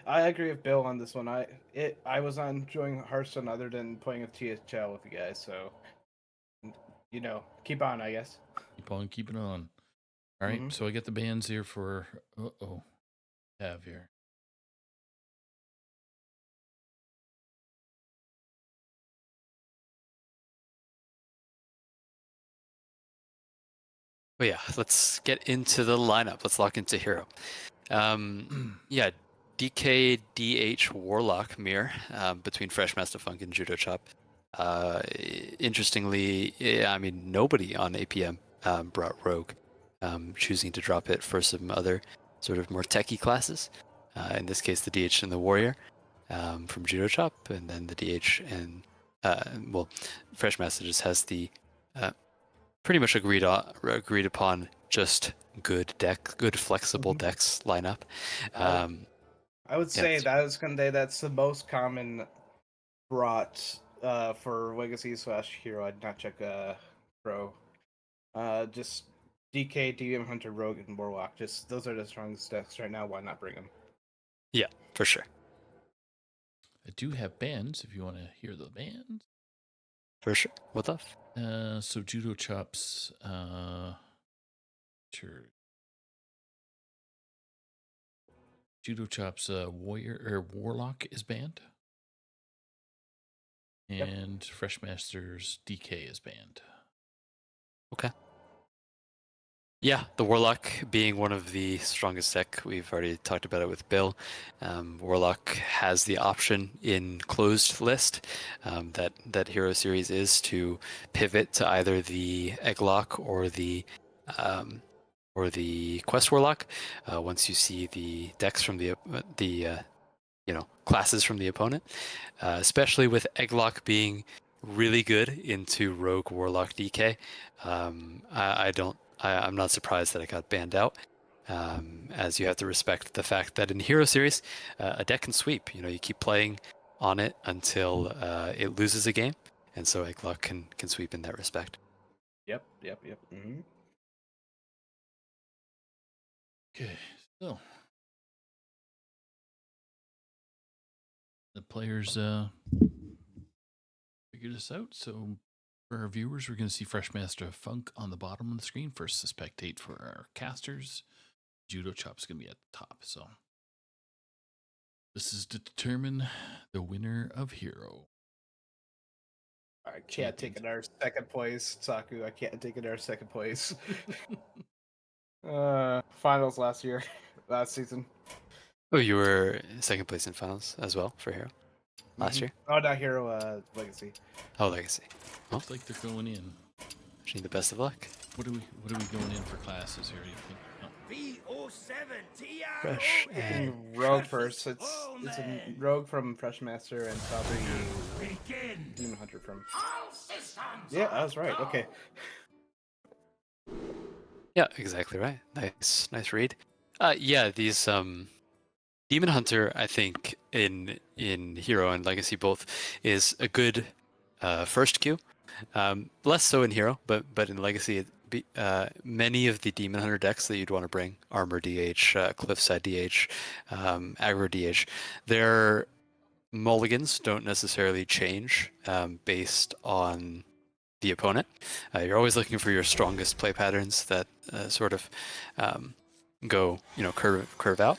Speaker 3: I agree with Bill on this one. I was enjoying Hearthstone other than playing with THL with you guys, so keep on, I guess.
Speaker 1: Keep on keeping on. All right, so I got the bands here for have here.
Speaker 2: But yeah, let's get into the lineup. Let's lock into Hero. Yeah, DKDH Warlock Mir between Fresh Master Funk and Judo Chop. Interestingly, I mean, nobody on APM brought Rogue, choosing to drop it for some other sort of more techie classes. In this case, the DH and the Warrior. from Judo Chop, and then the DH and Fresh Master just has the pretty much agreed upon just good flexible decks lineup.
Speaker 3: I would say
Speaker 2: Yes.
Speaker 3: that's the most common brought for Legacy / Hero. I'd not check Pro. Just DK, DM Hunter, Rogue, and Warlock. Just those are the strongest decks right now. Why not bring them?
Speaker 2: Yeah, for sure.
Speaker 1: I do have bands if you want to hear the bands.
Speaker 2: For sure. What the?
Speaker 1: So Judo Chops, sure. Judo Chops Warrior or Warlock is banned.
Speaker 3: Yep.
Speaker 1: And Fresh Masters DK is banned.
Speaker 2: Okay. Yeah, the Warlock being one of the strongest deck. We've already talked about it with Bill. Warlock has the option in closed list that Hero Series is to pivot to either the Egglock or the Quest Warlock. Once you see the decks from the classes from the opponent, especially with Egglock being really good into Rogue Warlock DK. I'm not surprised that it got banned out, as you have to respect the fact that in the Hero Series, a deck can sweep. You keep playing on it until it loses a game, and so Egglock can sweep in that respect.
Speaker 3: Yep. Mm-hmm.
Speaker 1: Okay, so the players figured this out. So for our viewers, we're going to see Fresh Master Funk on the bottom of the screen for us to spectate. For our casters, Judo Chop's going to be at the top. So this is to determine the winner of Hero.
Speaker 3: I can't take it our second place, Saku. I can't take it our second place. Finals last season.
Speaker 2: Oh, you were second place in finals as well for Hero last year?
Speaker 3: Oh, not Hero, Legacy.
Speaker 2: Oh, Legacy.
Speaker 1: Looks like they're going in.
Speaker 2: Wishing you the best of luck.
Speaker 1: What are we going in for classes here? Do you think?
Speaker 2: Fresh
Speaker 3: And Rogue first. It's a Rogue from Fresh Master and probably Demon Hunter from. Yeah, I was right. Okay.
Speaker 2: Yeah, exactly right. Nice read. Yeah, these Demon Hunter, I think in Hero and Legacy both is a good first queue. Less so in Hero, but in Legacy, many of the Demon Hunter decks that you'd want to bring, Armor DH, Cliffside DH, Aggro DH, their mulligans don't necessarily change based on the opponent. You're always looking for your strongest play patterns that sort of go, curve out.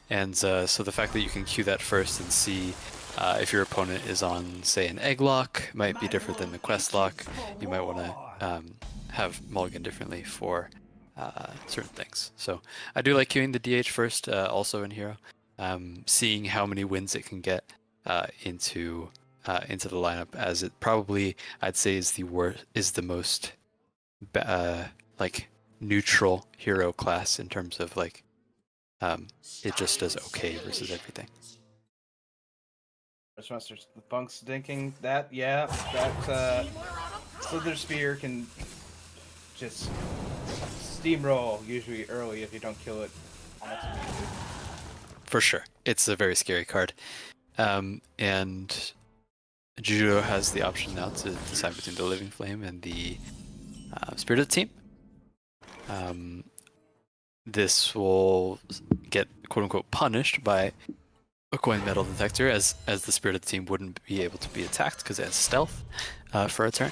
Speaker 2: And so the fact that you can queue that first and see if your opponent is on, say, an Egglock, might be different than the Quest Lock. You might want to have mulligan differently for certain things. So I do like queuing the DH first, also in Hero, seeing how many wins it can get into the lineup, as it probably, I'd say, is the most neutral Hero class in terms of it just does okay versus everything.
Speaker 3: Fresh Master's the Funk's thinking that Slither Spear can just steamroll usually early if you don't kill it almost immediately.
Speaker 2: For sure, it's a very scary card, and Judo has the option now to decide between the Living Flame and the Spirit of the Team. This will get quote-unquote punished by a coin metal detector, as the Spirit of the Team wouldn't be able to be attacked because it has stealth for a turn.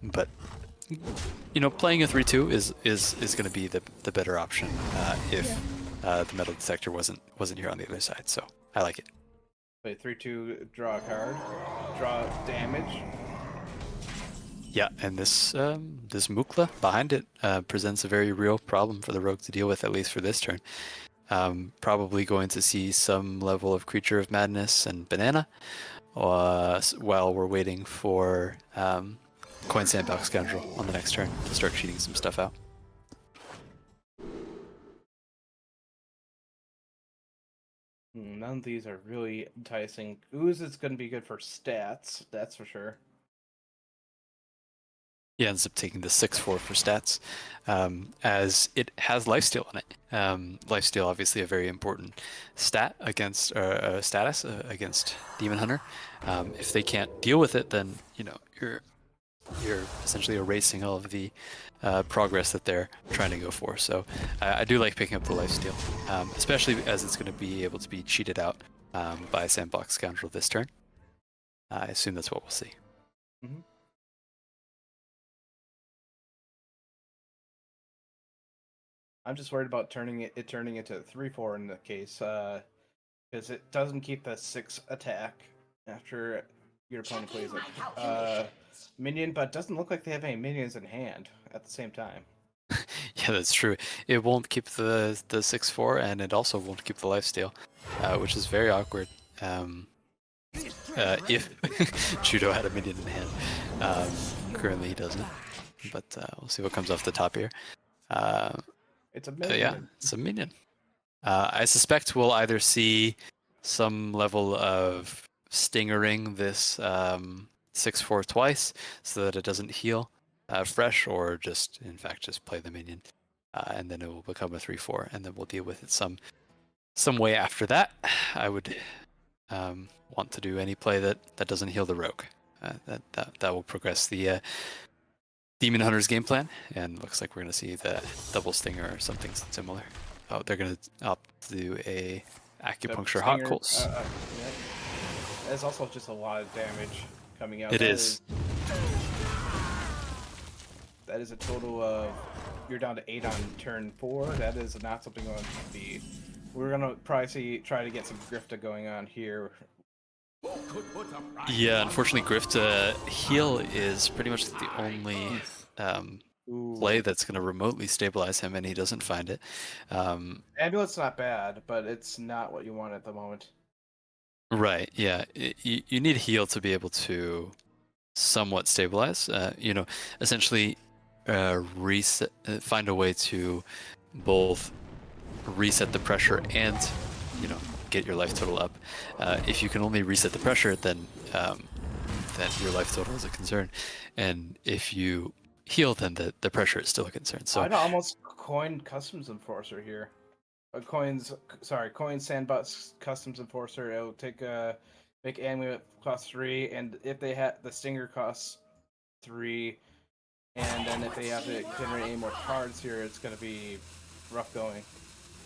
Speaker 2: But playing a 3/2 is going to be the better option if the metal detector wasn't here on the other side. So I like it.
Speaker 3: Play 3/2, draw a card, draw damage.
Speaker 2: Yeah, and this Mukla behind it presents a very real problem for the Rogue to deal with, at least for this turn. Probably going to see some level of Creature of Madness and Banana while we're waiting for Coin Sandbox Scoundrel on the next turn to start cheating some stuff out.
Speaker 3: None of these are really enticing. Ooze is going to be good for stats, that's for sure.
Speaker 2: He ends up taking the 6/4 for stats, as it has lifesteal on it. Lifesteal, obviously, a very important stat against status against Demon Hunter. If they can't deal with it, then you're essentially erasing all of the progress that they're trying to go for. So I do like picking up the lifesteal, especially as it's going to be able to be cheated out by Sandbox Scoundrel this turn. I assume that's what we'll see.
Speaker 3: Mm-hmm. I'm just worried about turning it into 3/4 in the case, because it doesn't keep the 6 attack after your opponent plays a minion, but doesn't look like they have any minions in hand at the same time.
Speaker 2: Yeah, that's true. It won't keep the 6/4, and it also won't keep the lifesteal, which is very awkward. If Judo had a minion in hand, currently he doesn't. But we'll see what comes off the top here.
Speaker 3: It's a minion.
Speaker 2: Yeah, it's a minion. I suspect we'll either see some level of stingering this 6/4 twice so that it doesn't heal fresh, or just, in fact, just play the minion. And then it will become a 3/4, and then we'll deal with it some way after that. I would want to do any play that doesn't heal the rogue. That will progress the Demon Hunter's game plan, and looks like we're going to see the double stinger or something similar. Oh, they're going to opt to do a acupuncture hot coals.
Speaker 3: Yeah. There's also just a lot of damage coming out.
Speaker 2: It is.
Speaker 3: That is a total of, you're down to 8 on turn 4. That is not something on speed. We're gonna probably try to get some Grifta going on here.
Speaker 2: Yeah, unfortunately, Grifta heal is pretty much the only play that's going to remotely stabilize him, and he doesn't find it.
Speaker 3: Amulet's not bad, but it's not what you want at the moment.
Speaker 2: Right, yeah. You need heal to be able to somewhat stabilize. Essentially reset, find a way to both reset the pressure and, get your life total up. If you can only reset the pressure, then your life total is a concern. And if you heal, then the pressure is still a concern. So
Speaker 3: I'd almost coin Customs Enforcer here. Coin Sandbox Customs Enforcer. It'll take make Amulet cost 3, and if they have the Stinger costs 3, and then if they have to generate any more cards here, it's going to be rough going.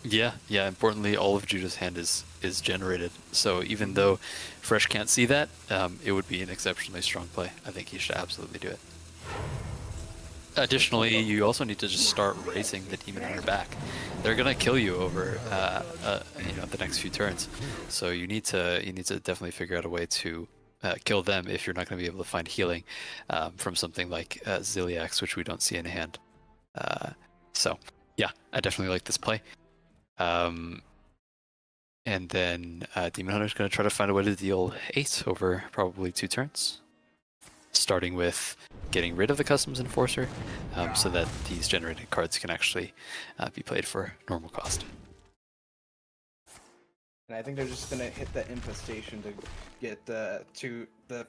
Speaker 2: Yeah. Importantly, all of Judah's hand is generated. So even though Fresh can't see that, it would be an exceptionally strong play. I think he should absolutely do it. Additionally, you also need to just start racing the Demon Hunter back. They're gonna kill you over the next few turns. So you need to definitely figure out a way to kill them if you're not going to be able to find healing from something like Ziliax, which we don't see in hand. So yeah, I definitely like this play. And then Demon Hunter's going to try to find a way to deal 8 over probably 2 turns, starting with getting rid of the Customs Enforcer so that these generated cards can actually be played for normal cost.
Speaker 3: And I think they're just going to hit that Infestation to get the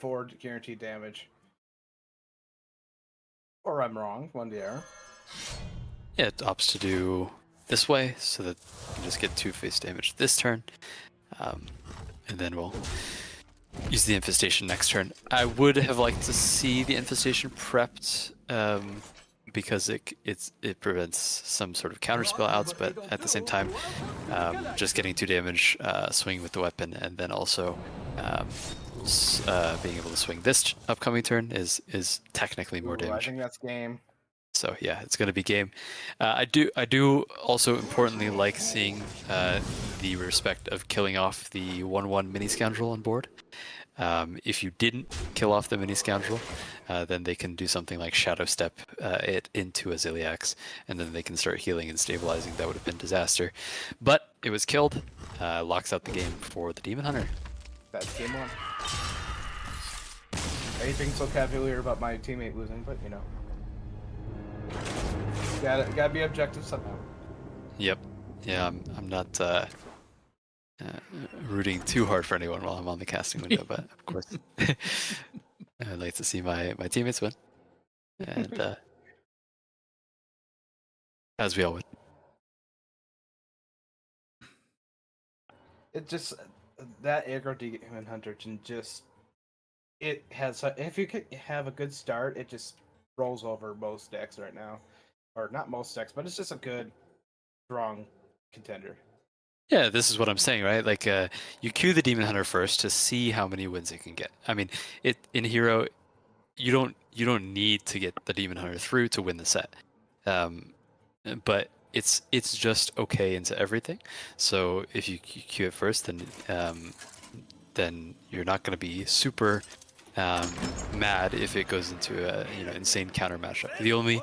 Speaker 3: 4 guaranteed damage. Or I'm wrong, one the error.
Speaker 2: Yeah, it opts to do this way so that you can just get 2 face damage this turn, and then we'll use the Infestation next turn. I would have liked to see the Infestation prepped because it prevents some sort of counterspell outs, but at the same time, just getting 2 damage, swinging with the weapon, and then also being able to swing this upcoming turn is technically more damage.
Speaker 3: I think that's game.
Speaker 2: So yeah, it's going to be game. I do also importantly like seeing the respect of killing off the 1/1 mini scoundrel on board. If you didn't kill off the mini scoundrel, then they can do something like shadow step it into a Ziliax, and then they can start healing and stabilizing. That would have been disaster, but it was killed. Locks out the game for the Demon Hunter.
Speaker 3: That's game 1. Anything so cavalier about my teammate losing, but gotta be objective somehow.
Speaker 2: Yep. Yeah, I'm not rooting too hard for anyone while I'm on the casting window, but of course, I'd like to see my teammates win, and as we all would.
Speaker 3: It just that aggro demon hunter can just it has if you could have a good start, it just rolls over most decks right now, or not most decks, but it's just a good, strong contender.
Speaker 2: Yeah, this is what I'm saying, right? Like, you queue the Demon Hunter first to see how many wins it can get. I mean, it in Hero, you don't need to get the Demon Hunter through to win the set, but it's just okay into everything. So if you queue it first, then you're not going to be super mad if it goes into a insane counter matchup. The only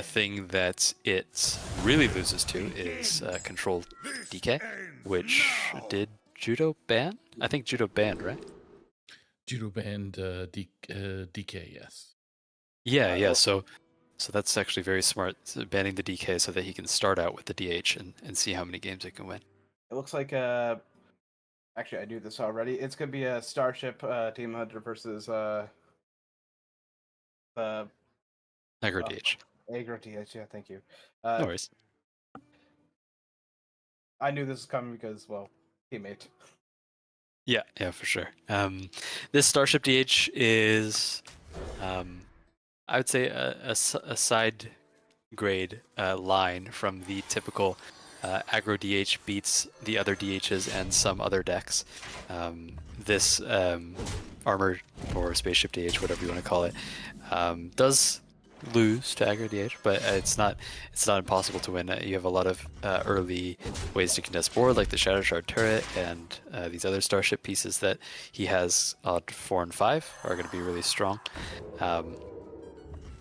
Speaker 2: thing that it really loses to is controlled DK, which did Judo ban? I think Judo banned, right?
Speaker 1: Judo banned DK, yes.
Speaker 2: Yeah. So that's actually very smart, banning the DK so that he can start out with the DH and see how many games it can win.
Speaker 3: It looks like actually I knew this already. It's gonna be a Starship Team Hunter versus the
Speaker 2: Aggro DH.
Speaker 3: Aggro DH. Yeah, thank you.
Speaker 2: No worries.
Speaker 3: I knew this was coming because, well, teammate.
Speaker 2: Yeah, for sure. This Starship DH is, I would say, a side grade line from the typical aggro DH beats the other DHs and some other decks. This armor or spaceship DH, whatever you want to call it, does lose to aggro DH, but it's not impossible to win. You have a lot of early ways to contest board, like the Shadow Shard turret and these other starship pieces that he has on 4 and 5 are going to be really strong.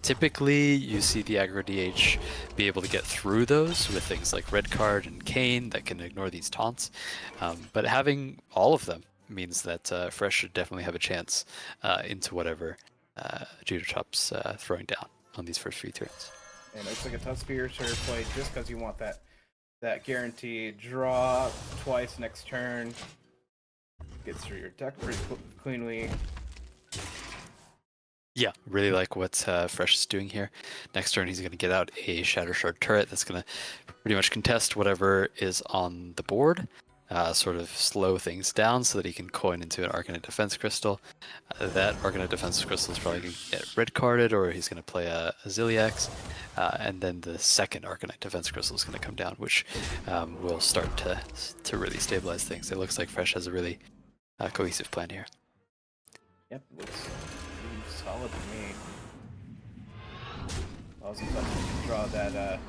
Speaker 2: Typically, you see the aggro DH be able to get through those with things like Red Card and Kane that can ignore these taunts, but having all of them means that Fresh should definitely have a chance into whatever Judo Chop's throwing down on these first few turns.
Speaker 3: And it's like a tough Spirited play just because you want that guaranteed draw twice next turn. Gets through your deck pretty cleanly.
Speaker 2: Yeah, really like what Fresh is doing here. Next turn, he's going to get out a Shatter Shard turret that's going to pretty much contest whatever is on the board, sort of slow things down so that he can coin into an Arcanite Defense Crystal. That Arcanite Defense Crystal is probably going to get red carded, or he's going to play a Ziliax, and then the second Arcanite Defense Crystal is going to come down, which will start to really stabilize things. It looks like Fresh has a really cohesive plan here.
Speaker 3: Yep, looks solid to me. I was about to draw that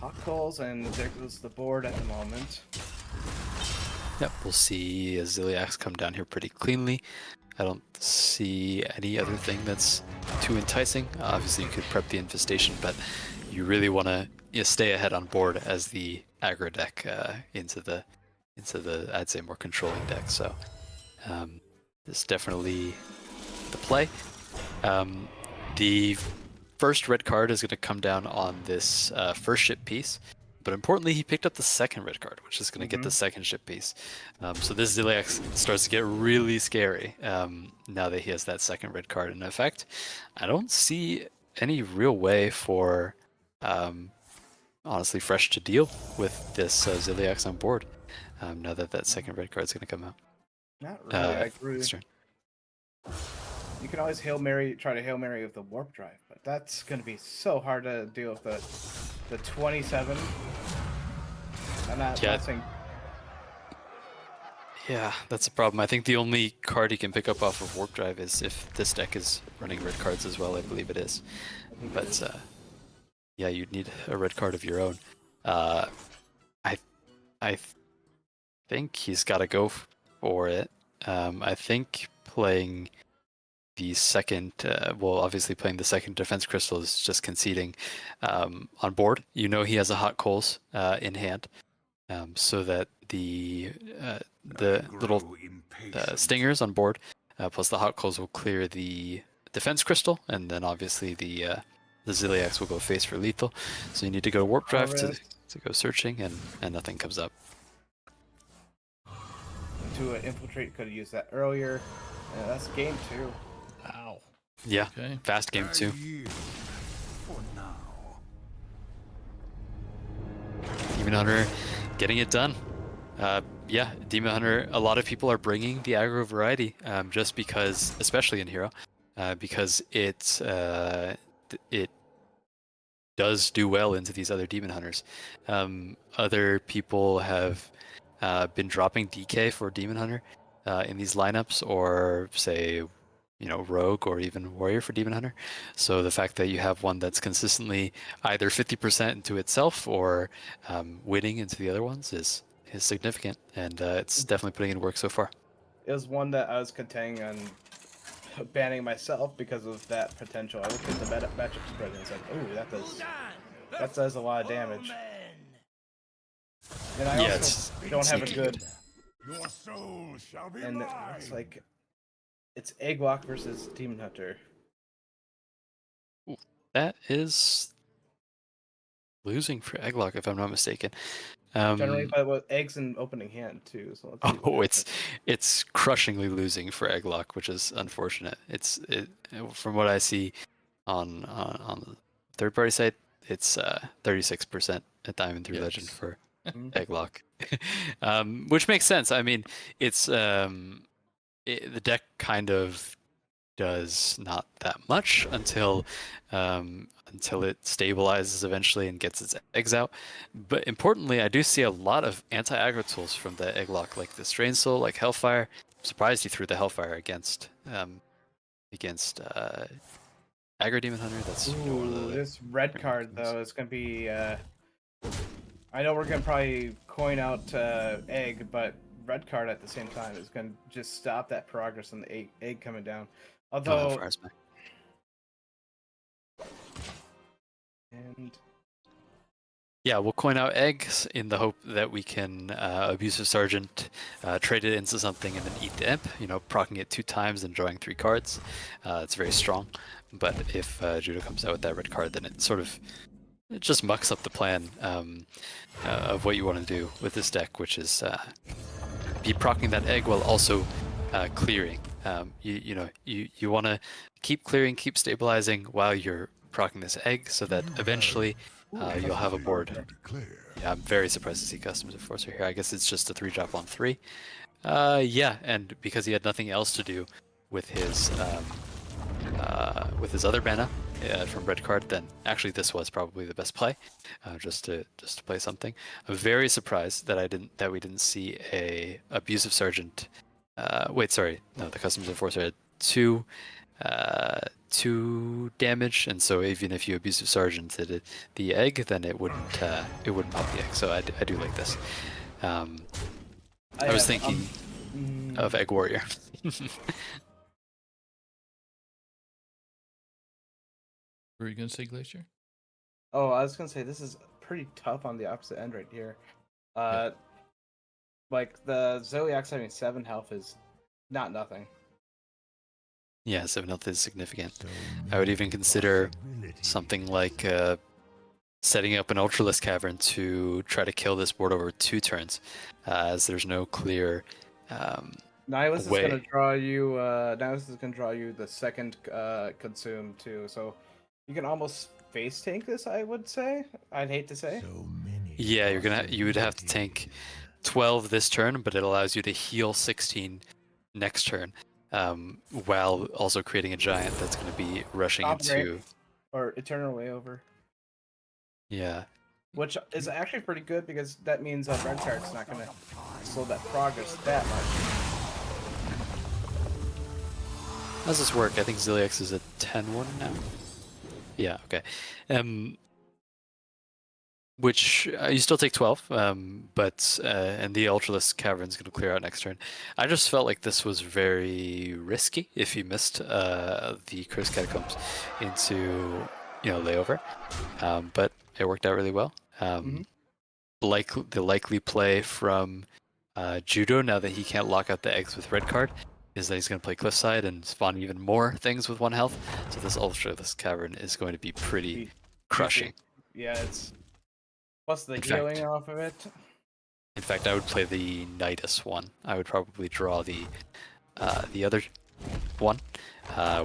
Speaker 3: hot coals, and there goes the board at the moment.
Speaker 2: Yep, we'll see a Ziliax come down here pretty cleanly. I don't see any other thing that's too enticing. Obviously, you could prep the infestation, but you really want to stay ahead on board as the aggro deck into the I'd say more controlling deck. So this is definitely the play. The first red card is going to come down on this first ship piece, but importantly, he picked up the second red card, which is going to get the second ship piece. So this Ziliax starts to get really scary now that he has that second red card in effect. I don't see any real way for honestly Fresh to deal with this Ziliax on board now that second red card is going to come out.
Speaker 3: Not really. I agree.
Speaker 2: Next turn.
Speaker 3: You can always try to Hail Mary with the Warp Drive, but that's going to be so hard to deal with the 27. I'm not saying.
Speaker 2: Yeah, that's a problem. I think the only card he can pick up off of Warp Drive is if this deck is running red cards as well. I believe it is. But yeah, you'd need a red card of your own. I think he's got to go for it. I think playing the second, obviously playing the second Defense Crystal is just conceding on board. You know he has a Hot Coals in hand, so that the little stingers on board plus the Hot Coals will clear the Defense Crystal, and then obviously the Ziliax will go face for lethal. So you need to go Warp Drive to go searching, and nothing comes up.
Speaker 3: to infiltrate could have used that earlier. That's game 2.
Speaker 1: Wow.
Speaker 2: Yeah,
Speaker 1: Okay.
Speaker 2: fast game
Speaker 5: I
Speaker 2: too.
Speaker 5: yield for now.
Speaker 2: Demon Hunter getting it done. Yeah, Demon Hunter, a lot of people are bringing the aggro variety just because, especially in Hero, because it does do well into these other Demon Hunters. Other people have been dropping DK for Demon Hunter in these lineups, or say, Rogue or even Warrior for Demon Hunter. So the fact that you have one that's consistently either 50% into itself or winning into the other ones is significant, and it's definitely putting in work so far.
Speaker 3: It was one that I was contending on banning myself because of that potential. I looked at the matchup spread and said, "Oh, that does a lot of damage." And I
Speaker 2: Yeah,
Speaker 3: also
Speaker 2: it's
Speaker 3: don't have a
Speaker 2: sneaky
Speaker 3: good.
Speaker 5: Your soul shall be
Speaker 3: And
Speaker 5: mine.
Speaker 3: it's like, it's Egglock versus Demon Hunter.
Speaker 2: That is losing for Egglock, if I'm not mistaken.
Speaker 3: Generally, but with eggs in opening hand too. So let's see what
Speaker 2: Oh,
Speaker 3: happens.
Speaker 2: it's crushingly losing for Egglock, which is unfortunate. From what I see on the third party site, it's 36% at Diamond 3 Legend
Speaker 1: Yikes.
Speaker 2: for
Speaker 3: Mhm.
Speaker 2: Egglock, which makes sense. I mean, it's the deck kind of does not that much until it stabilizes eventually and gets its eggs out. But importantly, I do see a lot of anti-aggro tools from the Egglock, like the Strain Soul, like Hellfire. I'm surprised he threw the Hellfire against Aggro Demon Hunter. That's one of
Speaker 3: Ooh,
Speaker 2: the
Speaker 3: this red
Speaker 2: pretty
Speaker 3: card
Speaker 2: good ones.
Speaker 3: though is gonna be. I know we're gonna probably coin out egg, but red card at the same time is gonna just stop that progress on the egg coming down. Although,
Speaker 2: Hellfire's back.
Speaker 3: and
Speaker 2: Yeah, we'll coin out eggs in the hope that we can Abusive Sergeant, trade it into something, and then eat the imp. Proccing it 2 times and drawing 3 cards. It's very strong. But if Judo comes out with that red card, then it just mucks up the plan of what you want to do with this deck, which is be proccing that egg while also clearing. You want to keep clearing, keep stabilizing while you're proccing this egg, so that eventually you'll have a board.
Speaker 5: Declare.
Speaker 2: Yeah, I'm very surprised to see Customs Enforcer here. I guess it's just a 3-drop on 3. Yeah, and because he had nothing else to do with his other mana from red card, then actually this was probably the best play, just to play something. I'm very surprised that we didn't see a Abusive Sergeant. Wait, sorry, no, the Customs Enforcer had 2 damage, and so even if you Abusive Sergeanted the egg, then it wouldn't pop the egg. So I do like this. I was thinking of Egg Warrior.
Speaker 1: What were you gonna say, Glacier?
Speaker 3: Oh, I was gonna say this is pretty tough on the opposite end right here. Like the Zodiac having 7 health is not nothing.
Speaker 2: Yeah, 7 health is significant.
Speaker 5: So
Speaker 2: I would
Speaker 5: many
Speaker 2: even consider
Speaker 5: possibilities.
Speaker 2: something like setting up an Ultralisk Cavern to try to kill this board over 2 turns, as there's no clear
Speaker 3: Nihilus is
Speaker 2: way.
Speaker 3: gonna draw you. Nihilus is gonna draw you the second consume too. So you can almost face tank this. I would say. I'd hate to say.
Speaker 5: So many
Speaker 2: Yeah, you would have to tank
Speaker 5: possibilities.
Speaker 2: 12 this turn, but it allows you to heal 16 next turn, while also creating a giant that's going to be rushing
Speaker 3: Operate.
Speaker 2: into.
Speaker 3: Or Eternal Layover,
Speaker 2: Yeah,
Speaker 3: which is actually pretty good because that means red card's not gonna slow that progress that much.
Speaker 2: how does this work? I think Ziliax is a 10-1 now. Yeah, okay. Which you still take 12, but and the Ultralisk Cavern's going to clear out next turn. I just felt like this was very risky if you missed the Cursed Catacombs into layover, but it worked out really well.
Speaker 3: Mhm.
Speaker 2: The likely play from Judo, now that he can't lock out the eggs with red card, is that he's going to play Cliffside and spawn even more things with 1 health. So this Ultralisk Cavern is going to be pretty
Speaker 3: Be-
Speaker 2: crushing.
Speaker 3: Yeah, it's plus the
Speaker 2: In
Speaker 3: healing
Speaker 2: fact-
Speaker 3: off of it.
Speaker 2: In fact, I would play the Nidus one. I would probably draw the other one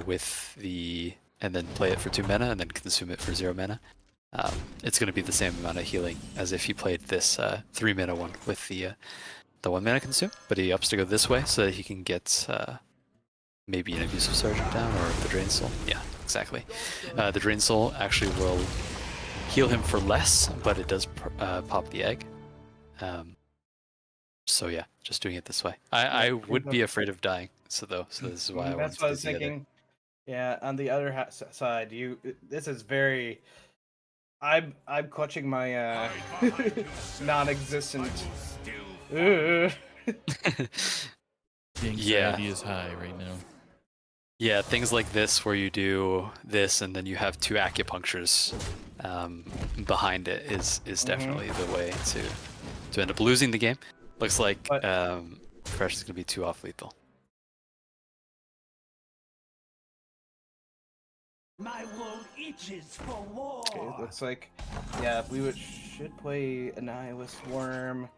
Speaker 2: with the, and then play it for 2 mana and then consume it for 0 mana. It's going to be the same amount of healing as if he played this 3 mana one with the 1 mana consume, but he opts to go this way so that he can get maybe an Abusive Sergeant down or the Drain Soul. Yeah, exactly. The Drain Soul actually will heal him for less, but it does pop the egg. So yeah, just doing it this way. I would be afraid of dying, so this is why I wanted
Speaker 3: That's
Speaker 2: to
Speaker 3: what I
Speaker 2: do
Speaker 3: was
Speaker 2: the other.
Speaker 3: thinking. Yeah, on the other side, this is very. I'm clutching my non-existent.
Speaker 1: The anxiety
Speaker 2: Yeah.
Speaker 1: is high right now.
Speaker 2: Yeah, things like this where you do this and then you have 2 acupunctures behind it is definitely the way to end up losing the game. Looks like
Speaker 3: But-
Speaker 2: Fresh is going to be too off lethal.
Speaker 4: My world itches for war.
Speaker 3: Okay, looks like, yeah, we should play Annihilus Worm.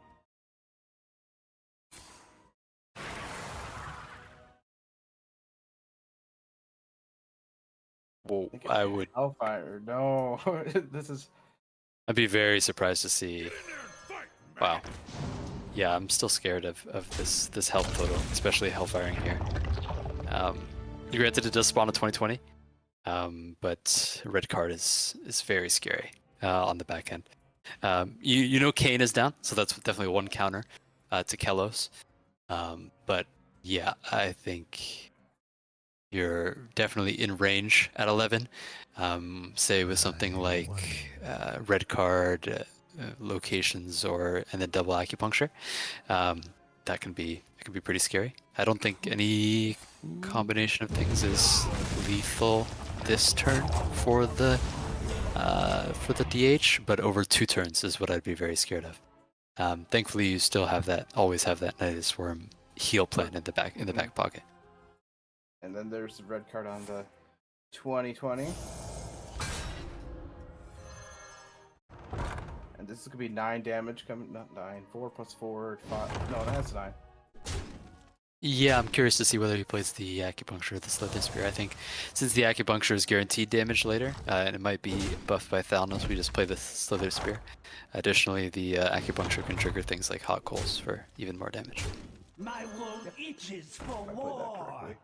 Speaker 2: Well,
Speaker 3: think
Speaker 2: I would.
Speaker 3: Hellfire, no, this is.
Speaker 2: I'd be very surprised to see. Wow. Yeah, I'm still scared of this health total, especially Hellfiring here. Granted, it does spawn in 2020, but red card is very scary on the back end. You know Kayn is down, so that's definitely one counter to Kelos. But yeah, I think you're definitely in range at 11. Say with something like red card, locations, and then double acupuncture. That can be pretty scary. I don't think any combination of things is lethal this turn for the DH, but over 2 turns is what I'd be very scared of. Thankfully, you still always have that Nidus Worm heal plan in the back pocket.
Speaker 3: And then there's the red card on the 2020. And this is gonna be 9 damage coming, not 9, 4 plus 4, 5. No, that's 9.
Speaker 2: Yeah, I'm curious to see whether he plays the acupuncture or the Slither Spear. I think since the acupuncture is guaranteed damage later, and it might be buffed by Thalnos, we just play the Slither Spear. Additionally, the acupuncture can trigger things like hot coals for even more damage.
Speaker 4: My world itches for
Speaker 3: If I played that
Speaker 4: war.
Speaker 3: correctly.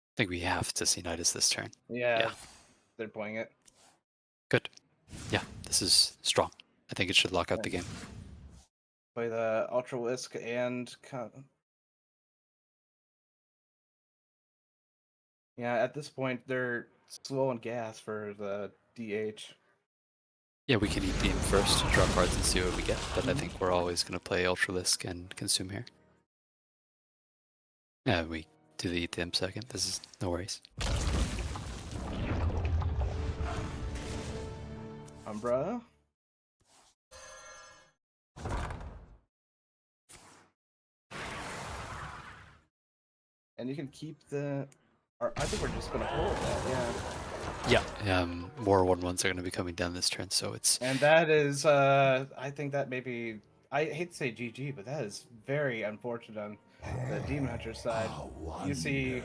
Speaker 2: I think we have to see Nidus this turn.
Speaker 3: Yeah, they're playing it.
Speaker 2: Good. Yeah, this is strong. I think it should lock out the game.
Speaker 3: Play the Ultralisk and. Yeah, at this point they're slow on gas for the DH.
Speaker 2: Yeah, we can eat Beam first, draw cards, and see what we get. But I think we're always going to play Ultralisk and consume here. Yeah, we do the Eat Them second. This is no worries.
Speaker 3: Umbra. And you can keep the. Or I think we're just gonna hold that, yeah.
Speaker 2: Yeah, more 1/1s are going to be coming down this turn, so it's
Speaker 3: And that is, I think that maybe. I hate to say GG, but that is very unfortunate on the Demon Hunter side. You see,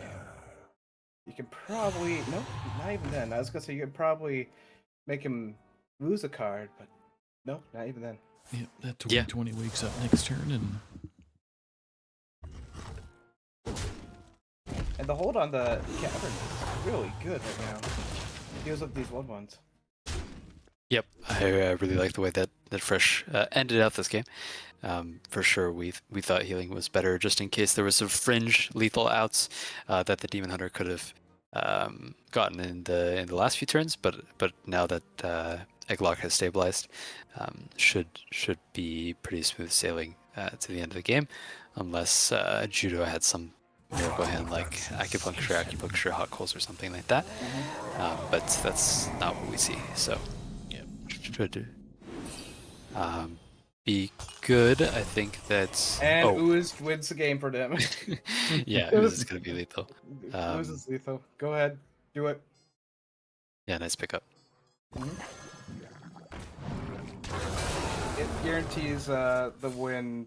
Speaker 3: you can probably no, not even then. I was gonna say you could probably make him lose a card, but no, not even then.
Speaker 1: Yep, that
Speaker 2: Yeah.
Speaker 1: 2020 wakes up next turn and
Speaker 3: And the hold on the Cavern is really good right now. It deals with these 1/1s.
Speaker 2: Yep, I really like the way that Fresh ended out this game. For sure, we thought healing was better, just in case there was some fringe lethal outs that the Demon Hunter could have gotten in the last few turns. But now that Egglock has stabilized, should be pretty smooth sailing to the end of the game, unless Judo had some miracle hand like acupuncture, hot coals, or something like that. But that's not what we see. So. Should be good. I think that's.
Speaker 3: And Ooze wins the game for them.
Speaker 2: Yeah,
Speaker 6: It
Speaker 2: it
Speaker 6: was-
Speaker 2: was going to be lethal.
Speaker 3: Ooze is lethal. Go ahead. Do it.
Speaker 2: Yeah, nice pickup.
Speaker 3: It guarantees the win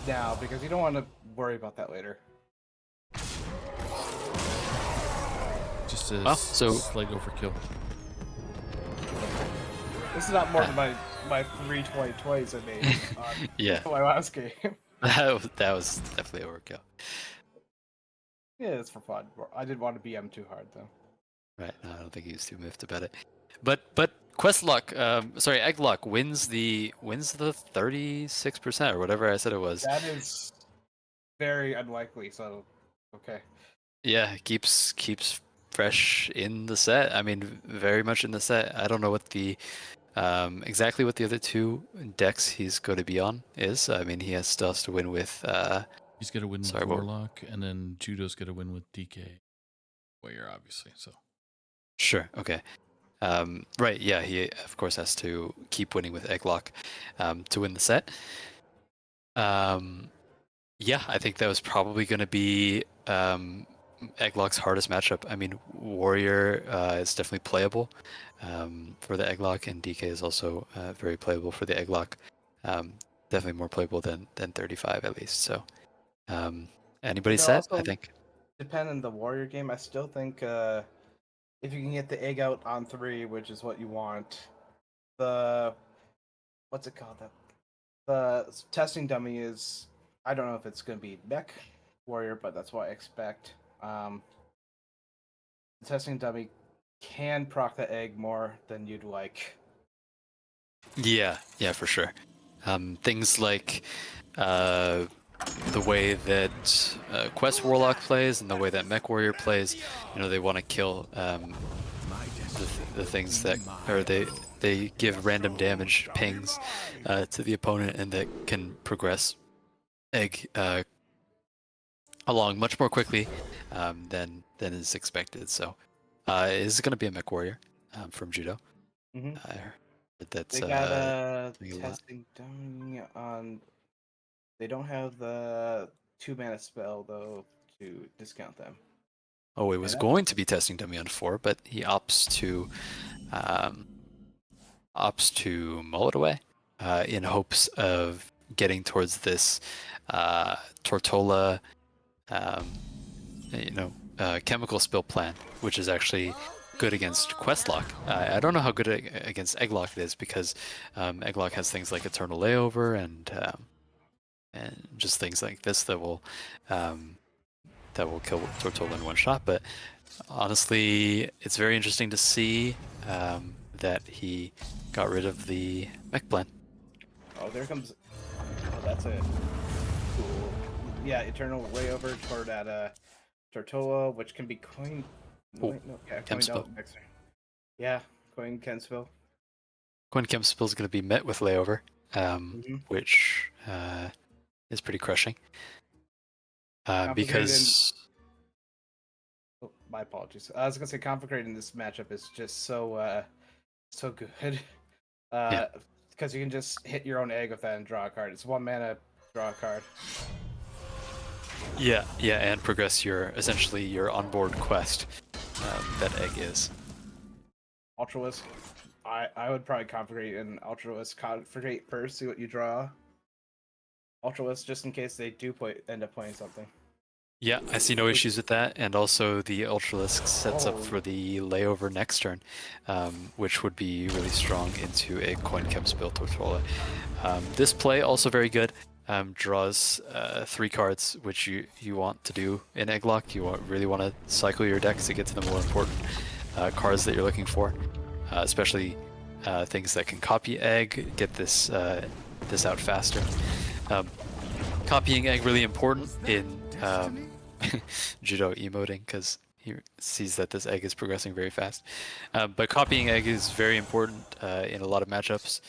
Speaker 3: now because you don't want to worry about that later.
Speaker 1: Just a
Speaker 2: Well, so-
Speaker 1: slight overkill.
Speaker 3: This is not more than my 3 2020s I made on
Speaker 2: Yeah,
Speaker 3: my last game.
Speaker 2: that was definitely overkill.
Speaker 3: Yeah, it's for fun. I didn't want to BM too hard though.
Speaker 2: Right, no, I don't think he was too miffed about it. But Questlock, sorry, Egglock wins the 36% or whatever I said it was.
Speaker 3: That is very unlikely. So, okay.
Speaker 2: Yeah, keeps fresh in the set. I mean, very much in the set. I don't know what the exactly what the other two decks he's going to be on is. I mean, he still has to win with.
Speaker 1: He's got to win
Speaker 2: Sorry,
Speaker 1: with
Speaker 2: what-
Speaker 1: Warlock, and then Judo's got to win with DK. Warrior, obviously. So
Speaker 2: Sure. Okay. Right. Yeah. He of course has to keep winning with Egglock to win the set. Yeah, I think that was probably going to be Egglock's hardest matchup. I mean, Warrior is definitely playable for the Egglock, and DK is also very playable for the Egglock. Definitely more playable than 35 at least. So, anybody's
Speaker 3: But
Speaker 2: set, I
Speaker 3: also-
Speaker 2: think.
Speaker 3: Depending on the Warrior game, I still think if you can get the egg out on 3, which is what you want, what's it called? The testing dummy is, I don't know if it's going to be mech Warrior, but that's what I expect. The testing dummy can proc the egg more than you'd like.
Speaker 2: Yeah, for sure. Things like the way that Quest Warlock plays and the way that Mech Warrior plays, they want to kill the things that, or they give random damage pings to the opponent, and that can progress Egg along much more quickly than is expected. So it is going to be a Mech Warrior from Judo.
Speaker 3: Mm-hmm.
Speaker 2: I heard that's
Speaker 3: They got
Speaker 2: doing a lot.
Speaker 3: testing dummy on. They don't have the 2-mana spell though to discount them.
Speaker 2: Oh, it was
Speaker 3: Yeah.
Speaker 2: going to be testing dummy on 4, but he opts to mull it away in hopes of getting towards this Tortola, chemical spill plan, which is actually good against Questlock. I don't know how good against Egglock it is because Egglock has things like Eternal Layover and just things like this that will kill Tortola in one shot. But honestly, it's very interesting to see that he got rid of the mech plan.
Speaker 3: Oh, there comes. Oh, that's it. Cool. Yeah, Eternal Layover toward that Tortola, which can be coined.
Speaker 2: Oh,
Speaker 3: Yeah,
Speaker 2: Chem
Speaker 3: coined
Speaker 2: spell.
Speaker 3: out next turn. Yeah, coin can spell.
Speaker 2: Quinn Chem Spill is going to be met with Layover,
Speaker 3: Mhm.
Speaker 2: which is pretty crushing. Because
Speaker 3: Oh, my apologies. I was gonna say Conflagrate in this matchup is just so good.
Speaker 2: Yeah.
Speaker 3: Because you can just hit your own egg with that and draw a card. It's 1 mana, draw a card.
Speaker 2: yeah, and progress essentially your onboard quest that egg is.
Speaker 3: Ultralisk. I would probably Conflagrate and Ultralisk. Conflagrate first, see what you draw. Ultralisk, just in case they do end up playing something.
Speaker 2: Yeah, I see no issues with that, and also the Ultralisk sets up
Speaker 3: Oh.
Speaker 2: for the Layover next turn, which would be really strong into a Coin Chem Spill Tortola. This play also very good. Draws 3 cards, which you want to do in Egglock. You really want to cycle your decks to get to the more important cards that you're looking for, especially things that can copy Egg, get this out faster. Copying Egg really important in Judo emoting because he sees that this egg is progressing very fast. But copying Egg is very important in a lot of matchups,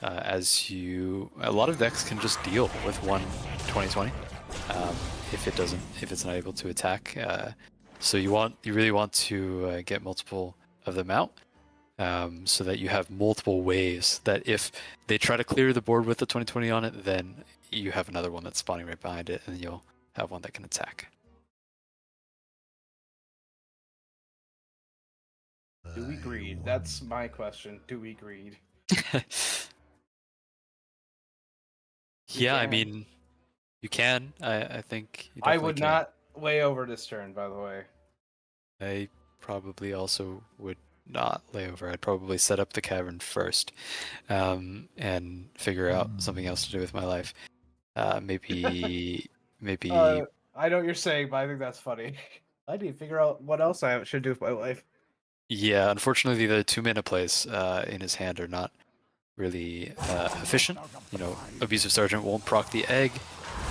Speaker 2: as a lot of decks can just deal with one 2020 if it's not able to attack. So you really want to get multiple of them out. So that you have multiple waves that if they try to clear the board with the 2020 on it, then you have another one that's spawning right behind it, and you'll have one that can attack.
Speaker 3: Do we greed? That's my question. Do we greed?
Speaker 2: Yeah, I
Speaker 3: can.
Speaker 2: mean, you can. I think you
Speaker 3: I
Speaker 2: definitely
Speaker 3: would
Speaker 2: can.
Speaker 3: not lay over this turn, by the way.
Speaker 2: I probably also would not lay over. I'd probably set up the cavern first, and figure out something else to do with my life. Maybe, maybe.
Speaker 3: I know what you're saying, but I think that's funny. I need to figure out what else I should do with my life.
Speaker 2: Yeah, unfortunately, the 2 mana plays in his hand are not really efficient. You know, Abusive Sergeant won't proc the egg,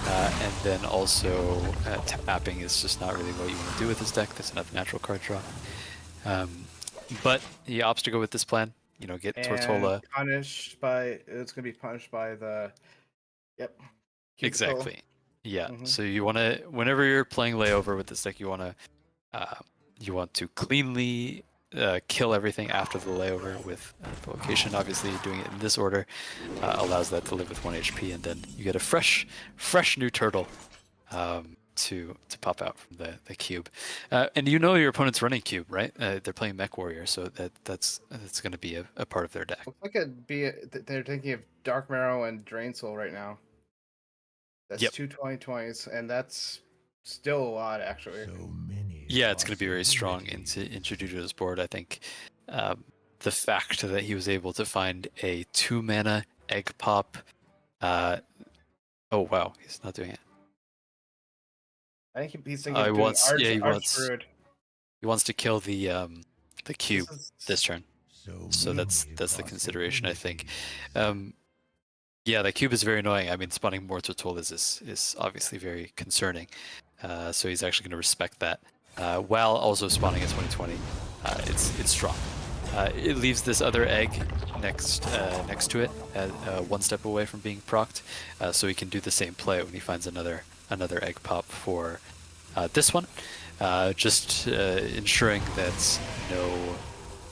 Speaker 2: and then also tapping is just not really what you want to do with this deck. That's another natural card draw. But he opts to go with this plan. You know, get
Speaker 3: And
Speaker 2: Tortola.
Speaker 3: it's gonna be punished by the cubicle.
Speaker 2: Exactly. Yeah.
Speaker 3: Mhm.
Speaker 2: So you want to, whenever you're playing layover with this deck, you want to cleanly kill everything after the layover with the location. Obviously, doing it in this order allows that to live with 1 HP, and then you get a fresh new turtle to pop out from the cube. And you know your opponent's running cube, right? They're playing Mech Warrior, so that's going to be a part of their deck.
Speaker 3: Looks like they're thinking of Dark Marrow and Drain Soul right now. That's
Speaker 2: Yep.
Speaker 3: 2 2020s, and that's still a lot, actually.
Speaker 5: So many.
Speaker 2: Yeah, it's going to be very strong into Dudo's board. I think the fact that he was able to find a 2-mana egg pop. Oh wow, he's not doing it.
Speaker 3: I think he's thinking
Speaker 2: He
Speaker 3: of doing
Speaker 2: wants- yeah, he wants-
Speaker 3: Archdruid.
Speaker 2: He wants to kill the cube
Speaker 3: This is-
Speaker 2: this turn. So that's the consideration, I think. Yeah, the cube is very annoying. I mean, spawning more Tortolas is obviously very concerning. So he's actually going to respect that, while also spawning a 2020. It's strong. It leaves this other egg next to it, 1 step away from being procced, so he can do the same play when he finds another egg pop for this one, just ensuring that no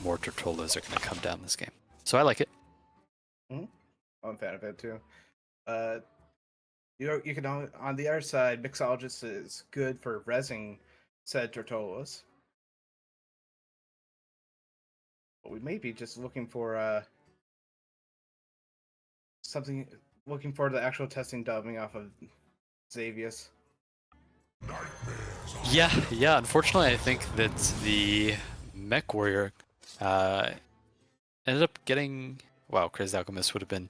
Speaker 2: more Tortolas are going to come down this game. So I like it.
Speaker 3: I'm a fan of it too. You can on the other side, Mixologist is good for rezzing said Tortolas. But we may be just looking for looking for the actual testing dubbing off of Xavius.
Speaker 2: Yeah. Unfortunately, I think that the Mech Warrior ended up getting. Wow, Crazed Alchemist would have been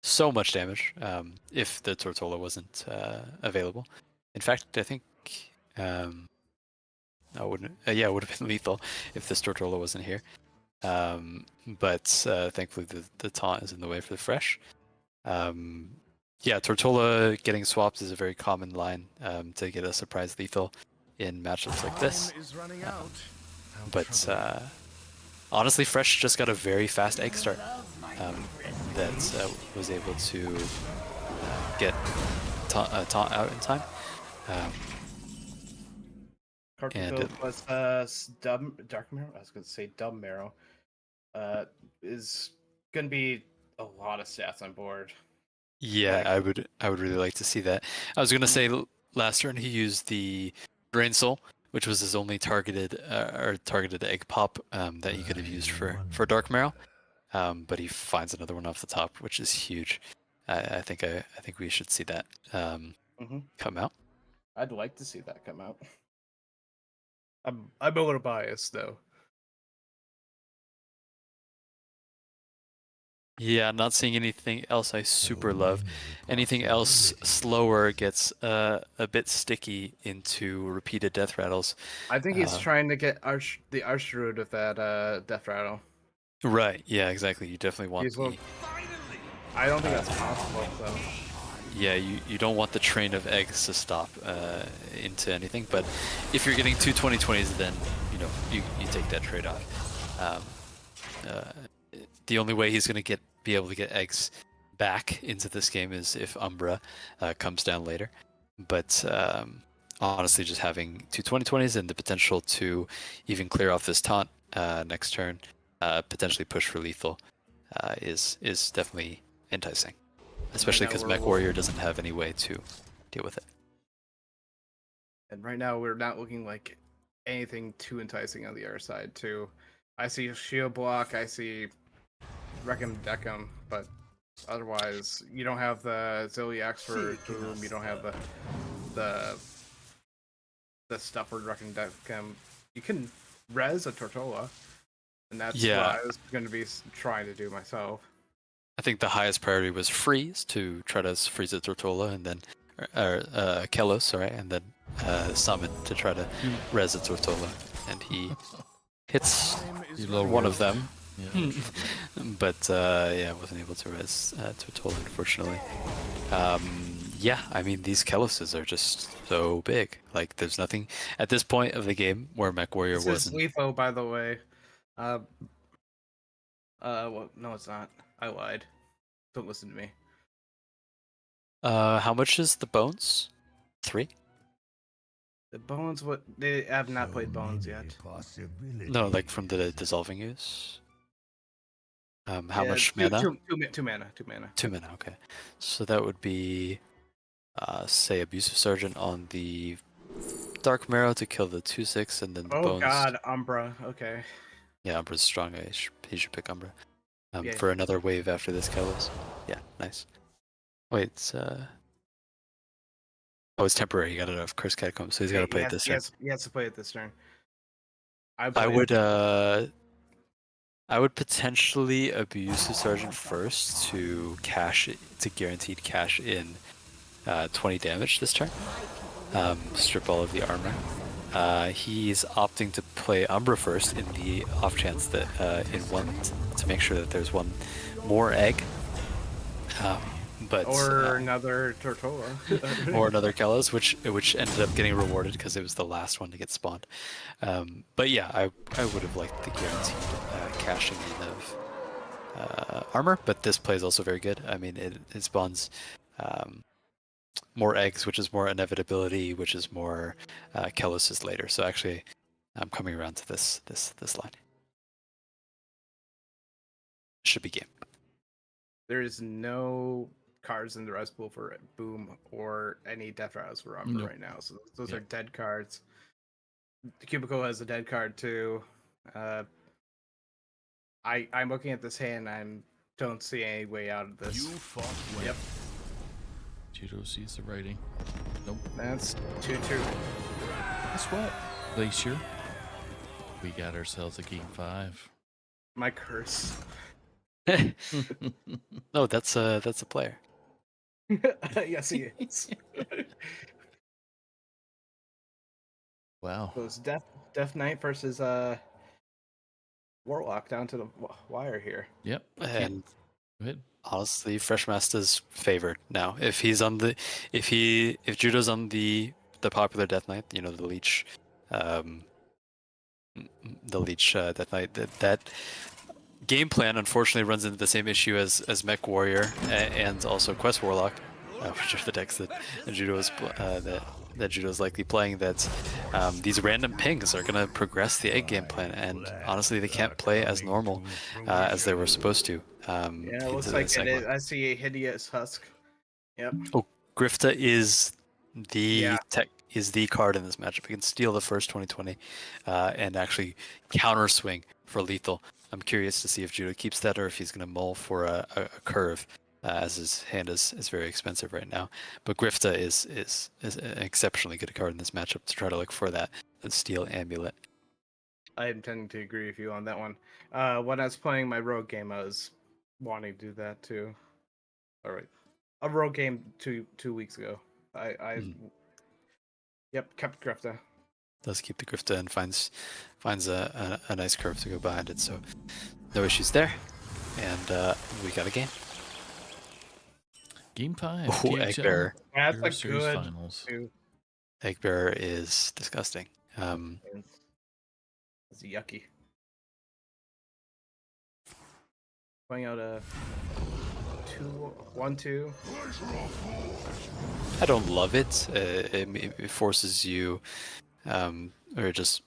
Speaker 2: so much damage if the Tortola wasn't available. In fact, I think it would have been lethal if this Tortola wasn't here. But thankfully the taunt is in the way for the fresh. Yeah, Tortola getting swapped is a very common line to get a surprise lethal in matchups like this. But honestly, Fresh just got a very fast egg start that was able to get taunt out in time.
Speaker 3: Cartfield plus Dark Marrow. I was going to say Dumb Marrow. Is going to be a lot of stats on board.
Speaker 2: Yeah, I would really like to see that. I was gonna say last turn he used the Drain Soul, which was his only targeted egg pop that he could have used for Dark Marrow, but he finds another one off the top, which is huge. I think we should see that come out.
Speaker 3: I'd like to see that come out. I'm a little biased though.
Speaker 2: Yeah, not seeing anything else I super love. Anything else slower gets a bit sticky into repeated death rattles.
Speaker 3: I think he's trying to get the Archdruid with that death rattle.
Speaker 2: Right, yeah, exactly. You definitely want
Speaker 3: I don't think that's possible, though.
Speaker 2: Yeah, you don't want the train of eggs to stop into anything, but if you're getting 2 2020s, then you take that trade-off. The only way he's going to be able to get eggs back into this game is if Umbra comes down later. But honestly, just having 2 2020s and the potential to even clear off this taunt next turn, potentially push for lethal, is definitely enticing. Especially because Mech Warrior doesn't have any way to deal with it.
Speaker 3: And right now, we're not looking like anything too enticing on the other side, too. I see shield block. I see Reckham Deckham, but otherwise, you don't have the Ziliax for boom. You don't have the the stuff for Reckham Deckham. You can res a Tortola, and that's
Speaker 2: Yeah.
Speaker 3: what I was going to be trying to do myself.
Speaker 2: I think the highest priority was freeze to try to freeze a Tortola, and then Kelos, sorry, and then summon to try to res a Tortola, and he hits
Speaker 1: You low
Speaker 2: one
Speaker 1: roll.
Speaker 2: of them.
Speaker 1: Yeah.
Speaker 2: But yeah, wasn't able to res Tortola, unfortunately. Yeah, I mean, these Keloses are just so big. Like, there's nothing at this point of the game where Mech Warrior
Speaker 3: This is
Speaker 2: wasn't.
Speaker 3: Lethal, by the way. Well, no, it's not. I lied. Don't listen to me.
Speaker 2: How much is the bones? 3?
Speaker 3: The bones, what they have not played bones yet.
Speaker 2: No, like from the dissolving use. How
Speaker 3: Yeah,
Speaker 2: much
Speaker 3: two,
Speaker 2: mana?
Speaker 3: Two mana.
Speaker 2: 2 mana. Okay, so that would be, say, Abusive Sergeant on the Dark Marrow to kill the 2/6, and then the
Speaker 3: Oh
Speaker 2: bones.
Speaker 3: God, Umbra. Okay.
Speaker 2: Yeah, Umbra's strong. He should pick Umbra.
Speaker 3: Yeah.
Speaker 2: For another wave after this Kelos. Yeah, nice. Wait, it's oh, it's temporary. He got it off Curse Catacombs, so he's got to play it this turn.
Speaker 3: He has to play it this turn.
Speaker 2: I
Speaker 3: believe-
Speaker 2: would potentially Abusive Sergeant first to cash it, to guaranteed cash in 20 damage this turn. Strip all of the armor. He's opting to play Umbra first in the off chance that to make sure that there's one more egg. But
Speaker 3: or another Tortola.
Speaker 2: or another Kelos, which ended up getting rewarded because it was the last one to get spawned. But yeah, I would have liked the guaranteed cashing in of armor, but this play is also very good. I mean, it spawns more eggs, which is more inevitability, which is more Keloses later. So actually, I'm coming around to this line. Should be game.
Speaker 3: There is no cards in the res pool for Boom or any Death Rouse for Umbra
Speaker 1: Nope.
Speaker 3: right now. So those
Speaker 1: Yeah.
Speaker 3: are dead cards. The Cubicle has a dead card too. I'm looking at this hand. Don't see any way out of this.
Speaker 5: You fought well.
Speaker 3: Yep,
Speaker 1: Judo sees the writing. Nope.
Speaker 3: that's 2/2.
Speaker 1: Guess what? Glacier. We got ourselves a game 5.
Speaker 3: My curse.
Speaker 2: No, that's a player.
Speaker 3: Yes, he is.
Speaker 1: Wow.
Speaker 3: So it's Death Knight versus Warlock down to the wire here.
Speaker 1: Yep.
Speaker 2: And
Speaker 1: Go ahead.
Speaker 2: honestly, Freshmaster's favored now. If Judo's on the popular Death Knight, you know, the Leech, Death Knight, that game plan unfortunately runs into the same issue as Mech Warrior and also Quest Warlock, which are the decks that Judo's that Judo's likely playing. That these random pings are gonna progress the egg game plan, and honestly, they can't play as normal as they were supposed to.
Speaker 3: Yeah, it
Speaker 2: into
Speaker 3: looks
Speaker 2: the
Speaker 3: like
Speaker 2: second
Speaker 3: it.
Speaker 2: one.
Speaker 3: I see a hideous husk. Yep.
Speaker 2: Grifta is the
Speaker 3: Yeah.
Speaker 2: is the card in this matchup. You can steal the first 20/20 and actually counter swing for lethal. I'm curious to see if Judo keeps that or if he's going to mull for a curve, as his hand is very expensive right now. But Grifta is an exceptionally good card in this matchup to try to look for that steal amulet.
Speaker 3: I am tending to agree with you on that one. When I was playing my rogue game, I was wanting to do that too. All right, a rogue game two weeks ago. Yep, kept Grifta.
Speaker 2: Does keep the Grifta and finds a nice curve to go behind it. So no issues there. And we got a game.
Speaker 1: Game 5.
Speaker 2: Oh, Egg Bearer.
Speaker 3: That's
Speaker 1: Hero
Speaker 3: a
Speaker 1: Series
Speaker 3: good.
Speaker 1: Finals.
Speaker 3: Two.
Speaker 2: Egg Bearer is disgusting.
Speaker 3: It's yucky. Playing out a 1/2.
Speaker 2: I don't love it. It forces you, or it just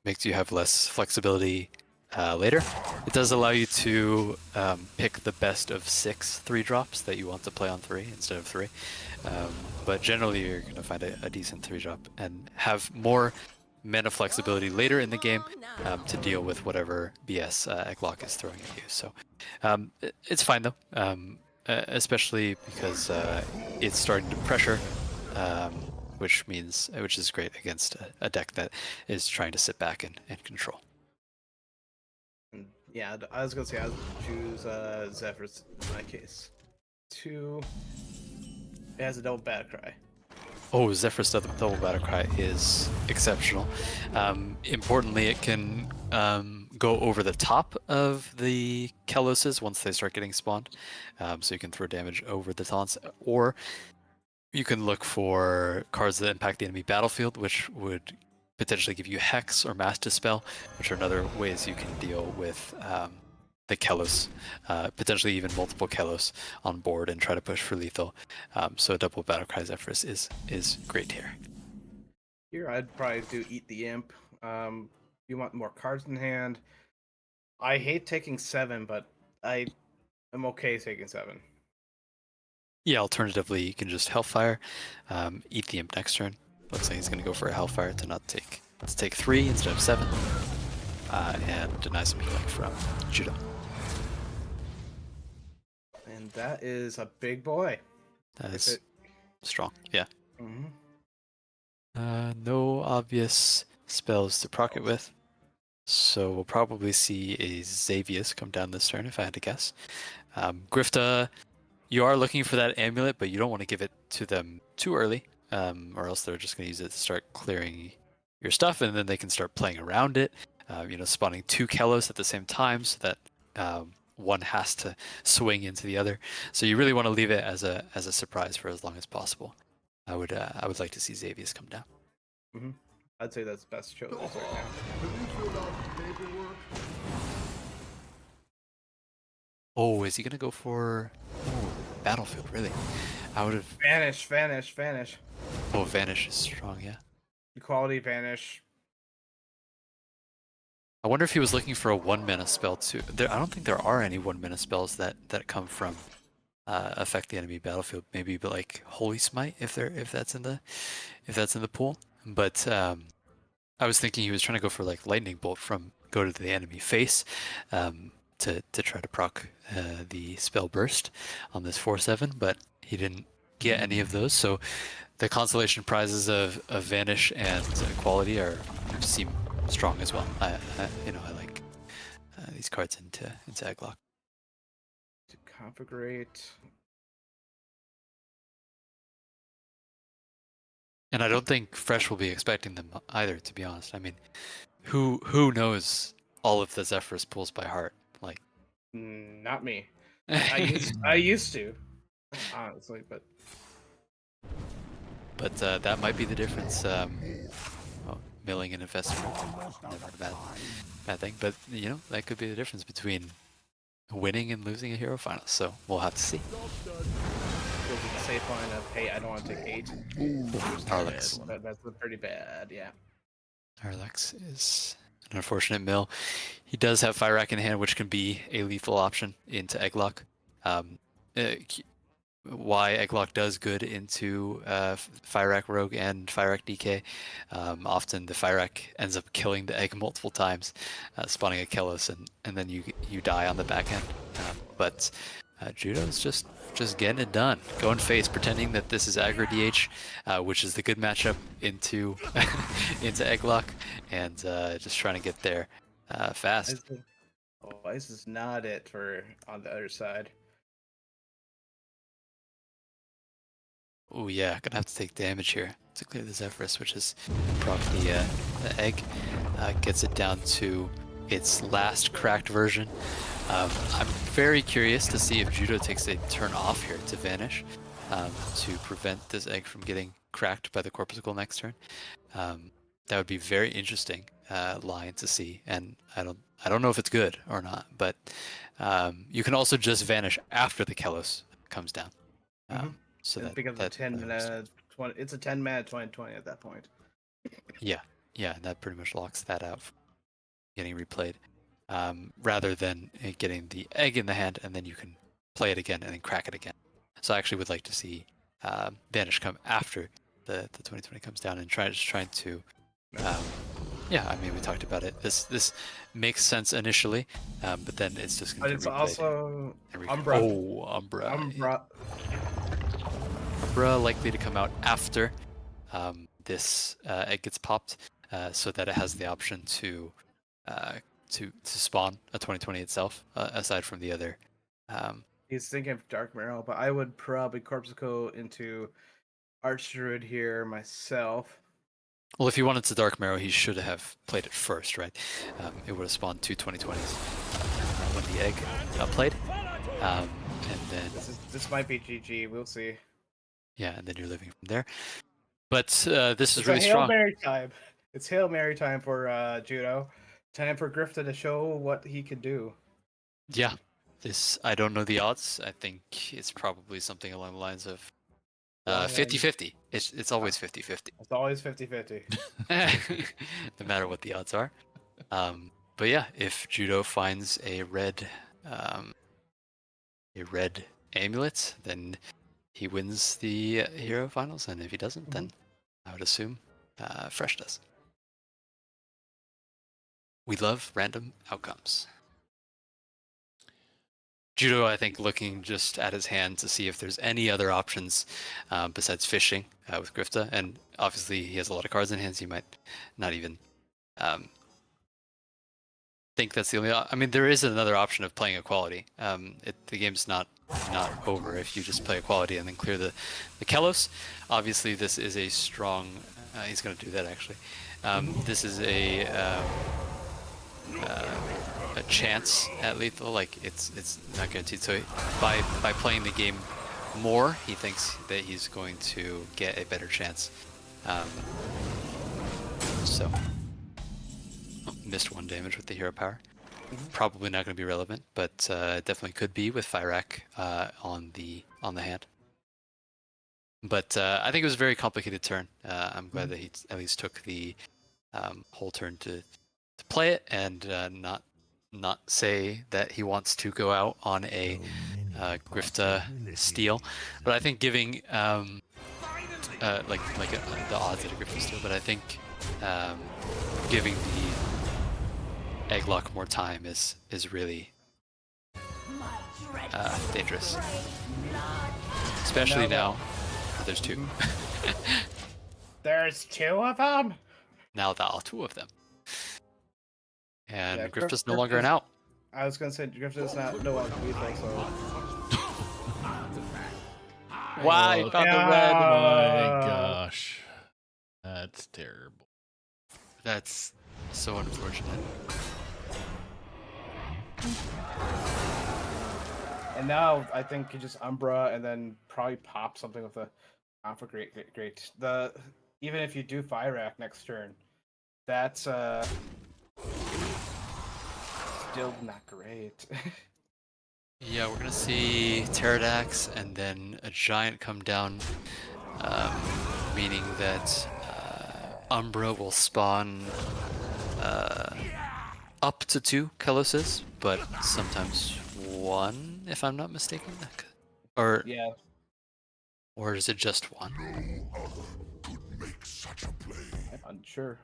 Speaker 2: makes you have less flexibility later. It does allow you to pick the best of 6 3-drops that you want to play on 3 instead of 3. But generally, you're going to find a decent 3-drop and have more mana flexibility later in the game to deal with whatever BS Egglocke is throwing at you. So it's fine though, especially because it's starting to pressure, which is great against a deck that is trying to sit back and control.
Speaker 3: And yeah, I was gonna say I would choose Zephrys in my case. 2. It has a double battle cry.
Speaker 2: Oh, Zephyr's double battle cry is exceptional. Importantly, it can go over the top of the Keloses once they start getting spawned, so you can throw damage over the taunts, or you can look for cards that impact the enemy battlefield, which would potentially give you Hex or Mass Dispel, which are another ways you can deal with the Kelos, potentially even multiple Kelos on board and try to push for lethal. So a double Battlecry Zephyrus is great here.
Speaker 3: Here, I'd probably do Eat the Imp. You want more cards in hand. I hate taking 7, but I am okay taking 7.
Speaker 2: Yeah, alternatively, you can just Hellfire, Eat the Imp next turn. Looks like he's going to go for a Hellfire to take 3 instead of 7, and deny some healing from Judo.
Speaker 3: And that is a big boy.
Speaker 2: That is strong, yeah.
Speaker 3: Mm-hmm.
Speaker 2: No obvious spells to proc it with, so we'll probably see a Xavius come down this turn if I had to guess. Grifta, you are looking for that amulet, but you don't want to give it to them too early, or else they're just going to use it to start clearing your stuff, and then they can start playing around it, spawning 2 Kelos at the same time so that one has to swing into the other. So you really want to leave it as a surprise for as long as possible. I would like to see Xavius come down.
Speaker 3: Mm-hmm. I'd say that's the best choice right now.
Speaker 2: Oh, is he gonna go for battlefield? Really? I would have.
Speaker 3: Vanish.
Speaker 2: Oh, Vanish is strong, yeah.
Speaker 3: Equality, Vanish.
Speaker 2: I wonder if he was looking for a 1-mana spell too. I don't think there are any 1-mana spells that come from affect the enemy battlefield. Maybe, but like Holy Smite, if that's in the pool. But I was thinking he was trying to go for like Lightning Bolt go to the enemy face, to try to proc the spell burst on this 4/7, but he didn't get any of those. So the consolation prizes of Vanish and Equality seem strong as well. I like these cards into Egglocke.
Speaker 3: To configurate.
Speaker 2: And I don't think Fresh will be expecting them either, to be honest. I mean, who knows all of the Zephyrus pools by heart? Like,
Speaker 3: Not me. I used to, honestly, but
Speaker 2: that might be the difference. Milling and investment, never a bad thing. But that could be the difference between winning and losing a Hero Finals. So we'll have to see.
Speaker 3: goes with the safe line of, hey, I don't want to take 8.
Speaker 2: Arlex.
Speaker 3: That's pretty bad, yeah.
Speaker 2: Arlex is an unfortunate mill. He does have Fire Rack in hand, which can be a lethal option into Egglocke. Why Egglocke does good into Fire Rack Rogue and Fire Rack DK. Often the Fire Rack ends up killing the egg multiple times, spawning a Kelos, and then you die on the back end. But Judo's just getting it done, going face, pretending that this is aggro DH, which is the good matchup into into Egglocke, and just trying to get there fast.
Speaker 3: This is not it for on the other side.
Speaker 2: Oh yeah, gonna have to take damage here to clear the Zephyrus, which is proc the egg. Gets it down to its last cracked version. I'm very curious to see if Judo takes a turn off here to Vanish, to prevent this egg from getting cracked by the Corpuscle next turn. That would be very interesting line to see, and I don't know if it's good or not, but you can also just Vanish after the Kelos comes down. So that
Speaker 3: becomes a 10 mana 20. It's a 10 mana 20/20 at that point.
Speaker 2: Yeah, that pretty much locks that out from getting replayed. Rather than getting the egg in the hand and then you can play it again and then crack it again. So I actually would like to see Vanish come after the 20/20 comes down and trying to Yeah, I mean, we talked about it. This makes sense initially, but then it's just
Speaker 3: But
Speaker 2: going
Speaker 3: it's
Speaker 2: to be replayed.
Speaker 3: also
Speaker 2: and
Speaker 3: Umbra.
Speaker 2: Oh, Umbra.
Speaker 3: Umbra.
Speaker 2: Umbra likely to come out after this egg gets popped, so that it has the option to spawn a 2020 itself, aside from the other.
Speaker 3: He's thinking of Dark Marrow, but I would probably Corpsicle into Archdruid here myself.
Speaker 2: Well, if he wanted to Dark Marrow, he should have played it first, right? It would have spawned two 2020s when the egg played, and then
Speaker 3: This might be GG. We'll see.
Speaker 2: yeah, and then you're living from there. But this is
Speaker 3: It's
Speaker 2: really
Speaker 3: a Hail
Speaker 2: strong.
Speaker 3: Mary time. It's Hail Mary time for Judo. Time for Grifta to show what he could do.
Speaker 2: Yeah, this I don't know the odds. I think it's probably something along the lines of
Speaker 3: Long end.
Speaker 2: 50-50. It's always 50-50.
Speaker 3: It's always 50-50.
Speaker 2: No matter what the odds are. But yeah, if Judo finds a red amulet, then he wins the hero finals, and if he doesn't, then I would assume Fresh does. We love random outcomes. Judo, I think, looking just at his hand to see if there's any other options besides fishing with Grifta. And obviously, he has a lot of cards in hands. He might not even think that's the only. I mean, there is another option of playing Equality. The game's not over if you just play Equality and then clear the Kelos. Obviously, this is a strong. He's going to do that actually. This is a chance at lethal, like it's not guaranteed. So by playing the game more, he thinks that he's going to get a better chance. So missed one damage with the hero power. Probably not going to be relevant, but definitely could be with Fyrakk on the hand. But I think it was a very complicated turn. I'm glad that he at least took the whole turn to play it and not say that he wants to go out on a Grifta steal. But I think giving the odds at a Grifta steal, but I think giving the Egglock more time is really dangerous, especially now. There's two.
Speaker 3: There's two of them.
Speaker 2: Now there are two of them. And
Speaker 3: Yeah,
Speaker 2: Grifta's no longer an out.
Speaker 3: I was gonna say Grifta's not no longer lethal, so.
Speaker 2: Why?
Speaker 1: Oh,
Speaker 2: Found the
Speaker 1: my
Speaker 2: red.
Speaker 1: gosh. That's terrible.
Speaker 2: That's so unfortunate.
Speaker 3: And now I think you just Umbra and then probably pop something with the Alpha Great. Even if you do Fyrakk next turn, that's still not great.
Speaker 2: Yeah, we're gonna see Pterodax and then a giant come down, meaning that Umbra will spawn up to 2 Keloses, but sometimes 1, if I'm not mistaken. Or
Speaker 3: Yeah.
Speaker 2: Or is it just 1?
Speaker 3: I'm unsure.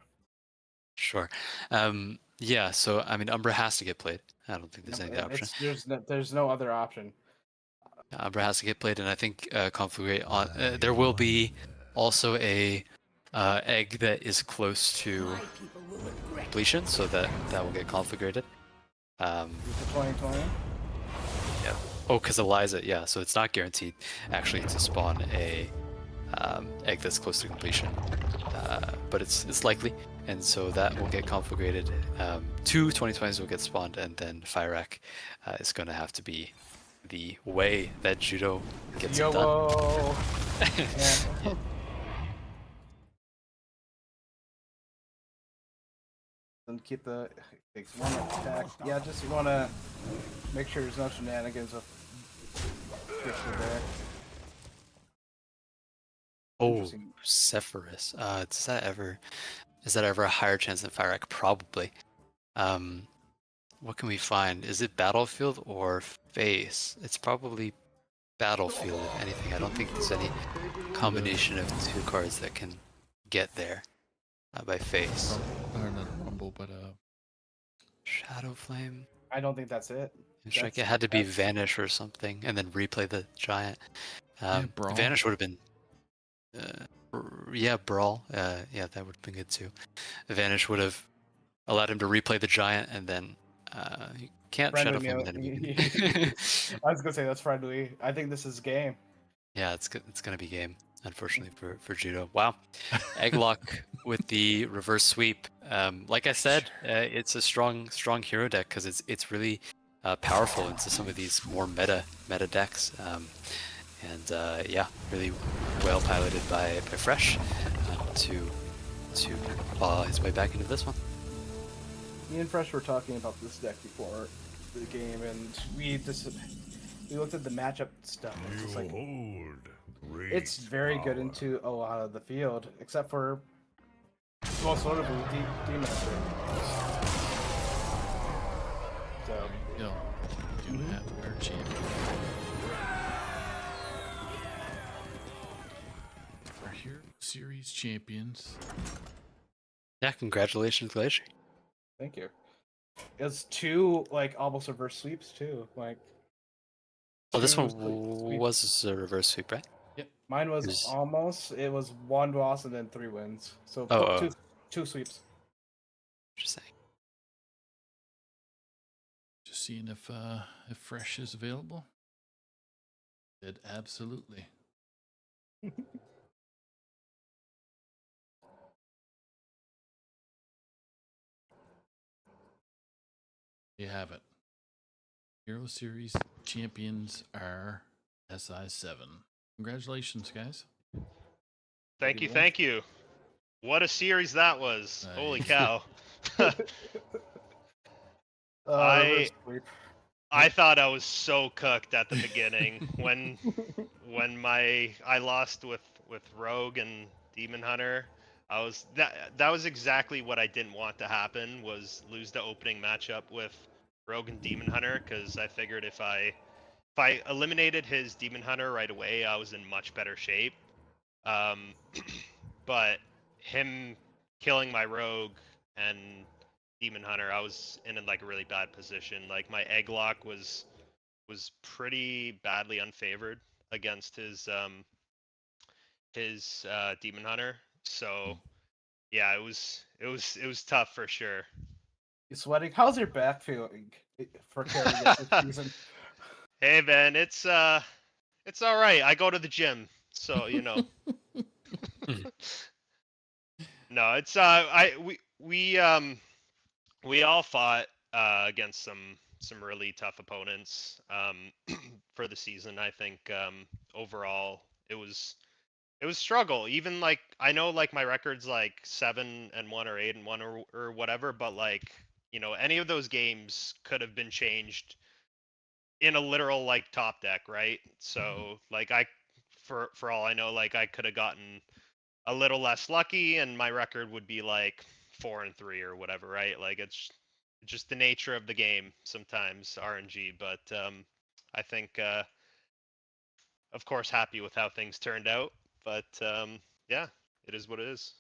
Speaker 2: Sure. Yeah, so I mean Umbra has to get played. I don't think there's any other option.
Speaker 3: There's no other option.
Speaker 2: Umbra has to get played, and I think Conflagrate on. There will be also a egg that is close to completion, so that will get conflagrated.
Speaker 3: With the 2020.
Speaker 2: Yeah. Oh, because Eliza, yeah. So it's not guaranteed actually to spawn a egg that's close to completion, but it's likely, and so that will get conflagrated. 2 2020s will get spawned, and then Fyrakk is going to have to be the way that Judo gets it done.
Speaker 3: YOLO!
Speaker 2: Yeah.
Speaker 3: And keep the takes one attack. Yeah, just want to make sure there's no shenanigans with Grifta there.
Speaker 2: Oh,
Speaker 3: Interesting.
Speaker 2: Zephyrus. Is that ever a higher chance than Fyrakk? Probably. What can we find? Is it Battlefield or Face? It's probably Battlefield, if anything. I don't think there's any combination of 2 cards that can get there by Face.
Speaker 1: I don't know. but
Speaker 2: Shadow Flame.
Speaker 3: I don't think that's it.
Speaker 2: It's like it
Speaker 3: That's-
Speaker 2: had to be
Speaker 3: that's-
Speaker 2: Vanish or something, and then replay the giant.
Speaker 1: Brawl.
Speaker 2: Vanish would have been. Yeah, Brawl. Yeah, that would have been good too. Vanish would have allowed him to replay the giant, and then you can't
Speaker 3: Friendly
Speaker 2: Shadow Flame
Speaker 3: meal.
Speaker 2: an enemy.
Speaker 3: I was gonna say that's friendly. I think this is game.
Speaker 2: Yeah, it's gonna be game, unfortunately for Judo. Wow, Egglock with the reverse sweep. Like I said, it's a strong hero deck because it's really powerful into some of these more meta decks. And yeah, really well piloted by Fresh to claw his way back into this one.
Speaker 3: Me and Fresh were talking about this deck before the game, and we looked at the matchup stuff. It's just like
Speaker 5: Behold, great
Speaker 3: it's very good
Speaker 5: power.
Speaker 3: into a lot of the field, except for most notably Demon Hunter. So
Speaker 1: Yo, do have our champion. Our Hero Series champions.
Speaker 2: Yeah, congratulations, Glacier.
Speaker 3: thank you. It's two like almost reverse sweeps too. Like
Speaker 2: Oh, this
Speaker 3: two
Speaker 2: one
Speaker 3: sweep-
Speaker 2: was a reverse sweep, right?
Speaker 3: Mine was
Speaker 2: Is-
Speaker 3: almost. It was one loss and then 3 wins. So
Speaker 2: Oh,
Speaker 3: two sweeps.
Speaker 2: Interesting.
Speaker 1: Just seeing if Fresh is available. Said absolutely. You have it. Hero Series champions are SI7. Congratulations, guys.
Speaker 7: Thank
Speaker 3: you
Speaker 7: you,
Speaker 3: much.
Speaker 7: thank you. What a series that was. Holy
Speaker 1: Nice.
Speaker 7: cow.
Speaker 3: Reverse sweep.
Speaker 7: I thought I was so cooked at the beginning when I lost with Rogue and Demon Hunter. That was exactly what I didn't want to happen, was lose the opening matchup with Rogue and Demon Hunter, because I figured if I eliminated his Demon Hunter right away, I was in much better shape. But him killing my Rogue and Demon Hunter, I was in like a really bad position. Like my Egglock was pretty badly unfavored against his Demon Hunter. So yeah, it was tough for sure.
Speaker 3: You sweating? How's your back feeling for carrying it this season?
Speaker 7: Hey man, it's all right. I go to the gym, so you know. No, it's we all fought against some really tough opponents for the season. I think overall it was struggle. Even like I know like my record's like 7-1 or 8-1 or whatever, but like any of those games could have been changed in a literal like top deck, right? So like for all I know, like I could have gotten a little less lucky and my record would be like 4-3 or whatever, right? Like it's just the nature of the game sometimes, RNG. But I think of course happy with how things turned out. But yeah, it is what it is.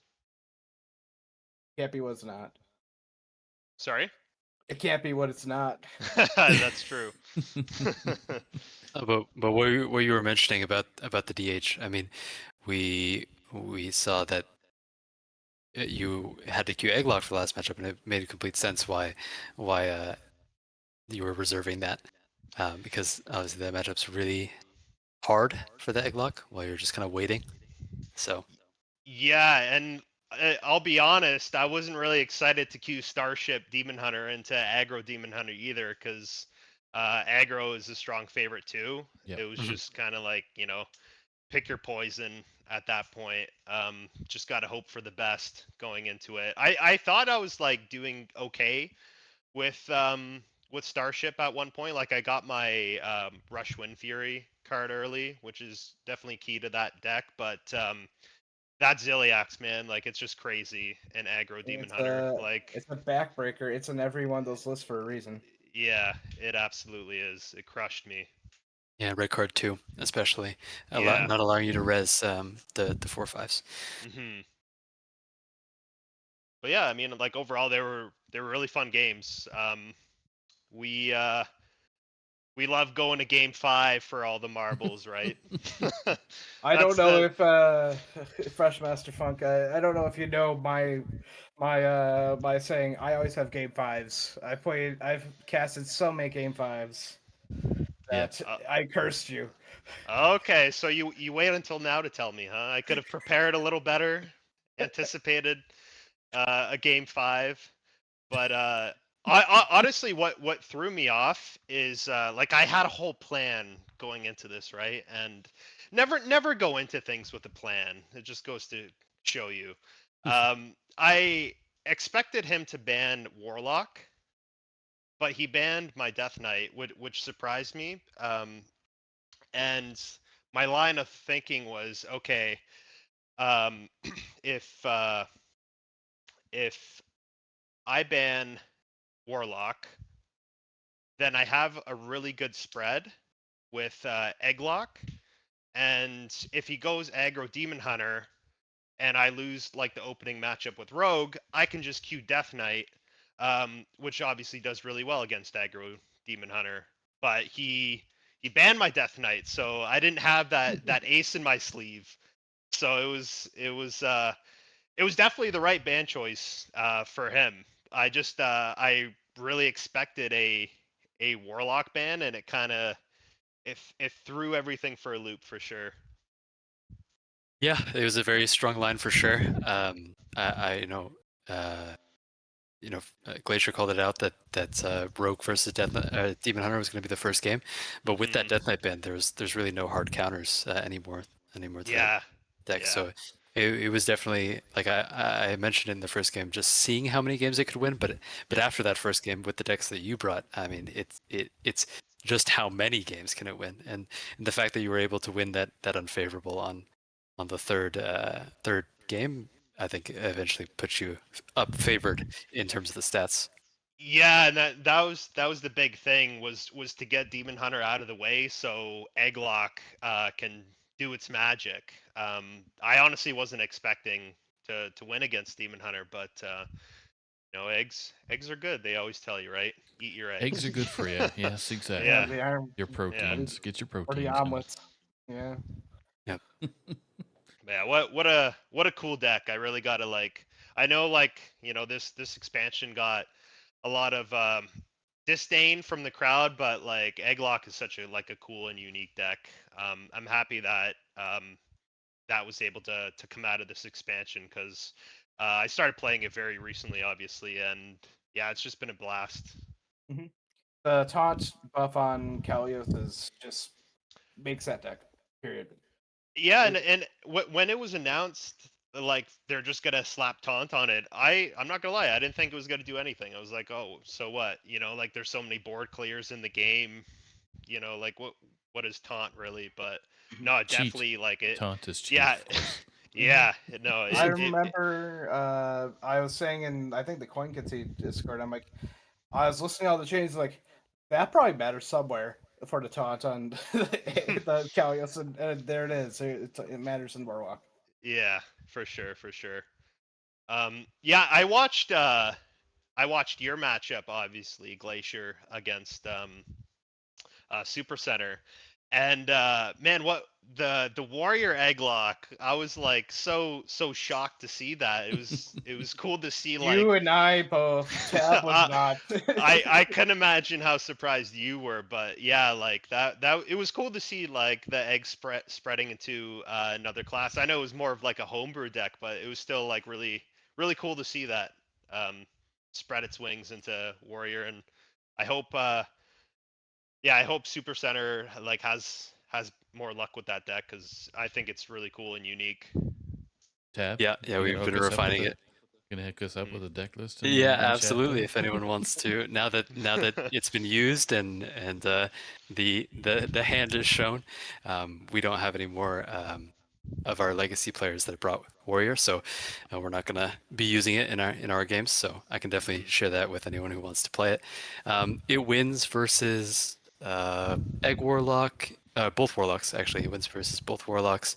Speaker 3: Can't be what it's not.
Speaker 7: Sorry?
Speaker 3: It can't be what it's not.
Speaker 7: That's true.
Speaker 2: But what you were mentioning about the DH, I mean, we saw that you had to queue Egglock for the last matchup, and it made complete sense why you were reserving that, because obviously that matchup's really hard for the Egglock while you're just kind of waiting. So
Speaker 7: Yeah, and I'll be honest, I wasn't really excited to queue Starship Demon Hunter into aggro Demon Hunter either, because aggro is a strong favorite too.
Speaker 1: Yep.
Speaker 7: It was
Speaker 2: Mhm.
Speaker 7: just kind of like, pick your poison at that point. Just got to hope for the best going into it. I thought I was like doing okay with Starship at one point. Like I got my Rush Wind Fury card early, which is definitely key to that deck, but that Ziliax, man, like it's just crazy. And aggro Demon Hunter, like
Speaker 3: It's a backbreaker. It's in every one of those lists for a reason.
Speaker 7: yeah, it absolutely is. It crushed me.
Speaker 2: yeah, red card 2 especially,
Speaker 7: Yeah.
Speaker 2: not allowing you to res the 4/5s.
Speaker 7: hmm yeah, I mean, like overall, they were really fun games. We uh, we love going to Game 5 for all the marbles, right?
Speaker 3: I don't
Speaker 7: That's
Speaker 3: know
Speaker 7: the
Speaker 3: if Fresh Master Funk. I don't know if you know my saying. I always have game fives. I've casted so many game fives
Speaker 1: Yeah.
Speaker 3: that I cursed you.
Speaker 7: Okay, so you wait until now to tell me, huh? I could have prepared a little better, anticipated a Game 5, but honestly, what threw me off is like I had a whole plan going into this, right? And never go into things with a plan. It just goes to show you. I expected him to ban Warlock, but he banned my Death Knight, which surprised me. And my line of thinking was, okay, um, if if I ban Warlock, then I have a really good spread with Egglock. And if he goes aggro Demon Hunter and I lose like the opening matchup with Rogue, I can just Q Death Knight, which obviously does really well against aggro Demon Hunter. But he banned my Death Knight, so I didn't have that ace in my sleeve. So it was definitely the right ban choice for him. I really expected a Warlock ban, and it kind of it threw everything for a loop for sure.
Speaker 2: Yeah, it was a very strong line for sure. I Glacier called it out that Rogue versus Demon Hunter was going to be the first game, but with that
Speaker 7: Mhm.
Speaker 2: Death Knight ban, there's really no hard counters anymore to that
Speaker 7: Yeah,
Speaker 2: deck.
Speaker 7: yeah,
Speaker 2: So it was definitely like I mentioned in the first game, just seeing how many games it could win, but after that first game with the decks that you brought, I mean it's just how many games can it win, and the fact that you were able to win that unfavorable on the third game, I think eventually puts you up favored in terms of the stats.
Speaker 7: yeah. And that was the big thing was to get Demon Hunter out of the way so Egglock can do its magic. I honestly wasn't expecting to win against Demon Hunter, but eggs are good. They always tell you, right? Eat your
Speaker 1: Eggs
Speaker 7: eggs.
Speaker 1: are good for you. Yes, exactly.
Speaker 3: Yeah,
Speaker 7: Yeah,
Speaker 3: they are
Speaker 1: Your
Speaker 7: yeah,
Speaker 1: proteins. Get your
Speaker 3: or the
Speaker 1: proteins in.
Speaker 3: omelets. Yeah.
Speaker 7: yeah. What a cool deck. I really gotta like. I know like this expansion got a lot of disdain from the crowd, but like Egglock is such a cool and unique deck. I'm happy that that was able to come out of this expansion because I started playing it very recently, obviously, and yeah, it's just been a blast.
Speaker 3: The taunt buff on Kalios is just makes that deck. Period.
Speaker 7: Yeah,
Speaker 3: It-
Speaker 7: and when it was announced, like they're just gonna slap taunt on it. I'm not gonna lie, I didn't think it was gonna do anything. I was like, oh, so what? Like there's so many board clears in the game. Like what is taunt really? But no, it
Speaker 1: Cheat.
Speaker 7: definitely like it.
Speaker 1: Taunt is cheap.
Speaker 7: Yeah,
Speaker 1: Of course.
Speaker 7: yeah, no,
Speaker 3: I
Speaker 7: it
Speaker 3: remember I was saying in I think the CoinKitsy Discord, I'm like I was listening to all the changes like that probably matters somewhere for the taunt on the Kalios and there it is. It matters in Warlock.
Speaker 7: yeah, for sure, for sure. Yeah, I watched your matchup, obviously, Glacier against Super Center, and man, what the Warrior Egglock, I was like so shocked to see that. It was cool to see like
Speaker 3: You and I both. Tab was not.
Speaker 7: I can imagine how surprised you were, but yeah, like that it was cool to see like the egg spreading into another class. I know it was more of like a homebrew deck, but it was still like really cool to see that spread its wings into Warrior, and I hope I hope Super Center like has more luck with that deck because I think it's really cool and unique.
Speaker 1: Tab.
Speaker 2: Yeah,
Speaker 1: You gonna
Speaker 2: we've
Speaker 1: hook
Speaker 2: been
Speaker 1: us up with
Speaker 2: refining
Speaker 1: a-
Speaker 2: it.
Speaker 1: Gonna hook us up
Speaker 7: Mm.
Speaker 1: with a deck list in
Speaker 2: Yeah,
Speaker 1: chat
Speaker 2: absolutely.
Speaker 1: there?
Speaker 2: If anyone wants to, now that it's been used and the hand is shown, we don't have any more of our legacy players that brought Warrior, so we're not gonna be using it in our games. So I can definitely share that with anyone who wants to play it. It wins versus Egg Warlock, both Warlocks actually. It wins versus both Warlocks.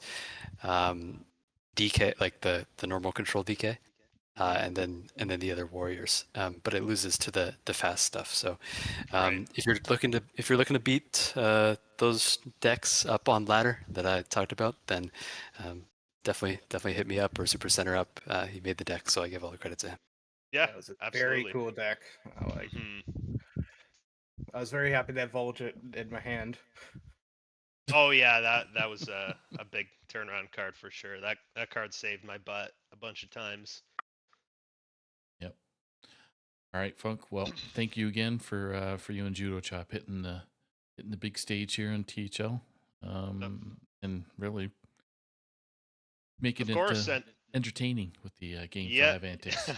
Speaker 2: DK, like the normal control DK. and then the other warriors. But it loses to the fast stuff. So
Speaker 7: Right.
Speaker 2: if you're looking to beat those decks up on ladder that I talked about, then definitely hit me up or Super Center up. He made the deck, so I give all the credit to him.
Speaker 7: Yeah,
Speaker 3: That was a very
Speaker 7: absolutely.
Speaker 3: cool deck.
Speaker 7: Mhm.
Speaker 3: I was very happy that Volge in my hand.
Speaker 7: Oh yeah, that was a big turnaround card for sure. That card saved my butt a bunch of times.
Speaker 1: Yep. All right, Funk. Well, thank you again for you and Judo Chop hitting the big stage here on THL, and really making
Speaker 7: Of
Speaker 1: it
Speaker 7: course, and
Speaker 1: entertaining with the Game
Speaker 7: yeah,
Speaker 1: 5 antics.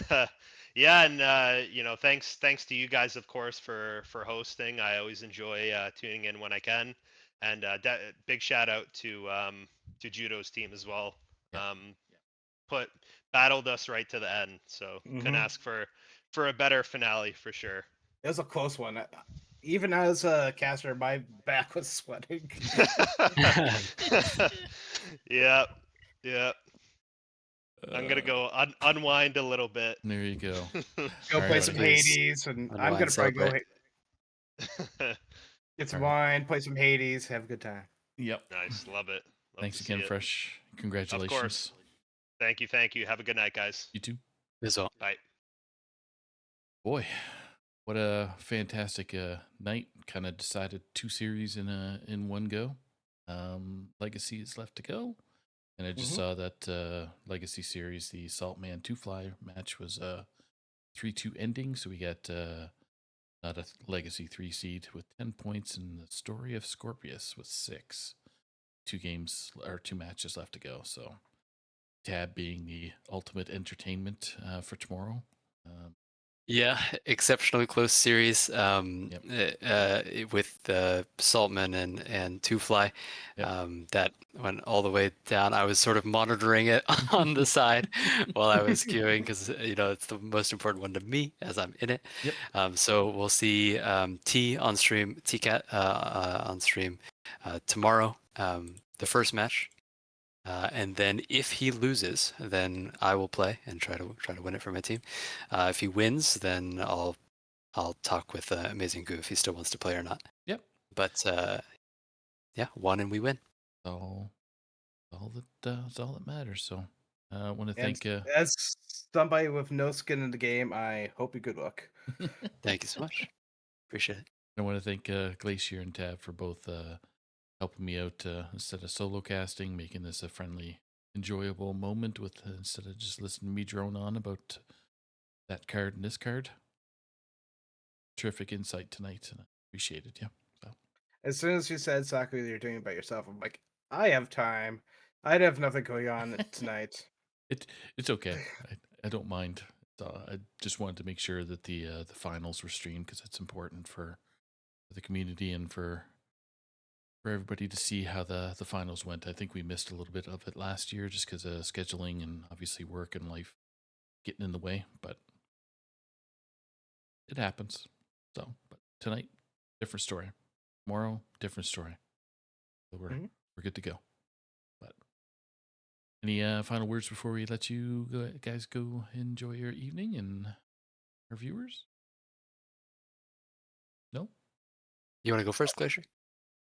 Speaker 7: yeah, and thanks to you guys, of course, for hosting. I always enjoy tuning in when I can, and big shout out to Judo's team as well.
Speaker 1: Yeah.
Speaker 7: Put battled us right to the end, so couldn't ask for a better finale for sure.
Speaker 3: It was a close one. Even as a caster, my back was sweating.
Speaker 7: Yep, yep. I'm gonna go unwind a little bit.
Speaker 1: There you go.
Speaker 3: Go
Speaker 1: All
Speaker 3: play
Speaker 1: right,
Speaker 3: some
Speaker 1: buddy.
Speaker 3: Hades, and I'm
Speaker 2: Unwind,
Speaker 3: gonna probably go
Speaker 2: celebrate.
Speaker 3: get some
Speaker 1: All right.
Speaker 3: wine, play some Hades, have a good time.
Speaker 1: Yep.
Speaker 7: Nice, love it. Love
Speaker 1: Thanks
Speaker 7: to see
Speaker 1: again,
Speaker 7: it.
Speaker 1: Fresh.
Speaker 7: Of
Speaker 1: Congratulations.
Speaker 7: course. Thank you. Have a good night, guys.
Speaker 1: You too.
Speaker 2: As well.
Speaker 7: Bye.
Speaker 1: Boy, what a fantastic night! Kind of decided 2 series in one go. Legacy is left to go, and I just saw that Legacy series, the Saltman 2-Fly match was 3-2 ending. So we got not a Legacy 3 seed with 10 points, and the Story of Scorpius with 6. 2 matches left to go. So Tab being the ultimate entertainment for tomorrow.
Speaker 2: Yeah, exceptionally close series with Saltman and Two Fly.
Speaker 1: Yep.
Speaker 2: That went all the way down. I was sort of monitoring it on the side while I was queuing because it's the most important one to me as I'm in it.
Speaker 1: Yep.
Speaker 2: So we'll see T on stream, TCAT on stream tomorrow. The first match. And then if he loses, then I will play and try to win it for my team. If he wins, then I'll talk with Amazing Goo if he still wants to play or not.
Speaker 1: Yep.
Speaker 2: But yeah, won and we win.
Speaker 1: All that matters. So I want to thank
Speaker 3: as somebody with no skin in the game, I hope you good luck.
Speaker 2: Thank you so much. Appreciate it.
Speaker 1: I want to thank Glacier and Tab for both helping me out instead of solo casting, making this a friendly, enjoyable moment with instead of just listening to me drone on about that card and this card. Terrific insight tonight, and I appreciate it. Yeah. So.
Speaker 3: As soon as you said, Saku, you're doing it by yourself, I'm like, I have time. I'd have nothing going on tonight.
Speaker 1: It's okay. I don't mind. I just wanted to make sure that the finals were streamed because it's important for the community and for everybody to see how the finals went. I think we missed a little bit of it last year just because of scheduling and obviously work and life getting in the way, but it happens. So, but tonight, different story. Tomorrow, different story. So we're good to go. But any final words before we let you guys go enjoy your evening and our viewers? No?
Speaker 2: You want to go first, Glacier?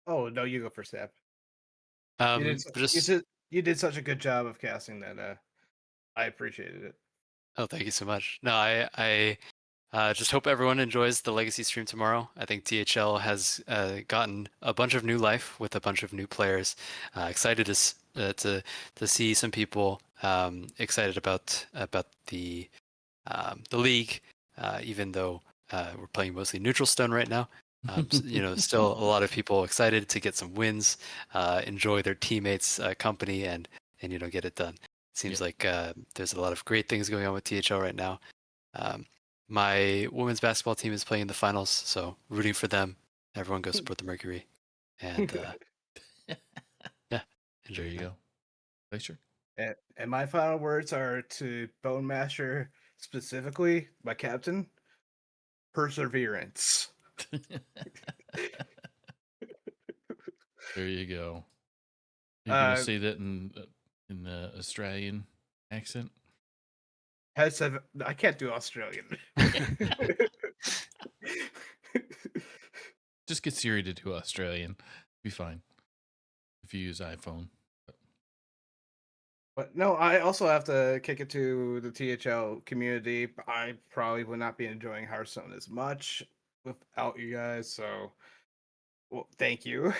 Speaker 3: Oh no, you go first, Tab. You did such a good job of casting that I appreciated it.
Speaker 2: Oh, thank you so much. No, I just hope everyone enjoys the Legacy stream tomorrow. I think THL has gotten a bunch of new life with a bunch of new players. Excited to see some people excited about the league, even though we're playing mostly neutral stone right now. Still a lot of people excited to get some wins, enjoy their teammates' company, and get it done. Seems like there's a lot of great things going on with THL right now. My women's basketball team is playing in the finals, so rooting for them. Everyone go support the Mercury. And yeah, enjoy.
Speaker 1: There you go. Glacier?
Speaker 3: And my final words are to Bone Master, specifically my captain, perseverance.
Speaker 1: There you go. You're gonna say that in the Australian accent?
Speaker 3: Headset. I can't do Australian.
Speaker 1: Just get Siri to do Australian. Be fine if you use iPhone.
Speaker 3: But no, I also have to kick it to the THL community. I probably would not be enjoying Hearthstone as much without you guys. So, well, thank you.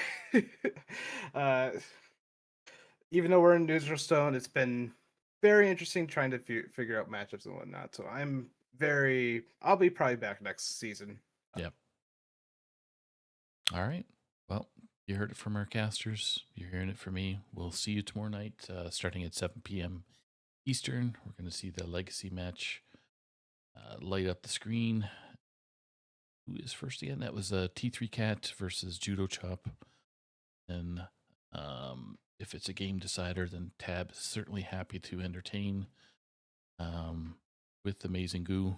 Speaker 3: uh, even though we're in Neutral Stone, it's been very interesting trying to figure out matchups and whatnot. So I'll be probably back next season.
Speaker 1: Yep. All right. Well, you heard it from our casters. You're hearing it from me. We'll see you tomorrow night, starting at 7 p.m. Eastern. We're going to see the Legacy match light up the screen. Who is first again? That was T3 Cat versus Judo Chop. And if it's a game decider, then Tab is certainly happy to entertain with Amazing Goo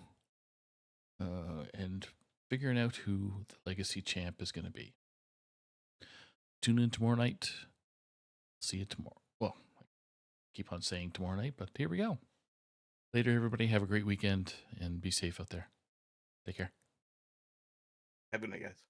Speaker 1: and figuring out who the Legacy champ is going to be. Tune in tomorrow night. See you tomorrow. Well, I keep on saying tomorrow night, but here we go. Later, everybody. Have a great weekend and be safe out there. Take care.
Speaker 3: Have a good night, guys.